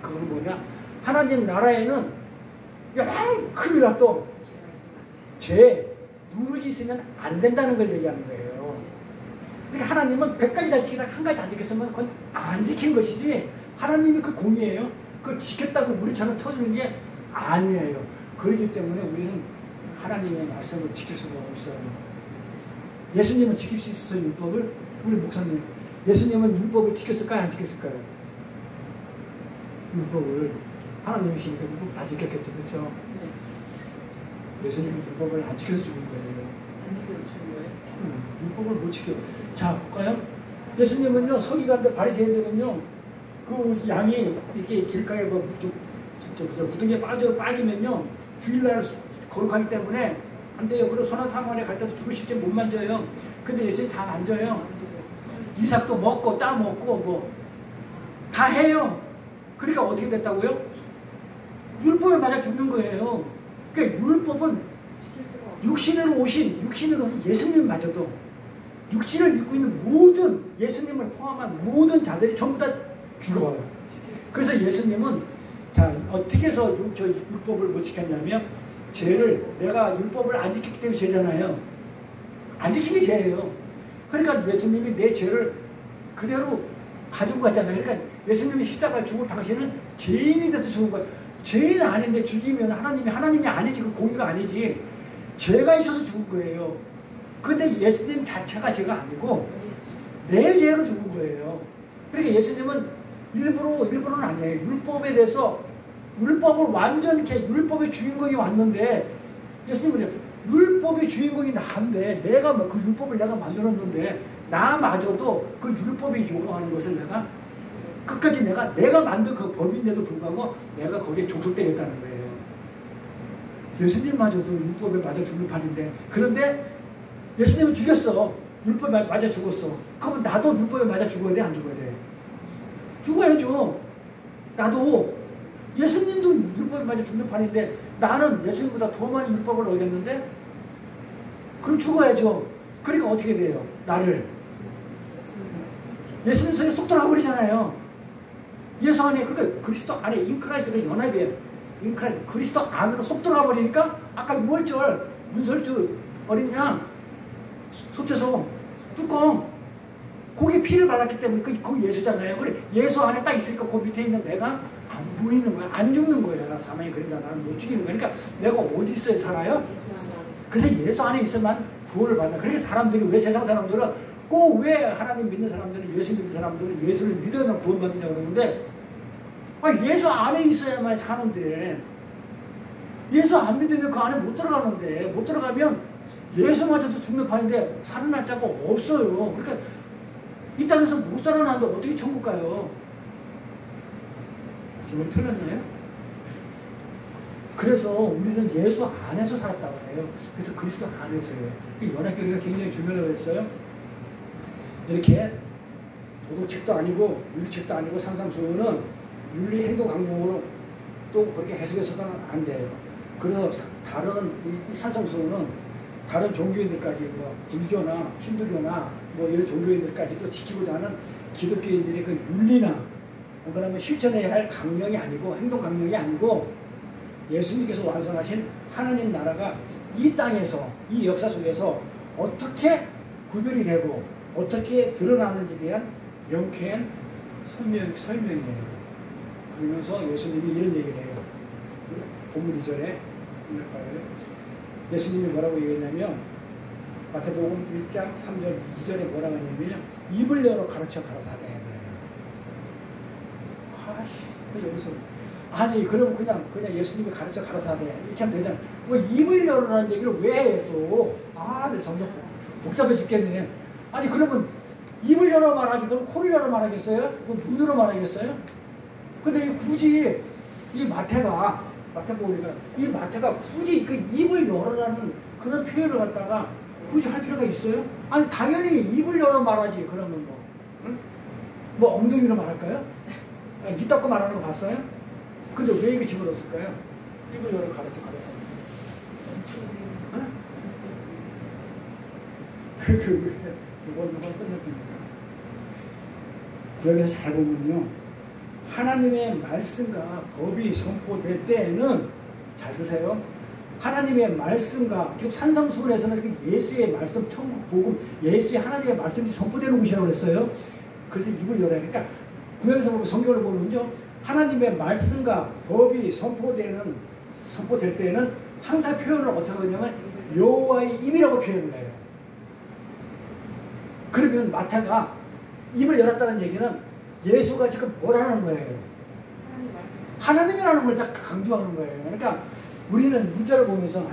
그거는 뭐냐? 하나님 나라에는 큰일이라 또 죄 누룩이 있으면 안 된다는 걸 얘기하는 거예요. 그러니까 하나님은 100가지 잘 지키다가 한 가지 안 지켰으면 그건 안 지킨 것이지 하나님이 그 공의예요. 그걸 지켰다고 우리처럼 터지는 게 아니에요. 그렇기 때문에 우리는 하나님의 말씀을 지킬 수가 없어요. 예수님은 지킬 수 있었어요, 율법을? 우리 목사님, 예수님은 율법을 지켰을까요, 안 지켰을까요? 율법을 하나님이시니까 율법 다 지켰겠죠, 그렇죠? 예수님은 율법을 안 지켜서 죽은 거예요. 안 지켜서 죽은 거예요? 율법을 못 지켜. 자, 볼까요? 예수님은요, 서기관들 바리새인들은요, 그 양이 이렇게 길가에 뭐 구덩이에 빠지면요, 주일날 거룩하기 때문에 안 돼요. 그리고 선한 상관에 갈 때도 죽을 실제 못 만져요. 근데 예수님 다 만져요. 이삭도 먹고 따 먹고 뭐 다 해요. 그러니까 어떻게 됐다고요? 율법에 맞아 죽는 거예요. 그러니까 율법은 육신으로 오신 예수님마저도 육신을 입고 있는 모든 예수님을 포함한 모든 자들이 전부 다 죽어요. 그래서 예수님은 자 어떻게 해서 율법을 못 지켰냐면 죄를 내가 율법을 안 지켰기 때문에 죄잖아요. 안 지키는 게 죄예요. 그러니까 예수님이 내 죄를 그대로 가지고 갔잖아요. 그러니까 예수님이 십자가에 죽을 당시에는 죄인이 돼서 죽은 거예요. 죄인 아닌데 죽이면 하나님이 아니지. 그 공의가 아니지. 죄가 있어서 죽은 거예요. 근데 예수님 자체가 죄가 아니고 내 죄로 죽은 거예요. 그러니까 예수님은 일부러는 아니에요. 율법에 대해서 율법을 완전히 율법의 주인공이 왔는데 예수님은 율법의 주인공이 나인데 내가 그 율법을 내가 만들었는데 나마저도 그 율법이 요구하는 것을 내가 끝까지 내가 만든 그 법인데도 불구하고 내가 거기에 족속되겠다는 거예요. 예수님마저도 율법에 맞아 죽는 판인데 그런데 예수님은 죽였어. 율법에 맞아 죽었어. 그러면 나도 율법에 맞아 죽어야 돼? 안 죽어야 돼? 죽어야죠. 나도 예수님도 율법에 맞아 죽는 판인데 나는 예수님보다 더 많이 율법을 어겼는데 그럼 죽어야죠. 그러니까 어떻게 돼요? 나를 예수님 속에 쏙 들어가 버리잖아요. 예수 안에 그러니까 그리스도 안에 인크라이스의 연합이에요. 인크라이스 그리스도 안으로 쏙 들어가 버리니까 아까 6월절 문설주 어린 양 소태소 뚜껑 거기에 피를 발랐기 때문에 그 예수잖아요. 그래 예수 안에 딱 있으니까 그 밑에 있는 내가 안 보이는 거야. 안 죽는 거예요. 나 사망의 그림자 나는 못 죽이는 거야. 그러니까 내가 어디 있어야 살아요? 그래서 예수 안에 있으면 구원을 받는다. 그러니까 사람들이 왜 세상 사람들은 꼭 왜 하나님 믿는 사람들은 예수 믿는 사람들은 예수를 믿어야만 구원받는다고 그러는데 예수 안에 있어야만 사는데 예수 안 믿으면 그 안에 못 들어가는데 못 들어가면 예수마저도 죽는 판인데 살아날 자가 없어요. 그러니까 이 땅에서 못 살아나는데 어떻게 천국 가요? 지금 틀렸나요? 그래서 우리는 예수 안에서 살았다고 해요. 그래서 그리스도 안에서요. 연합교회가 굉장히 중요하다고 했어요. 이렇게 도덕책도 아니고 윤리책도 아니고 산상수훈은 윤리행동학문으로 또 그렇게 해석해서는 안 돼요. 그래서 다른 이 산상수훈은 다른 종교인들까지 뭐 불교나 힌두교나 뭐 이런 종교인들까지도 지키고자 하는 기독교인들의 그 윤리나 그러면 실천해야 할 강령이 아니고 행동 강령이 아니고 예수님께서 완성하신 하나님 나라가 이 땅에서 이 역사 속에서 어떻게 구별이 되고 어떻게 드러나는지에 대한 명쾌한 설명이에요. 그러면서 예수님이 이런 얘기를 해요. 본문 2절에 예수님이 뭐라고 얘기했냐면 마태복음 1장 3절 2절에 뭐라고 하냐면 입을 열어 가르쳐 가라사대 그래요. 아씨 여기서 아니 그럼 그냥 예수님이 가르쳐 가라사대 이렇게 하면 되잖아. 뭐 입을 열어라는 얘기를 왜 해요 또? 내 성경 복잡해 죽겠네. 아니 그러면 입을 열어 말하지 그럼 코를 열어 말하겠어요? 그럼 눈으로 말하겠어요? 근데 굳이 이 마태복음이니까 이 마태가 굳이 그 입을 열어라는 그런 표현을 갖다가 굳이 할 필요가 있어요? 아니 당연히 입을 열어 말하지. 그러면 뭐 응? 뭐 엉덩이로 말할까요? 입 닫고 말하는 거 봤어요? 근데 왜 이게 집어넣었을까요? 입을 열어 가르쳐. 응? 이건 끝났습니다. 구약에서 잘 보면요, 하나님의 말씀과 법이 선포될 때에는 잘 드세요. 하나님의 말씀과 지금 산상수훈에서는 예수의 말씀, 천국 복음, 예수의 하나님의 말씀이 선포되는 곳이라고 했어요. 그래서 입을 열어야 하니까 구약에서 보면 성경을 보면요, 하나님의 말씀과 법이 선포될 때에는 항상 표현을 어떻게 하냐면 여호와의 입이라고 표현을 해요. 그러면 마태가 입을 열었다는 얘기는 예수가 지금 뭐라는 거예요? 하나님이라는 걸 딱 강조하는 거예요. 그러니까 우리는 문자를 보면서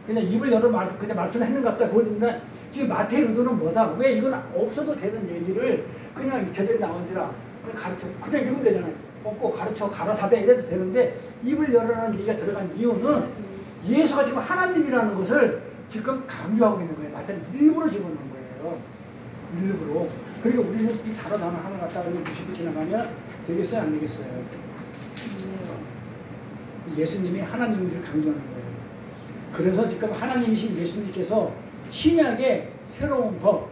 그냥 입을 열어 그냥 말씀했는 것 같다 보는데 지금 마태의 의도는 뭐다? 왜 이건 없어도 되는 얘기를 그냥 저들이 나온지라 그냥 이러면 되잖아요. 꼭 가르쳐 가라사대 이래도 되는데 입을 열어라는 얘기가 들어간 이유는 예수가 지금 하나님이라는 것을 지금 강조하고 있는 거예요. 마태는 일부러 집어넣은 거예요. 일부러. 그러니까 우리는 이 단어 하나 갖다가 무시고 지나가면 되겠어요? 안 되겠어요? 예수님이 하나님을 강조하는 거예요. 그래서 지금 하나님이신 예수님께서 신약의 새로운 법,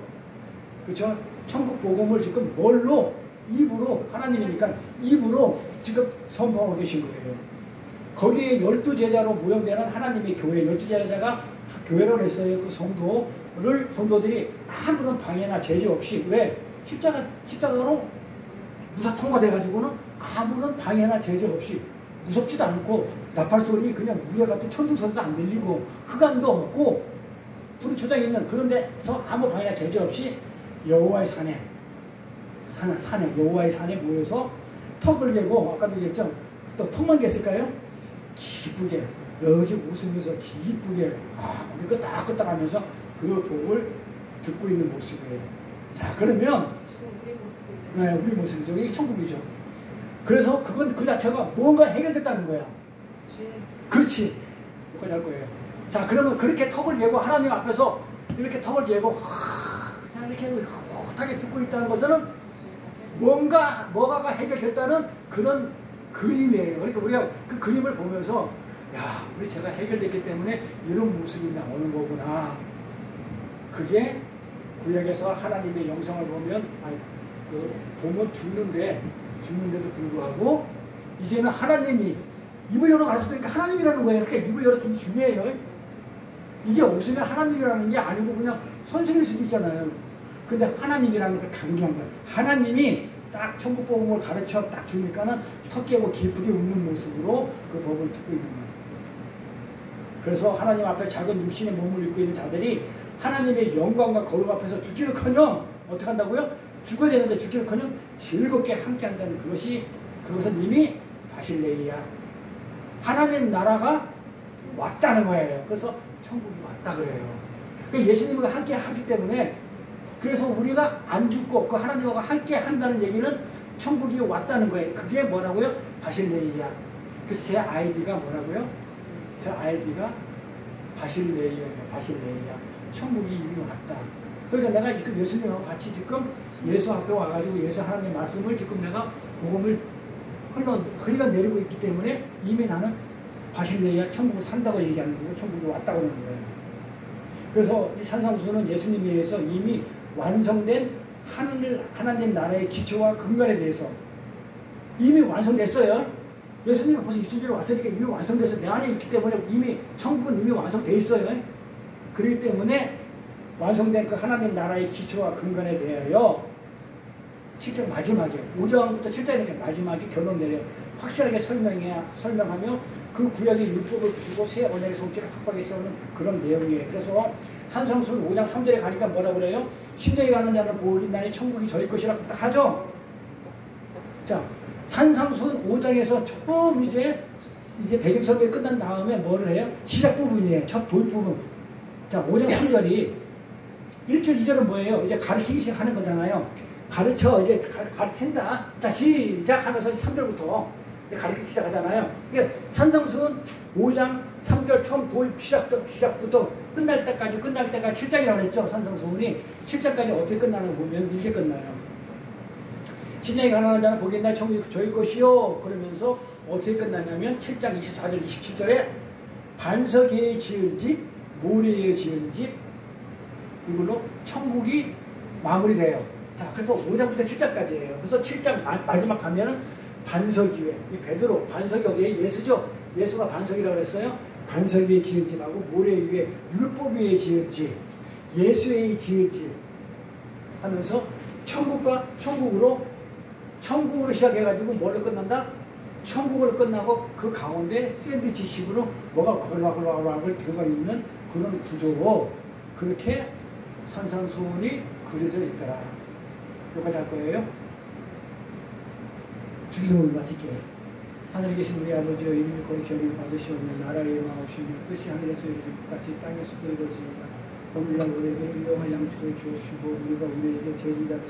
그렇죠? 천국 복음을 지금 뭘로? 입으로, 하나님이니까 입으로 지금 선포하고 계신 거예요. 거기에 12제자로 모형되는 하나님의 교회, 12제자가 교회로 했어요. 그 성도들이 아무런 방해나 제재 없이, 왜? 십자가로 무사통과돼가지고는 아무런 방해나 제재 없이 무섭지도 않고 나팔소리 그냥 무예 같은 천둥소리도 안 들리고 흑암도 없고 불이 초장이 있는 그런 데서 아무 방해나 제재 없이 여호와의 산에 여호와의 산에 모여서 턱을 개고 아까도 얘기했죠. 또 턱만 갰을까요? 기쁘게 여지 웃으면서 기쁘게 고개 끄덕끄덕 하면서 그 복을 듣고 있는 모습이에요. 자 그러면 우리 모습이죠. 이게 천국이죠. 그래서 그건 그 자체가 뭔가 해결됐다는 거야. 그렇지. 여기까지 할 거예요. 자 그러면 그렇게 턱을 개고 하나님 앞에서 이렇게 턱을 개고 이렇게 호탕하게 듣고 있다는 것은 뭐가가 해결됐다는 그런 그림이에요. 그러니까 우리가 그 그림을 보면서 우리 제가 해결됐기 때문에 이런 모습이 나오는 거구나. 그게 구약에서 하나님의 영성을 보면 보면 죽는데도 불구하고 이제는 하나님이 입을 열어 가르쳤으니까 하나님이라는 거예요. 이렇게 입을 열어 되게 중요해요. 이게 없으면 하나님이라는 게 아니고 그냥 선생일 수도 있잖아요. 근데 하나님이라는 걸 강조한 거예요. 하나님이 딱 천국 복음을 가르쳐 딱 주니까는 턱 깨고 기쁘게 웃는 모습으로 그 법을 듣고 있는 거예요. 그래서 하나님 앞에 작은 육신의 몸을 입고 있는 자들이 하나님의 영광과 거룩 앞에서 죽기는커녕 어떻게 한다고요? 죽어야 되는데 죽기는커녕 즐겁게 함께한다는 그것은 이미 바실레이야. 하나님 나라가 왔다는 거예요. 그래서 천국이 왔다 그래요. 그러니까 예수님과 함께 하기 때문에 그래서 우리가 안 죽고 그 하나님과 함께 한다는 얘기는 천국이 왔다는 거예요. 그게 뭐라고요? 바실레이야. 그래서 제 아이디가 뭐라고요? 제 아이디가 바실레이야. 천국이 이미 왔다. 그러니까 내가 지금 예수님하고 같이 지금 예수 앞에 와가지고 예수 하나님의 말씀을 지금 내가 복음을 흘러내리고 있기 때문에 이미 나는 바실레이야 천국을 산다고 얘기하는 거고 천국이 왔다고 하는 거예요. 그래서 이 산상수훈은 예수님에 의해서 이미 완성된 하나님 나라의 기초와 근간에 대해서 이미 완성됐어요. 예수님은 벌써 2000년 왔으니까 이미 완성됐어요. 내 안에 있기 때문에 이미 천국은 이미 완성돼 있어요. 그렇기 때문에 완성된 그 하나님 나라의 기초와 근간에 대하여 7장 마지막에 5장부터 7장이니까 마지막에 결론 내려 확실하게 설명하며 그 구약의 율법을 부수고 새 언약의 성질을 확고하게 세우는 그런 내용이에요. 그래서 산상수훈 5장 3절에 가니까 뭐라 그래요? 심령이 가는 자는 복이 있나니 천국이 저희 것이라고 딱 하죠. 자, 산상수훈 5장에서 처음 이제 배경설명이 끝난 다음에 뭐를 해요? 시작 부분이에요. 첫 도입 부분. 자, 5장 3절이 1절, 2절은 뭐예요? 이제 가르치기 시작하는 거잖아요. 가르쳐, 이제 가르친다. 자, 시작하면서 3절부터 가르치기 시작하잖아요. 그러니까 산상수훈 5장 3절 처음 도입 시작부터 끝날 때까지 7장이라고 했죠. 산상수훈이 7장까지 어떻게 끝나는 거 보면 이렇게 끝나요. 심령이 가난한 자는 복이 있나니 천국이 저희 것이요. 그러면서 어떻게 끝나냐면 7장 24절 27절에 반석에 지은 집, 모래에 지은 집, 이걸로 천국이 마무리돼요. 자, 그래서 5장부터 7장까지예요. 그래서 7장 마지막 가면은 반석 위에, 이 베드로, 반석이 어디에? 예수죠? 예수가 반석이라고 했어요. 반석 위에 지은 집하고 모래 위에, 율법 위에 지은 집, 예수의 지은 집 하면서 천국으로 시작해가지고 뭐를 끝난다? 천국으로 끝나고 그 가운데 샌드위치식으로 뭐가 와글와글 들어가 있는 그런 구조로 그렇게 산상수훈이 그려져 있더라. 여기까지 할 거예요. 주기도문을 마칠게요. 하늘에 계신 우리 아버지여, 이름이 거룩히 여김을 받으시오며 나라의 영광없이며 뜻이 하늘에서 이루어지고 같이 땅에서도 이루어지니까 오늘날 우리에게 일용할 양식을 주시고 우리가 우리에게 죄진 자를